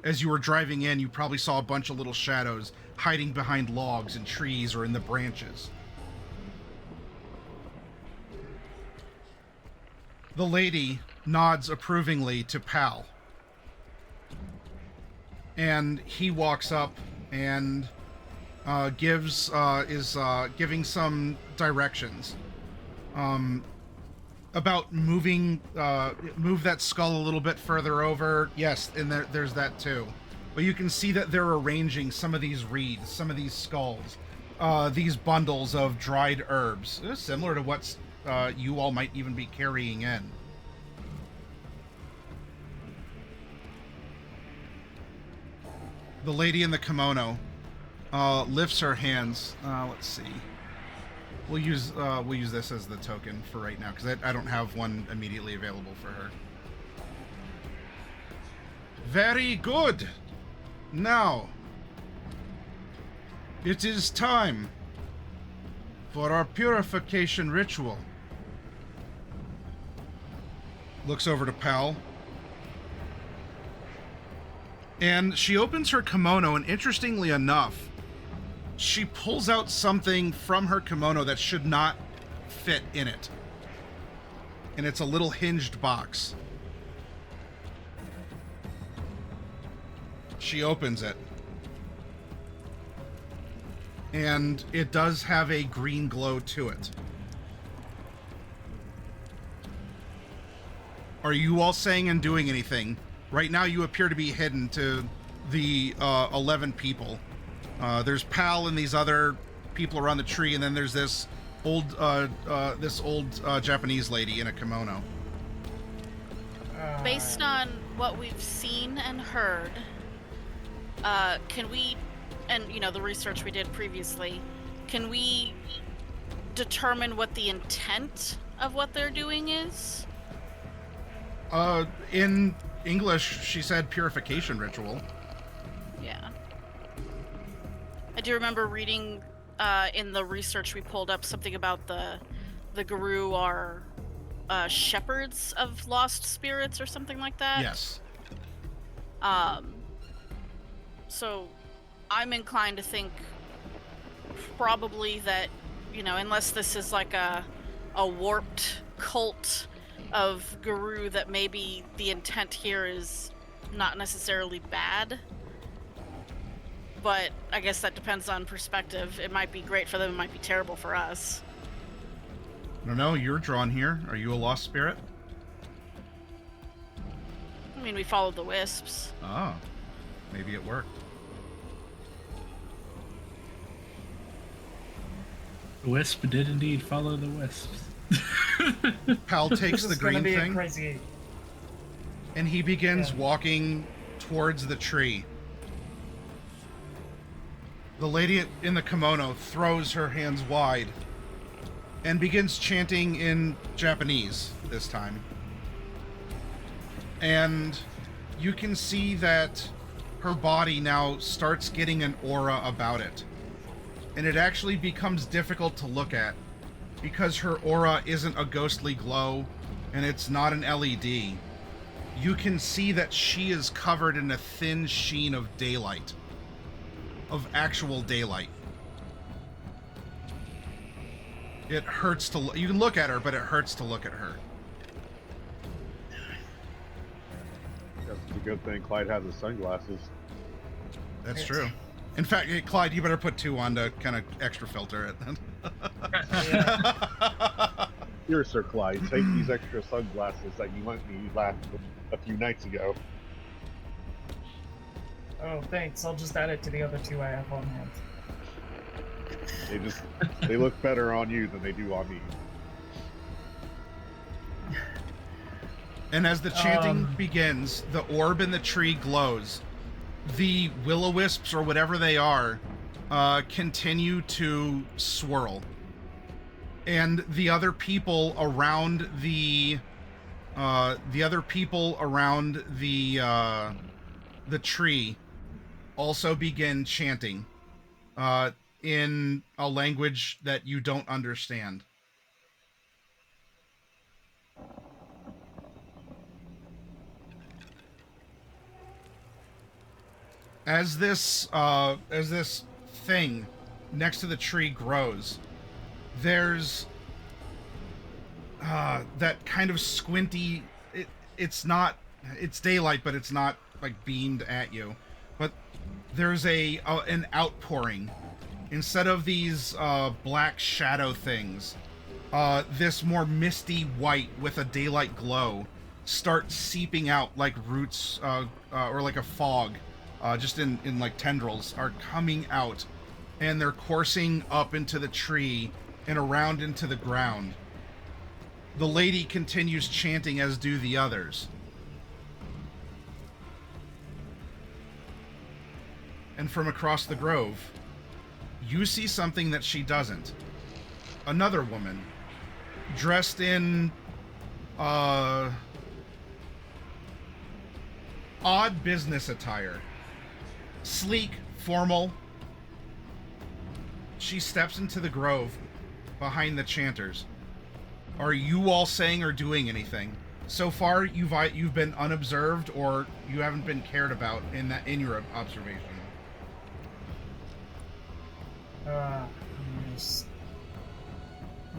As you were driving in, you probably saw a bunch of little shadows hiding behind logs and trees or in the branches. The lady nods approvingly to Pal. And he walks up and giving some directions about move that skull a little bit further over. Yes, and there's that too. But you can see that they're arranging some of these reeds, some of these skulls, these bundles of dried herbs, similar to what's you all might even be carrying in. The lady in the kimono lifts her hands. Let's see. We'll use this as the token for right now, because I don't have one immediately available for her. Very good. Now, it is time for our purification ritual. Looks over to Pal. And she opens her kimono, and interestingly enough, she pulls out something from her kimono that should not fit in it. And it's a little hinged box. She opens it. And it does have a green glow to it. Are you all saying and doing anything? Right now you appear to be hidden to the 11 people. There's Pal and these other people around the tree, and then there's this old Japanese lady in a kimono. Based on what we've seen and heard, can we, and the research we did previously, can we determine what the intent of what they're doing is? In English, she said purification ritual. Yeah. I do remember reading in the research we pulled up something about the Guru are shepherds of lost spirits or something like that. Yes. So I'm inclined to think probably that, unless this is like a warped cult of Guru, that maybe the intent here is not necessarily bad. But I guess that depends on perspective. It might be great for them, it might be terrible for us. I don't know, you're drawn here. Are you a lost spirit? I mean, we followed the wisps. Oh, maybe it worked. The wisp did indeed follow the wisps. Pal takes the green thing, crazy. and he begins walking towards the tree. The lady in the kimono throws her hands wide and begins chanting in Japanese this time. And you can see that her body now starts getting an aura about it. And it actually becomes difficult to look at because her aura isn't a ghostly glow and it's not an LED. You can see that she is covered in a thin sheen of daylight. Of actual daylight. It hurts to you can look at her, but it hurts to look at her. That's a good thing Clyde has his sunglasses. That's true. In fact, hey, Clyde, you better put 2 on to kind of extra filter it. Here, Sir Clyde, take these extra sunglasses that you lent me a few nights ago. Oh, thanks. I'll just add it to the other 2 I have on hand. They look better on you than they do on me. And as the chanting begins, the orb in the tree glows. The will-o-wisps, or whatever they are, continue to swirl. And the other people around the tree also begin chanting in a language that you don't understand. As this thing next to the tree grows, there's that kind of squinty. It's daylight, but it's not like beamed at you. But there's an outpouring. Instead of these black shadow things, this more misty white with a daylight glow starts seeping out like roots or like a fog. Just in like tendrils are coming out, and they're coursing up into the tree and around into the ground. The lady continues chanting, as do the others. And from across the grove, you see something that she doesn't. Another woman, dressed in odd business attire. Sleek, formal. She steps into the grove behind the chanters. Are you all saying or doing anything? So far, you've been unobserved, or you haven't been cared about in your observation. I'm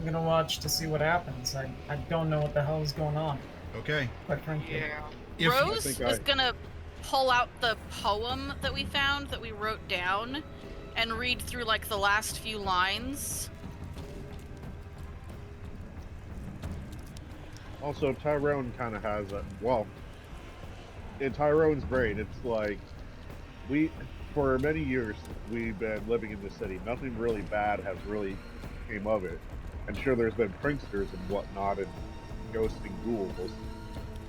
gonna watch to see what happens. I don't know what the hell is going on, Okay. quite frankly. Yeah. Rose was gonna pull out the poem that we found, that we wrote down, and read through like the last few lines. Also, Tyrone kind of has in Tyrone's brain, it's like, for many years, we've been living in the city. Nothing really bad has really came of it. And sure, there's been pranksters and whatnot, and ghosts and ghouls.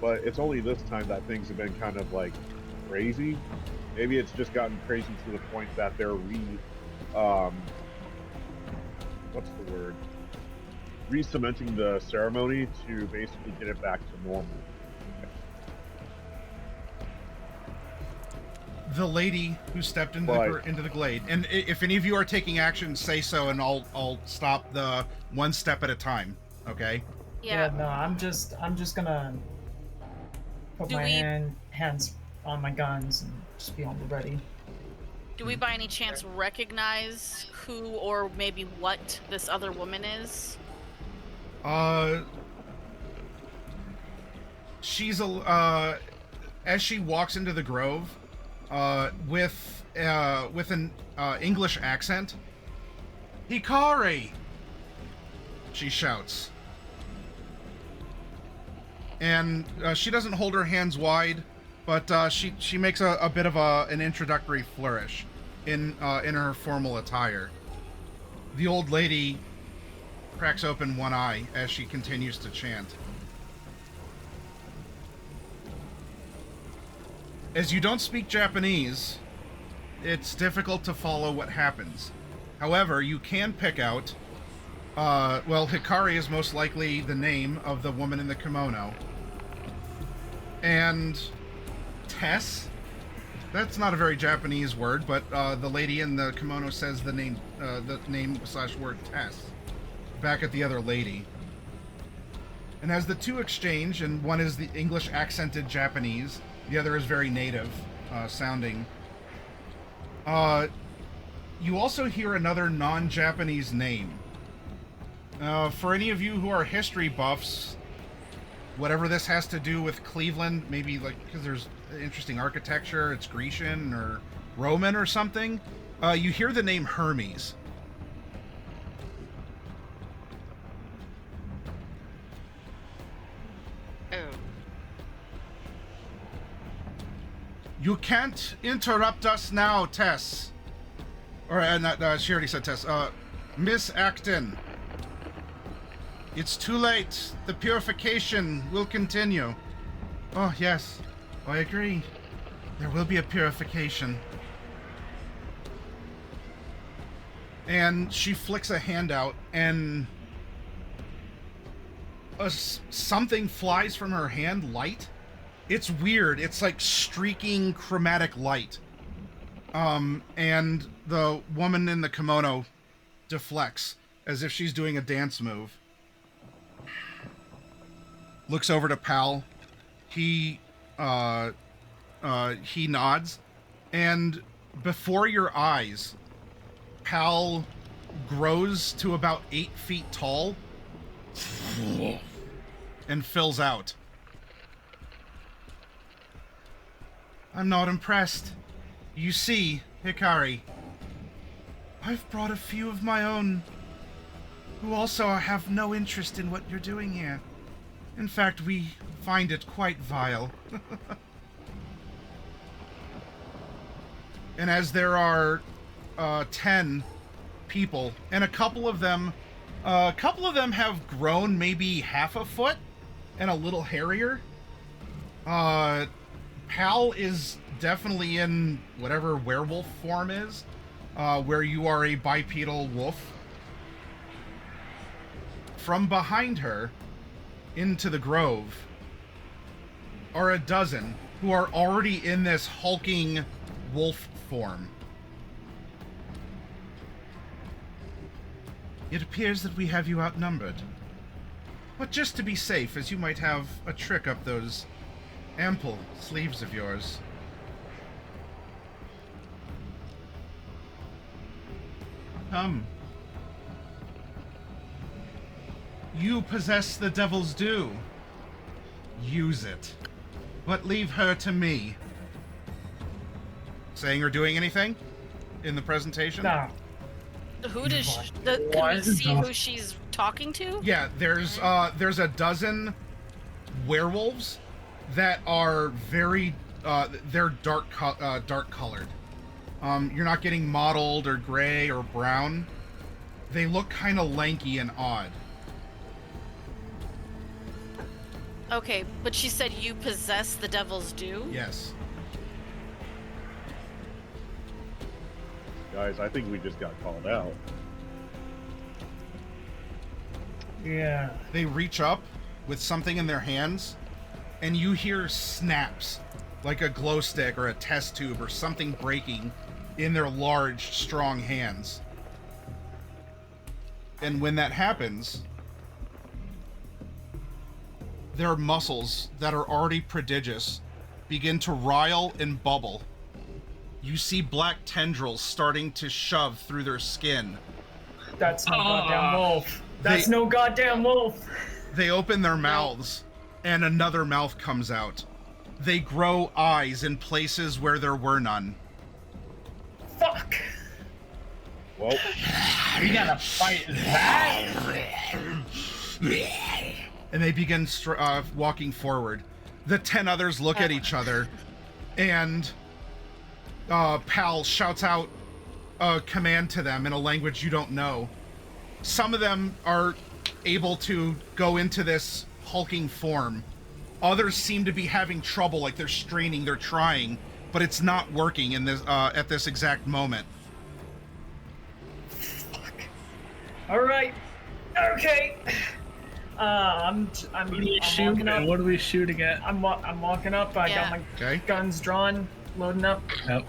But it's only this time that things have been kind of like crazy. Maybe it's just gotten crazy to the point that they're re-cementing the ceremony to basically get it back to normal. The lady who stepped into the glade, and if any of you are taking action, say so, and I'll stop the one step at a time. Okay? Yeah, no, I'm just gonna put hands on my guns and just be on the ready. Do we by any chance recognize who or maybe what this other woman is? She's as she walks into the grove, with an English accent. Hikari! She shouts. And she doesn't hold her hands wide, but she makes a bit of an introductory flourish in her formal attire. The old lady cracks open one eye as she continues to chant. As you don't speak Japanese, it's difficult to follow what happens. However, you can pick out, Hikari is most likely the name of the woman in the kimono. And Tess That's not a very Japanese word, but the lady in the kimono says the name / word Tess back at the other lady. And as the two exchange, and one is the English accented Japanese, the other is very native sounding, you also hear another non-Japanese name. For any of you who are history buffs, whatever this has to do with Cleveland, maybe like because there's interesting architecture, it's Grecian or Roman or something, you hear the name Hermes. Oh. You can't interrupt us now, Tess. Or, she already said Tess. Miss Acton. It's too late. The purification will continue. Oh, yes. I agree. There will be a purification. And she flicks a hand out, and something flies from her hand, light. It's weird. It's like streaking chromatic light. And the woman in the kimono deflects as if she's doing a dance move. Looks over to Pal. He nods, and before your eyes, Pal grows to about 8 feet tall and fills out. I'm not impressed. You see, Hikari, I've brought a few of my own who also have no interest in what you're doing here. In fact, we find it quite vile. And as there are 10 people, and a couple of them have grown maybe half a foot and a little hairier. Pal is definitely in whatever werewolf form is, where you are a bipedal wolf. From behind her, into the grove, are a dozen who are already in this hulking wolf form. It appears that we have you outnumbered. But just to be safe, as you might have a trick up those ample sleeves of yours. You possess the devil's due. Use it. But leave her to me. Saying or doing anything in the presentation? Nah. Who does can we see who she's talking to? Yeah, there's a dozen werewolves that are very they're dark colored. You're not getting mottled or gray or brown. They look kind of lanky and odd. Okay, but she said you possess the devil's due? Yes. Guys, I think we just got called out. Yeah. They reach up with something in their hands, and you hear snaps, like a glow stick or a test tube or something breaking in their large, strong hands. And when that happens, their muscles that are already prodigious begin to rile and bubble. You see black tendrils starting to shove through their skin. That's no goddamn wolf. That's no goddamn wolf. They open their mouths, and another mouth comes out. They grow eyes in places where there were none. Fuck. Well, We gotta fight that. And they begin walking forward. The 10 others look at each other, and Pal shouts out a command to them in a language you don't know. Some of them are able to go into this hulking form. Others seem to be having trouble, like they're straining, they're trying, but it's not working in this at this exact moment. Fuck. All right. Okay. I'm What do we shoot walking up. and what do we shoot again? I'm walking up. I got my Okay. guns drawn. Loading up. Yep.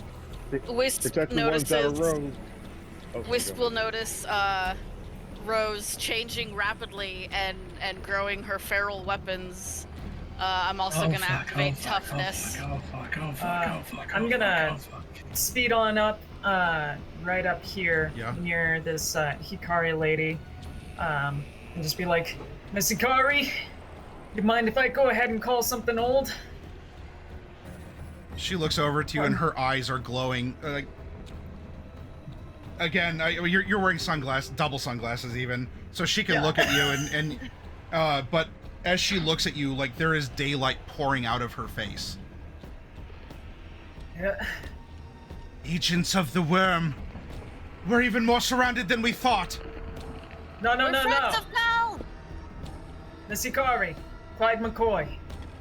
Wisp Protect the ones that are notices. rogue. Oh, Wisp go will ahead. notice Rose changing rapidly and growing her feral weapons. I'm also gonna activate toughness. I'm gonna speed on up, right up here near this Hikari lady, and just be like, Miss Hikari, you mind if I go ahead and call something old? She looks over to you and her eyes are glowing. Like, again, you're wearing double sunglasses even, so she can look at you but as she looks at you, like there is daylight pouring out of her face. Yeah. Agents of the worm. We're even more surrounded than we thought. No. Friends of Hell! Miss Hikari, Clyde McCoy.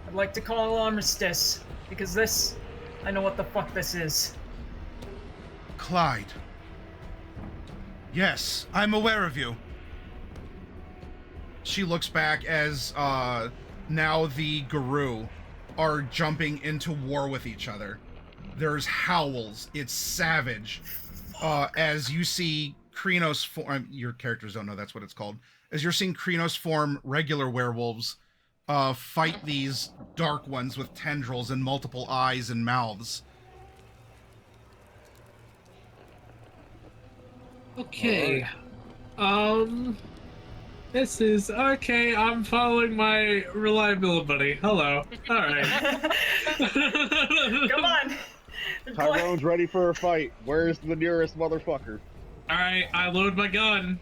I'd like to call an armistice, because this, I know what the fuck this is. Clyde. Yes, I'm aware of you. She looks back as now the Guru are jumping into war with each other. There's howls. It's savage. As you see Krynos form, your characters don't know that's what it's called. As you're seeing Krynos form regular werewolves fight these dark ones with tendrils and multiple eyes and mouths. Okay. This is okay. I'm following my reliability buddy. Hello. All right. Come on. Tyrone's ready for a fight. Where's the nearest motherfucker? All right. I load my gun.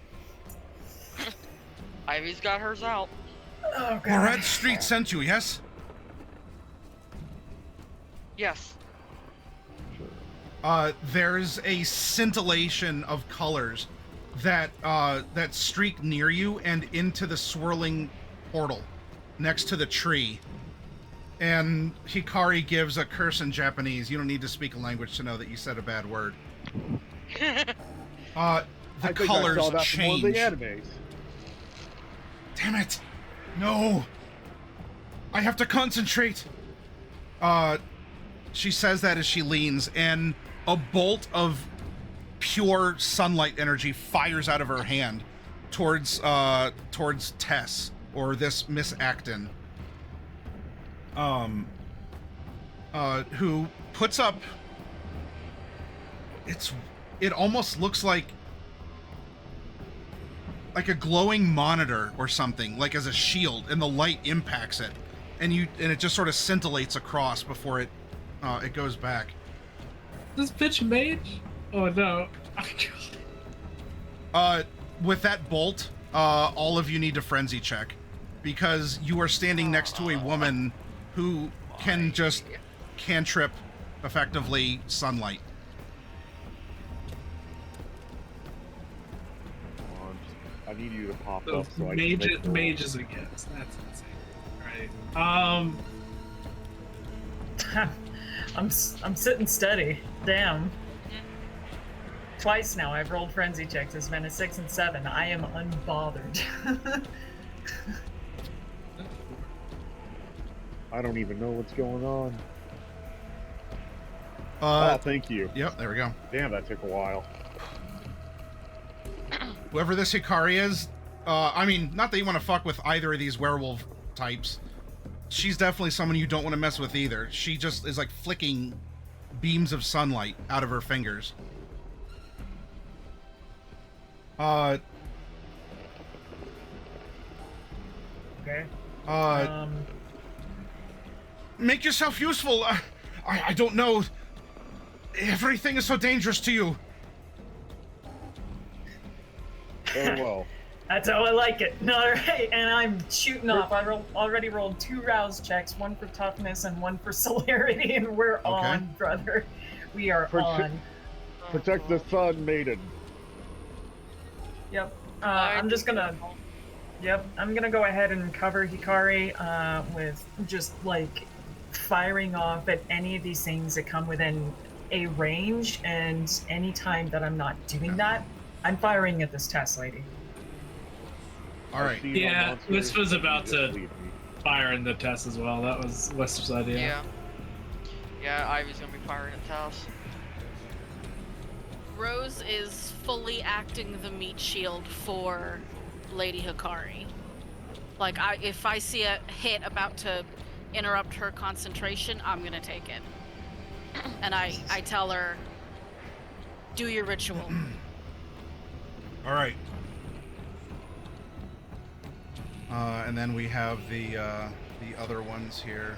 Ivy's got hers out. Oh, God. Red Street sent you, yes? Yes. There's a scintillation of colors that streak near you and into the swirling portal next to the tree. And Hikari gives a curse in Japanese. You don't need to speak a language to know that you said a bad word. The colors I saw that change. From one of the animes. Damn it! No! I have to concentrate! She says that as she leans, and a bolt of pure sunlight energy fires out of her hand towards Tess, or this Miss Acton. Who puts up... It almost looks like a glowing monitor or something, like as a shield, and the light impacts it, and it just sort of scintillates across before it goes back. This bitch mage? Oh no. With that bolt, all of you need to frenzy check, because you are standing next to a woman who can just cantrip effectively sunlight. I need you to pop So up so I can make mages against. That's insane. Right. I'm sitting steady. Damn. Twice now I've rolled frenzy checks. It's been a 6 and 7. I am unbothered. I don't even know what's going on. Thank you. Yep, there we go. Damn, that took a while. Whoever this Hikari is, I mean, not that you want to fuck with either of these werewolf types. She's definitely someone you don't want to mess with either. She just is like flicking beams of sunlight out of her fingers. Okay. Make yourself useful. I don't know. Everything is so dangerous to you. Very well. That's how I like it. All right, and I'm shooting off. I already rolled 2 rouse checks, 1 for toughness and 1 for celerity, and we're on, brother. We are on. Protect the sun, maiden. Yep. I'm just gonna. Yep. I'm gonna go ahead and cover Hikari with just like firing off at any of these things that come within a range, and any time that I'm not doing that, I'm firing at this Tess lady. All right. Yeah, Wisp was about to fire in the test as well. That was Wisp's idea. Yeah. Yeah, Ivy's gonna be firing at Tess. Rose is fully acting the meat shield for Lady Hikari. Like, if I see a hit about to interrupt her concentration, I'm gonna take it. And I tell her, do your ritual. All right. And then we have the other ones here.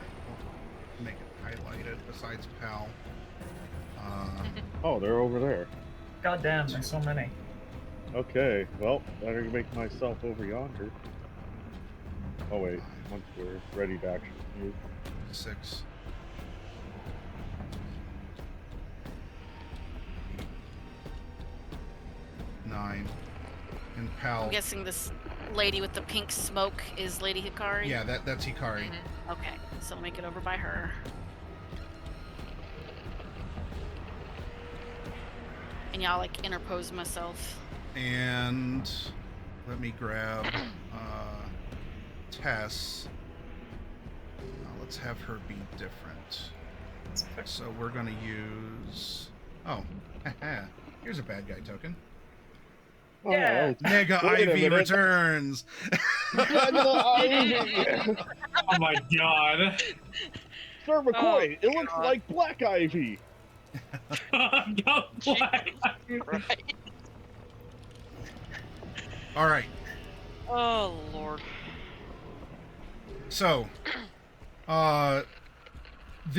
I'll make it highlighted besides Pal. Oh, they're over there. God damn, there's so many. Okay, well, better make myself over yonder. Oh wait, once we're ready to actually move. 6. 9. And Pal. I'm guessing this lady with the pink smoke is Lady Hikari? Yeah, that's Hikari. Okay, so I'll make it over by her. And y'all like interpose myself. And let me grab Tess. Let's have her be different. So we're gonna use. Oh, here's a bad guy token. Yeah. Mega Wait a Ivy minute. returns. Oh my god. Sir McCoy, Oh, it looks God. like Black Ivy. Go Black. Right. All right. Oh Lord. So, the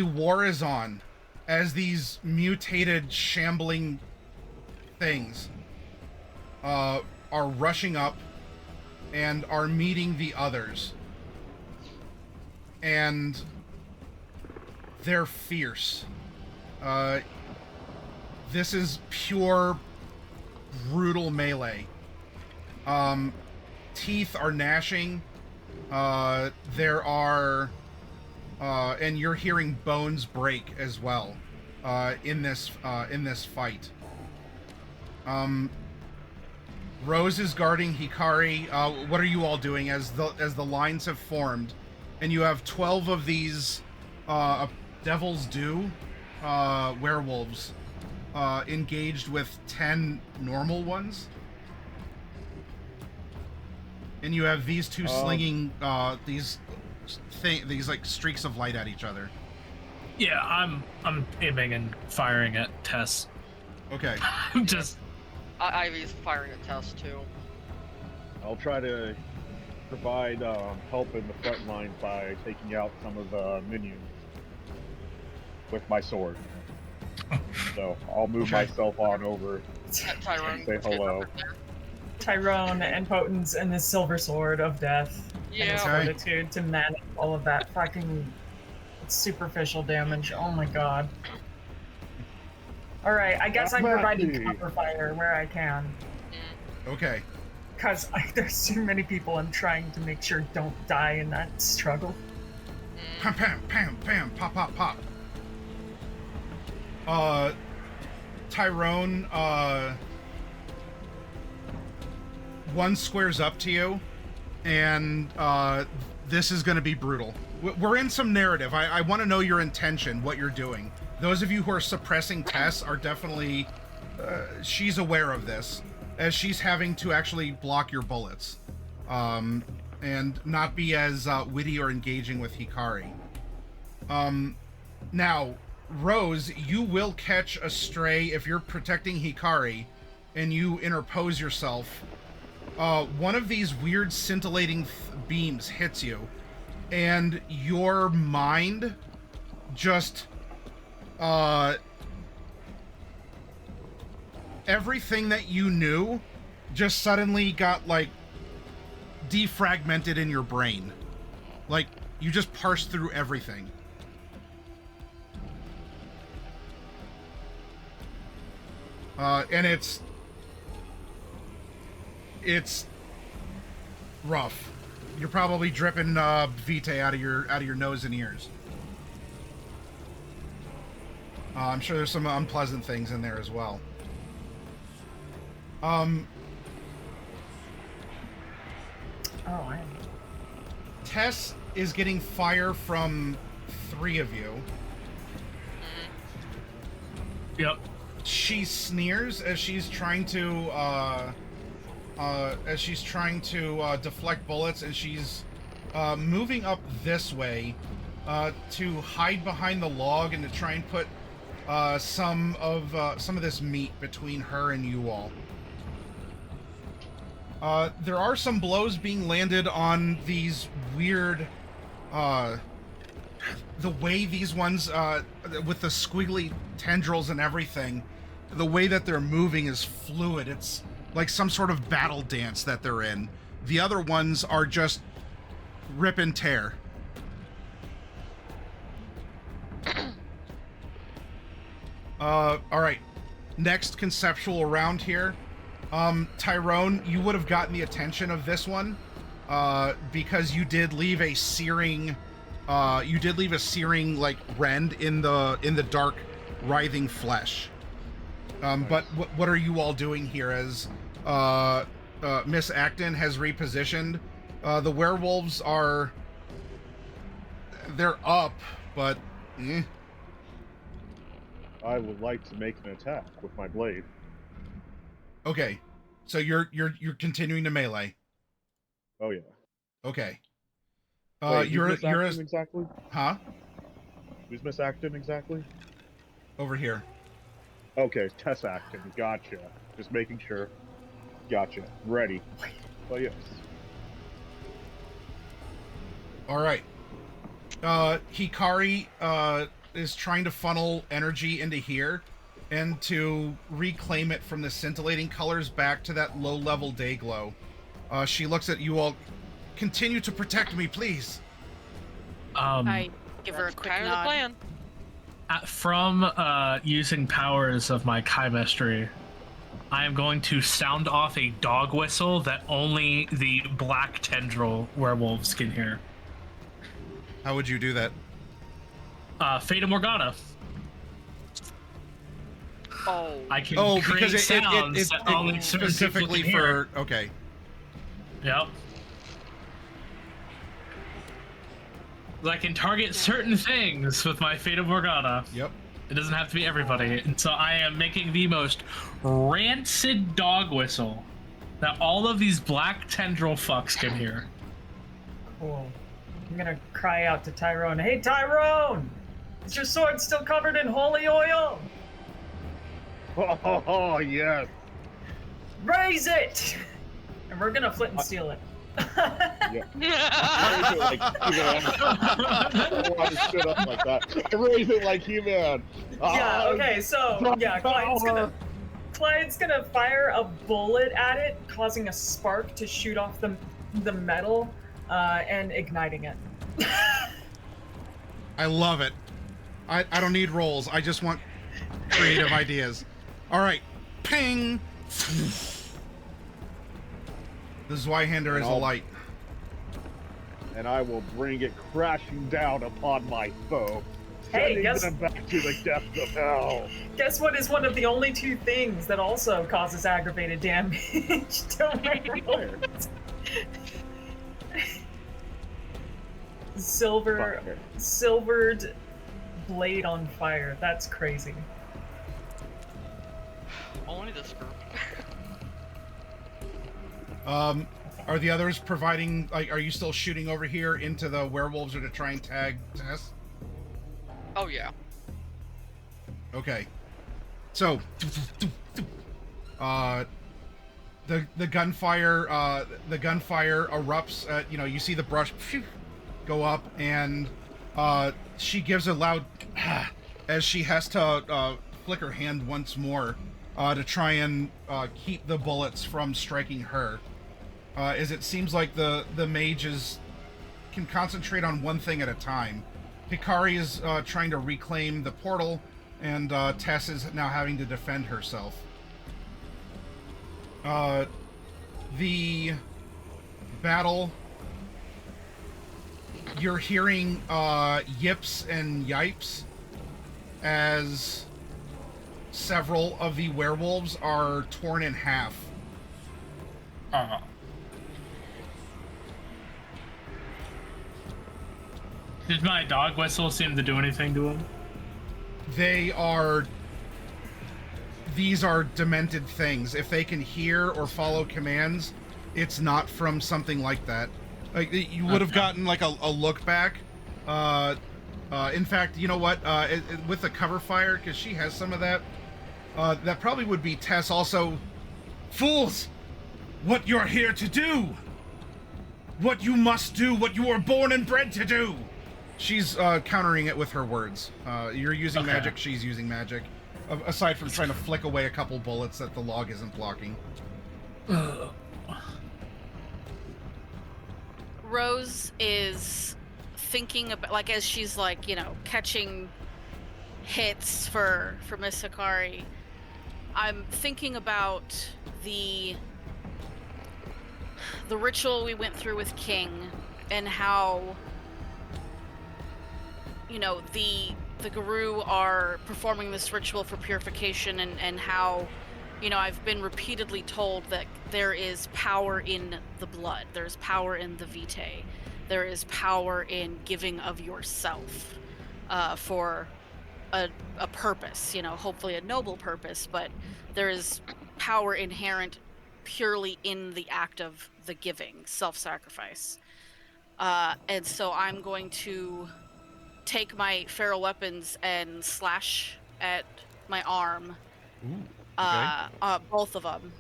war is on as these mutated, shambling things are rushing up and are meeting the others. And they're fierce. This is pure, brutal melee. Teeth are gnashing. There are, and you're hearing bones break as well, in this fight. Rose is guarding Hikari. What are you all doing as the lines have formed, and you have 12 of these Devil's Due werewolves engaged with 10 normal ones? And you have these two slinging these like streaks of light at each other. Yeah, I'm aiming and firing at Tess. Okay. I'm just Ivy's firing at Tess too. I'll try to provide help in the front line by taking out some of the minions with my sword. So I'll move Okay. myself on over. Tyrone. Say hello. Tyrone and Potence and his silver sword of death and his Yeah. Okay. fortitude to manage all of that fucking superficial damage. Oh my god. Alright, I guess I'm providing Matthew. cover fire where I can. Okay. Because there's too many people I'm trying to make sure don't die in that struggle. Pam, pam, pam, pam, pop, pop, pop. Tyrone, one squares up to you, and this is going to be brutal. We're in some narrative. I want to know your intention, what you're doing. Those of you who are suppressing Tess are definitely... she's aware of this, as she's having to actually block your bullets. And not be as witty or engaging with Hikari. Now, Rose, you will catch a stray if you're protecting Hikari and you interpose yourself. One of these weird scintillating beams hits you, and your mind just... everything that you knew just suddenly got, like, defragmented in your brain. Like, you just parsed through everything. And it's rough. You're probably dripping Vitae out of your nose and ears. I'm sure there's some unpleasant things in there as well. Tess is getting fire from 3 of you. Yep. She sneers as she's trying to deflect bullets, and she's moving up this way to hide behind the log and to try and put some of this meat between her and you all. There are some blows being landed on these weird, the way these ones, with the squiggly tendrils and everything, the way that they're moving is fluid. It's like some sort of battle dance that they're in. The other ones are just rip and tear. All right. Next conceptual round here. Tyrone, you would have gotten the attention of this one, because you did leave a searing, like rend in the dark, writhing flesh. But what are you all doing here as Miss Acton has repositioned? The werewolves they're up, but I would like to make an attack with my blade. Okay, so you're continuing to melee. Oh yeah. Okay. Wait, you're exactly? Huh? Who's Miss Acton exactly? Over here. Okay, Tess Acton. Gotcha. Just making sure. Gotcha. Ready. Oh yes. All right. Hikari is trying to funnel energy into here and to reclaim it from the scintillating colors back to that low-level day glow. She looks at you all. Continue to protect me, please. I give her a That's quick kind of nod. the plan. From using powers of my chemistry, I am going to sound off a dog whistle that only the black tendril werewolves can hear. How would you do that? Fata Morgana. Oh. I can create because sounds that only it's certain specifically people can hear. for... Okay. Yep. I can target certain things with my Fata Morgana. Yep. It doesn't have to be everybody. And so I am making the most rancid dog whistle that all of these black tendril fucks can hear. Cool. I'm gonna cry out to Tyrone. Hey, Tyrone! Is your sword still covered in holy oil? Oh yes. Raise it! And we're gonna flint and steal it. Yeah. Raise it like He-Man. I don't want to sit up like that. Raise it like He-Man. Yeah, okay, so, yeah, Clyde's gonna fire a bullet at it, causing a spark to shoot off the metal, and igniting it. I love it. I don't need rolls. I just want creative ideas. All right. Ping! The Zweihander is a light. And I will bring it crashing down upon my foe. Hey, sending them back to the depths of hell. Guess what is one of the only two things that also causes aggravated damage to werewolves? Silvered blade on fire. That's crazy. Only this group. Are the others providing, like, are you still shooting over here into the werewolves or to try and tag Tess? Oh yeah. Okay. So, the gunfire erupts. You know, you see the brush go up, and she gives a loud as she has to flick her hand once more to try and keep the bullets from striking her. As it seems like the mage can concentrate on one thing at a time. Hikari is trying to reclaim the portal, and Tess is now having to defend herself. The battle, you're hearing yips and yipes as several of the werewolves are torn in half. Did my dog whistle seem to do anything to him? They are these are demented things. If they can hear or follow commands, it's not from something like that. Like, you would have gotten like a look back. In fact, you know what? With the cover fire, because she has some of that, that probably would be Tess also. Fools! What you're here to do! What you must do, what you were born and bred to do! She's countering it with her words. You're using magic, she's using magic. Aside from trying to flick away a couple bullets that the log isn't blocking. Rose is thinking about, like, as she's like, you know, catching hits for Miss Hikari. I'm thinking about the ritual we went through with King and how, you know, the Guru are performing this ritual for purification, and how, you know, I've been repeatedly told that there is power in the blood, there's power in the vitae, there is power in giving of yourself for a purpose, you know, hopefully a noble purpose, but there is power inherent purely in the act of the giving, self-sacrifice. And so I'm going to take my feral weapons and slash at my arm. Ooh, okay. Both of them.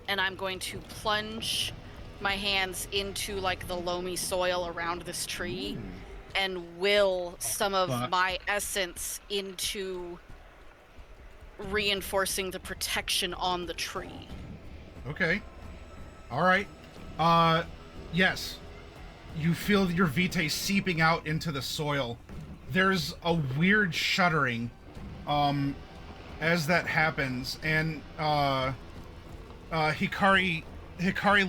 And I'm going to plunge my hands into like the loamy soil around this tree and will some of my essence into reinforcing the protection on the tree. Okay. All right. Yes. You feel your vitae seeping out into the soil. There's a weird shuddering as that happens, and Hikari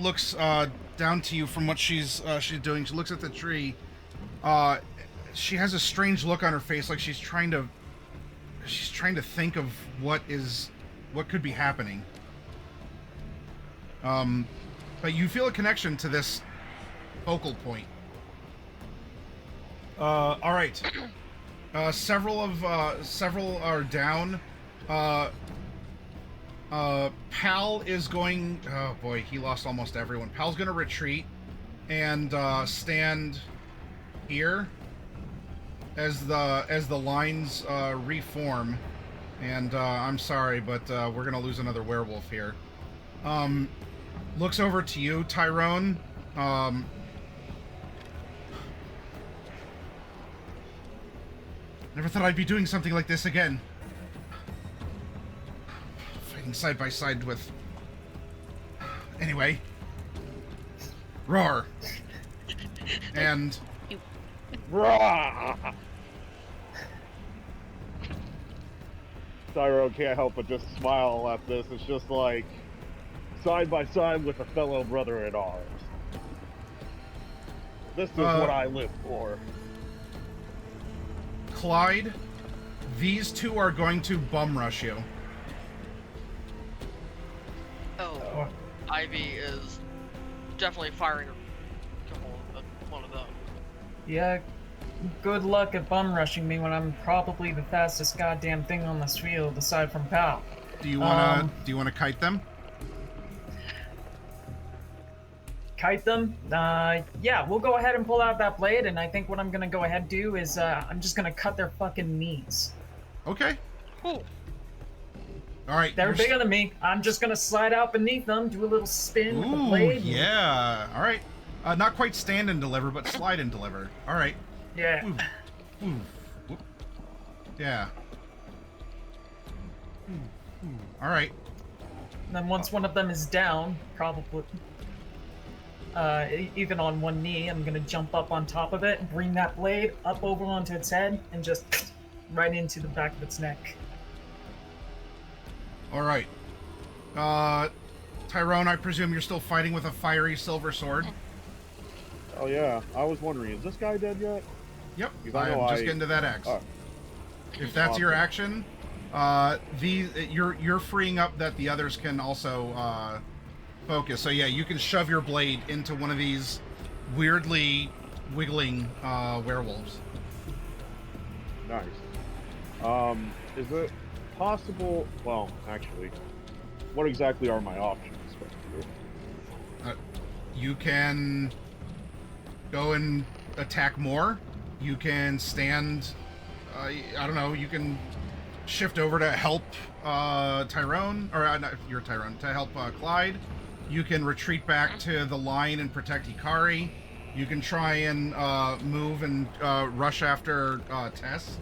looks down to you from what she's doing. She looks at the tree. She has a strange look on her face, like she's trying to think of what could be happening. But you feel a connection to this focal point. All right. Several are down. Pal is going. Oh boy, he lost almost everyone. Pal's gonna retreat and stand here as the lines reform. And I'm sorry, but we're gonna lose another werewolf here. Looks over to you, Tyrone. Never thought I'd be doing something like this again. Fighting side by side with... Anyway. Roar. And... Roar! Tyrone can't help but just smile at this. It's just like... side by side with a fellow brother in arms. This is what I live for. Clyde, these two are going to bum rush you. Oh, Ivy is definitely firing a couple of one of them. Yeah, good luck at bum rushing me when I'm probably the fastest goddamn thing on this field aside from Pal. Do you wanna kite them? Kite them? Yeah, we'll go ahead and pull out that blade, and I think what I'm gonna go ahead and do is, I'm just gonna cut their fucking knees. Okay. Cool. Alright. They're bigger than me. I'm just gonna slide out beneath them, do a little spin with the blade. Yeah. Alright. Not quite stand and deliver, but slide and deliver. Alright. Yeah. Ooh. Yeah. Alright. And then once one of them is down, probably... even on one knee, I'm gonna jump up on top of it, bring that blade up over onto its head, and just right into the back of its neck. Alright. Tyrone, I presume you're still fighting with a fiery silver sword? Oh yeah, I was wondering, is this guy dead yet? Yep, Because I'm just getting to that axe. Oh. If that's your action, you're freeing up that the others can also focus. So yeah, you can shove your blade into one of these weirdly wiggling werewolves. Nice. Is it possible? Well, actually, what exactly are my options? You can go and attack more. You can stand. I don't know. You can shift over to help Tyrone, or not your Tyrone, to help Clyde. You can retreat back to the line and protect Hikari. You can try and move and rush after Tess.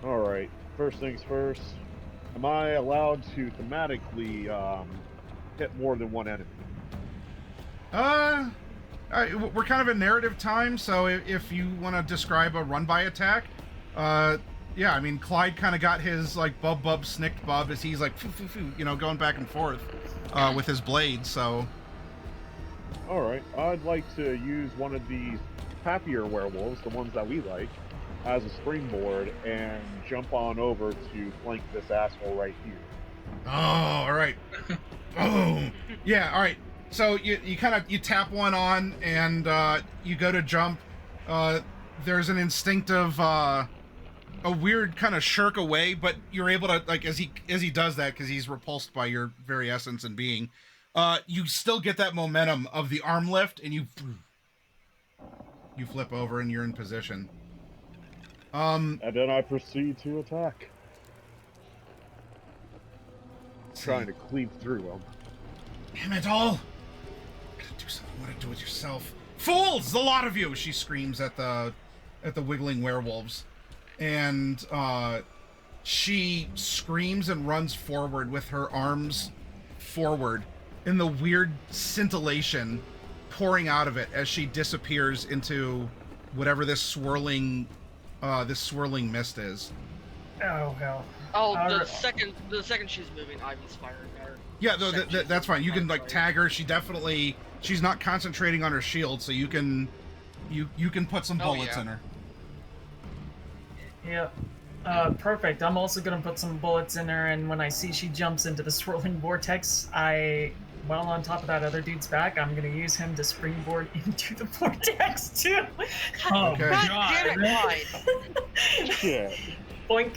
Alright, first things first. Am I allowed to thematically hit more than one enemy? We're kind of in narrative time, so if you want to describe a run-by attack, yeah, I mean, Clyde kind of got his, like, bub, snicked bub as he's, like, going back and forth with his blade, so... Alright, I'd like to use one of these happier werewolves, the ones that we like, as a springboard and jump on over to flank this asshole right here. Oh, alright. Oh, yeah, alright. So you kind of, you tap one on and you go to jump. There's an instinctive, a weird kind of shirk away, but you're able to, like, as he does that, because he's repulsed by your very essence and being, you still get that momentum of the arm lift, and you flip over and you're in position. And then I proceed to attack. Trying to cleave through him. Damn it all! Gotta do something. What to do with yourself? Fools! The lot of you! She screams at the wiggling werewolves. And she screams and runs forward with her arms forward, in the weird scintillation pouring out of it as she disappears into whatever this swirling mist is. Oh hell. Oh, the second she's moving, Ivy's firing at her. Yeah, that's fine. You can, like, tag her. She's not concentrating on her shield, so you can put some bullets in her. Yeah. Perfect. I'm also gonna put some bullets in her, and when I see she jumps into the swirling vortex, while on top of that other dude's back, I'm gonna use him to springboard into the vortex too. Oh, Okay. God damn it, Clyde. Shit. Boink.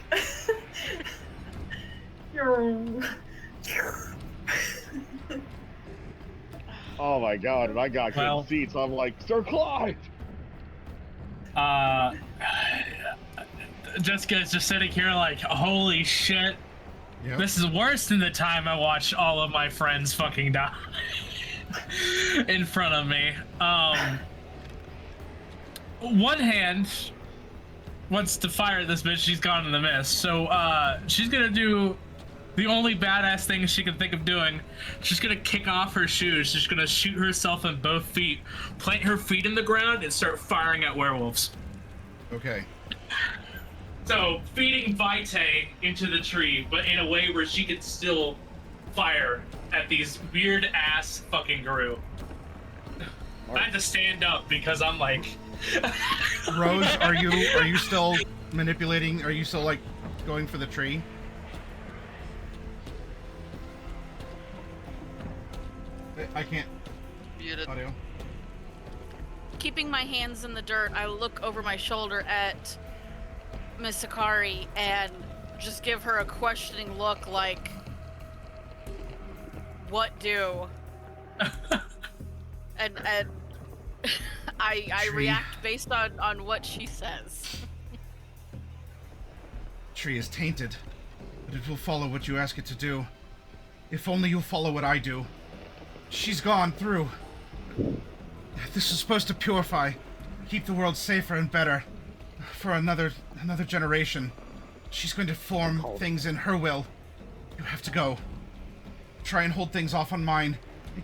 Oh my god, and I got good seats. I'm like, Sir Clyde! Jessica's just sitting here like, holy shit. Yep. This is worse than the time I watched all of my friends fucking die in front of me. One hand wants to fire at this bitch. She's gone in the mist. So she's gonna do the only badass thing she can think of doing. She's gonna kick off her shoes. She's gonna shoot herself in both feet, plant her feet in the ground, and start firing at werewolves. Okay. So, feeding Vitae into the tree, but in a way where she could still fire at these weird-ass fucking Guru. I had to stand up because I'm like... Rose, are you still manipulating? Are you still, like, going for the tree? I can't... Muted. Audio. Keeping my hands in the dirt, I look over my shoulder at Miss Hikari and just give her a questioning look like, what do? and I react based on what she says. Tree is tainted, but it will follow what you ask it to do. If only you'll follow what I do. She's gone through. This is supposed to purify, keep the world safer and better for another generation. She's going to form things in her will. You have to go. Try and hold things off on mine.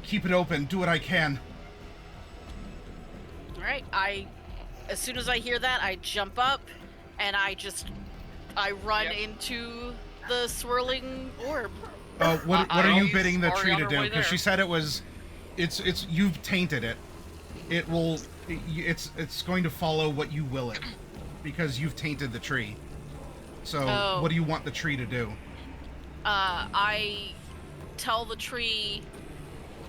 Keep it open. Do what I can. All right. As soon as I hear that, I jump up and I run into the swirling orb. What are you Ivy's bidding the already tree on to her do? way Because she there. said it's you've tainted it. It's going to follow what you will it, because you've tainted the tree. So what do you want the tree to do? I tell the tree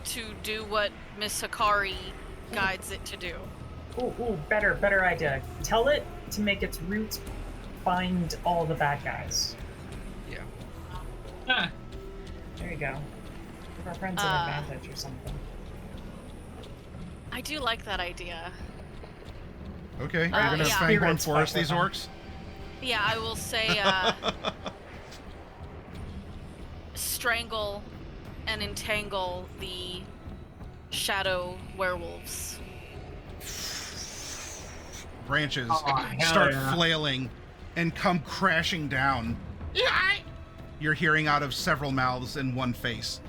to do what Miss Hikari guides it to do. Ooh, better idea. Tell it to make its roots find all the bad guys. Yeah. Ah, There you go. Give our friends an advantage or something. I do like that idea. Okay, you're Uh, gonna yeah. Fanghorn Spirits Forest fight these with them. orcs? Yeah, I will say strangle and entangle the shadow werewolves. Branches Oh, hell start yeah. flailing and come crashing down. You're hearing out of several mouths in one face.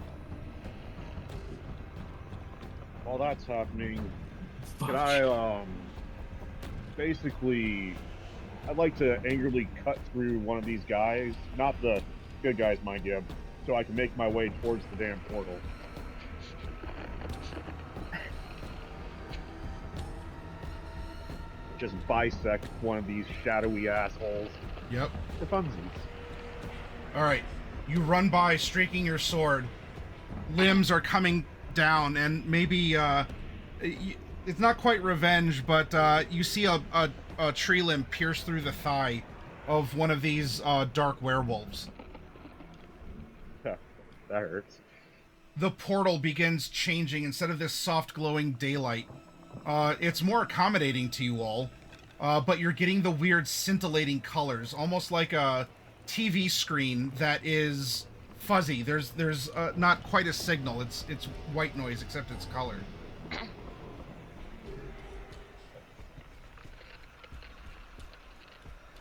While that's happening, fuck. can I, basically, I'd like to angrily cut through one of these guys, not the good guys, mind you, so I can make my way towards the damn portal. Just bisect one of these shadowy assholes Yep. for funsies. All right. You run by, streaking your sword. Limbs are coming down, and maybe it's not quite revenge, but you see a tree limb pierce through the thigh of one of these dark werewolves. That hurts. The portal begins changing. Instead of this soft glowing daylight, it's more accommodating to you all, but you're getting the weird scintillating colors, almost like a TV screen that is fuzzy. There's not quite a signal. It's white noise, except it's color.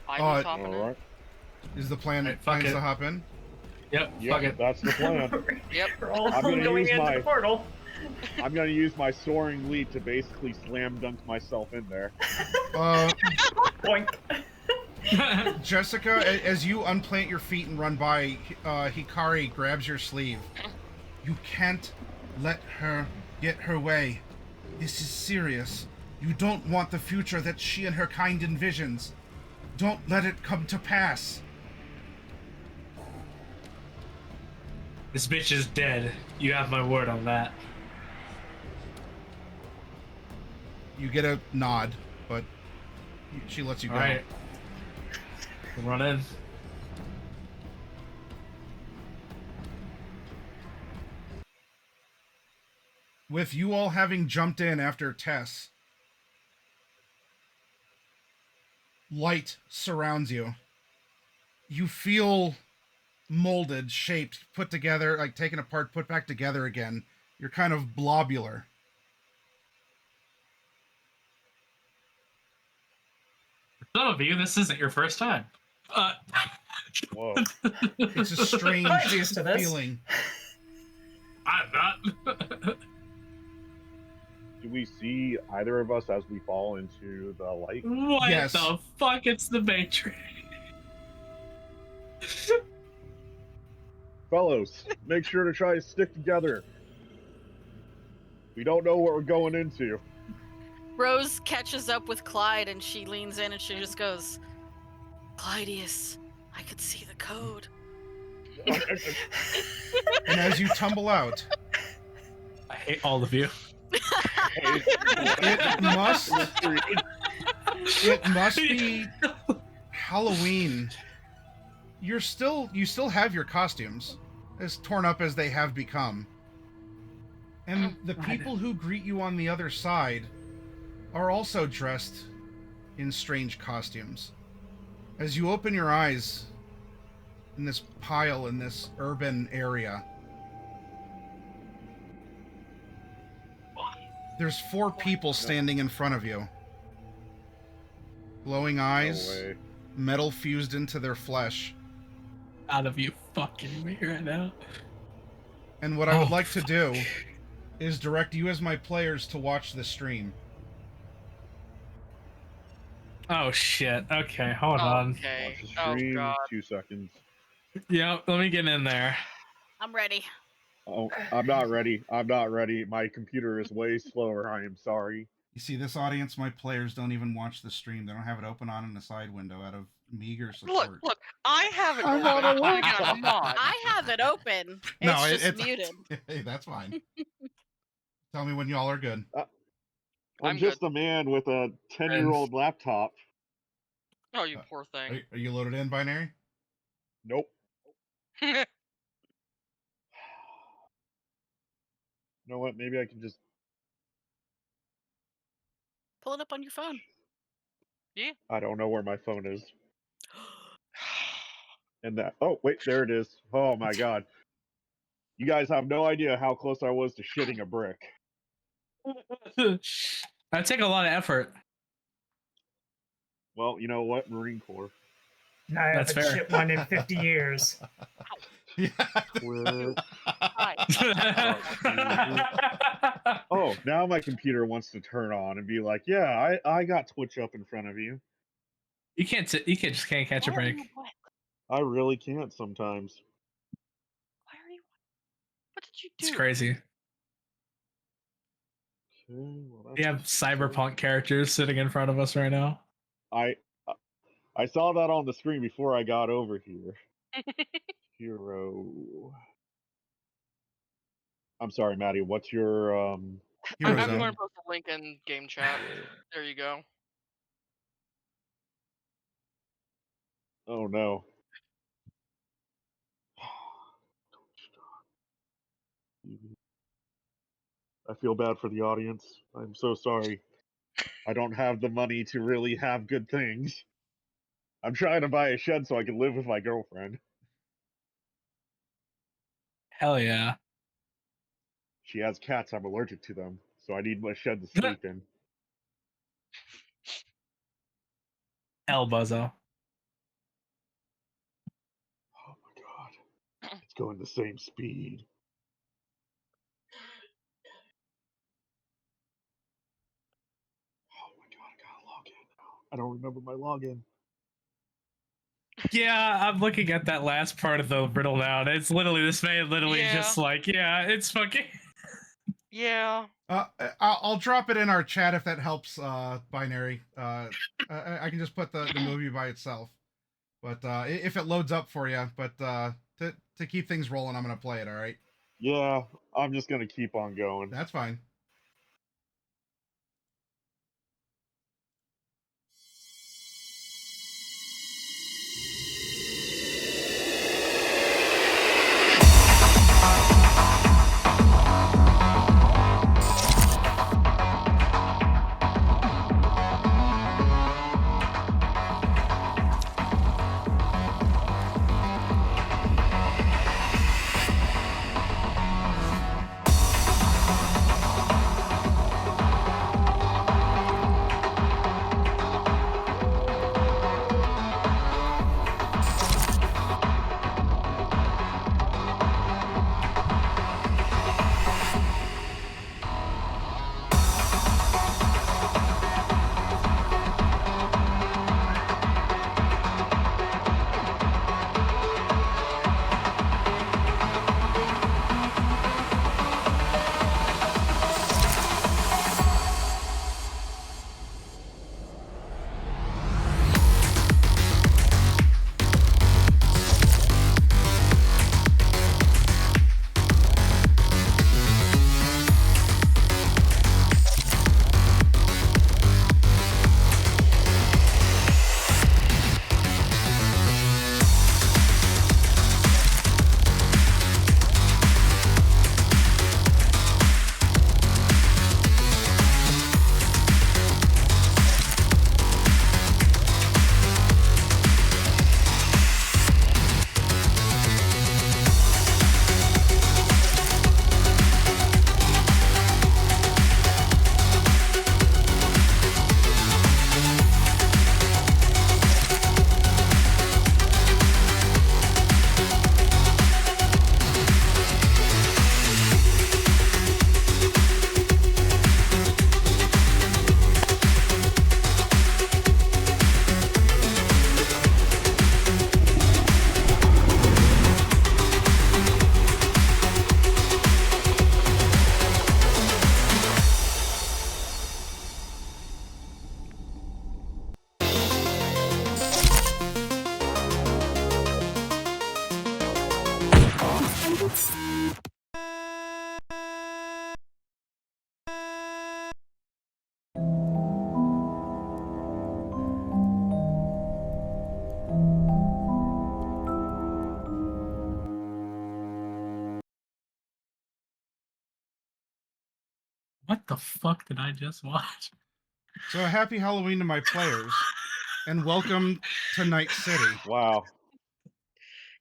I just hopping in. Alright. Is the plan Right, fuck plans it. to hop in? Yep, fuck Yep, it. that's the plan. Yep. We're all I'm gonna going use into my- the portal. I'm gonna use my soaring lead to basically slam dunk myself in there. Boink. Jessica, as you unplant your feet and run by, Hikari grabs your sleeve. You can't let her get her way. This is serious. You don't want the future that she and her kind envisions. Don't let it come to pass. This bitch is dead. You have my word on that. You get a nod, but she lets you go. Alright. Run in. With you all having jumped in after Tess, light surrounds you. You feel molded, shaped, put together, like taken apart, put back together again. You're kind of blobular. For some of you, this isn't your first time. Whoa. It's a strange I'm used to this. feeling. I'm not. Do we see either of us as we fall into the light? What Yes. the fuck? It's the Matrix. Fellows, make sure to try to stick together. We don't know what we're going into. Rose catches up with Clyde and she leans in and she just goes, Clydius, I could see the code. And as you tumble out, I hate all of you. it must be Halloween. You still have your costumes, as torn up as they have become. And the people who greet you on the other side are also dressed in strange costumes. As you open your eyes in this pile in this urban area, there's 4 people standing in front of you. Glowing eyes, No way. metal fused into their flesh. Out of you fucking me right now. And what I would Oh, like to do is direct you as my players to watch the stream. Oh shit. Okay, hold on. Okay. Watch the Oh stream, god. 2 seconds. Yep, let me get in there. I'm ready. Oh, I'm not ready. I'm not ready. My computer is way slower. I am sorry. You see, this audience, my players don't even watch the stream. They don't have it open on in the side window out of meager support. Look, I have it I'm open. on a I'm putting it on a mod. I have it open. It's No, just it's muted. Hey, that's fine. Tell me when y'all are good. I'm I'm just a man with a 10-year-old laptop. Oh, you poor thing. Are you loaded in, Binary? Nope. You know what? Maybe I can just. Pull it up on your phone. I don't know where my phone is. And that. Oh, wait, there it is. Oh my god. You guys have no idea how close I was to shitting a brick. That'd take a lot of effort. Well, you know what? Marine Corps. I That's haven't fair. shit one in 50 years. Yeah. Quit. Hi. Oh, now my computer wants to turn on and be like, yeah, I got Twitch up in front of you. You just can't catch a Why are break. you wet? I really can't sometimes. Why are you? What did you do? It's crazy. Okay, well, We have cyberpunk characters sitting in front of us right now. I saw that on the screen before I got over here. Hero. I'm sorry, Maddie. What's your Hero I'm Zone. going to post a link in game chat. There you go. Oh no. I feel bad for the audience. I'm so sorry. I don't have the money to really have good things. I'm trying to buy a shed so I can live with my girlfriend. Hell yeah. She has cats. I'm allergic to them, so I need a shed to sleep in. Hell buzzo. Oh my god. It's going the same speed. Oh my god, I gotta log in now. I don't remember my login. Yeah, I'm looking at that last part of the riddle now, and it's literally this man just like, yeah, it's fucking. Yeah. I'll drop it in our chat if that helps, Binary. I can just put the movie by itself. But if it loads up for you, but to keep things rolling, I'm gonna play it. All right. Yeah, I'm just gonna keep on going. That's fine. What the fuck did I just watch? So happy Halloween to my players, and welcome to Night City. Wow.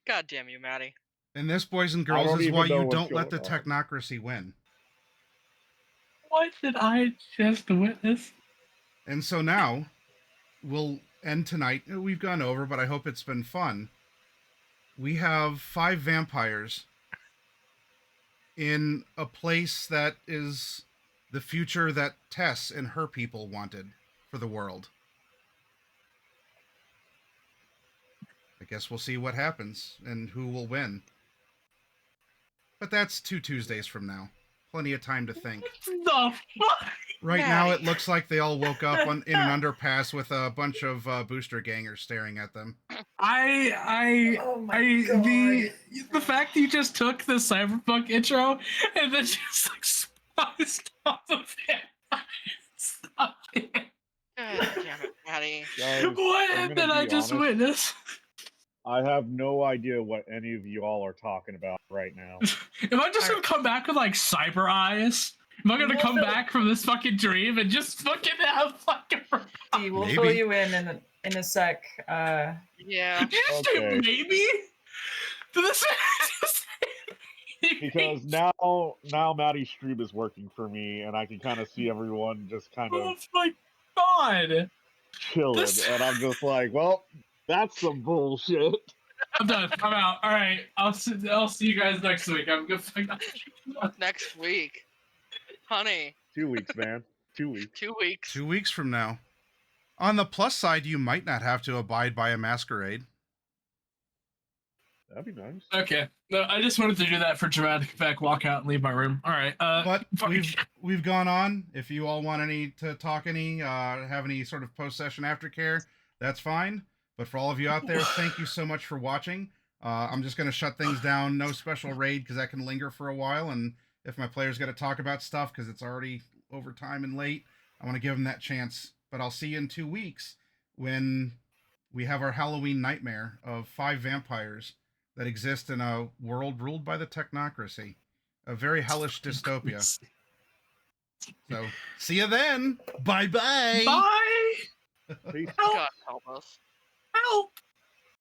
God damn you, Maddie. And this, boys and I girls, don't is even why know you what's don't let the going on. technocracy win. What did I just witness? And so now, we'll end tonight. We've gone over, but I hope it's been fun. We have 5 vampires in a place that is the future that Tess and her people wanted for the world. I guess we'll see what happens and who will win. But that's 2 Tuesdays from now. Plenty of time to think. The fuck? Right now, it Maddie. looks like they all woke up in an underpass with a bunch of booster gangers staring at them. Oh my The fact that you just took the cyberpunk intro and then just like spiced off of it. Stop it. God damn it, Maddie. Guys, What I'm did gonna I be just honest. witness? I have no idea what any of you all are talking about right now. Am I just gonna come back with like cyber eyes? Am I gonna come We'll back from this fucking dream and just fucking have fucking? See, we'll Maybe. fill you in a sec. Yeah. Did you just say Okay. maybe? This Because now Maddie's stream is working for me, and I can kind of see everyone just kind Oh of my god! chilling, This- and I'm just like, well, that's some bullshit. I'm done. I'm out. All right. I'll see you guys next week. I'm good. Next week. Honey, 2 weeks, man. 2 weeks. 2 weeks. 2 weeks from now. On the plus side, you might not have to abide by a masquerade. That'd be nice. Okay. No, I just wanted to do that for dramatic effect. Walk out and leave my room. All right. But fuck. we've gone on. If you all want to talk have any sort of post-session aftercare, that's fine. But for all of you out there, thank you so much for watching. I'm just going to shut things down. No special raid because that can linger for a while. And if my players got to talk about stuff because it's already over time and late, I want to give them that chance. But I'll see you in 2 weeks when we have our Halloween nightmare of 5 vampires that exist in a world ruled by the technocracy. A very hellish dystopia. So, see you then. Bye-bye. Bye. Peace. God help us. Help.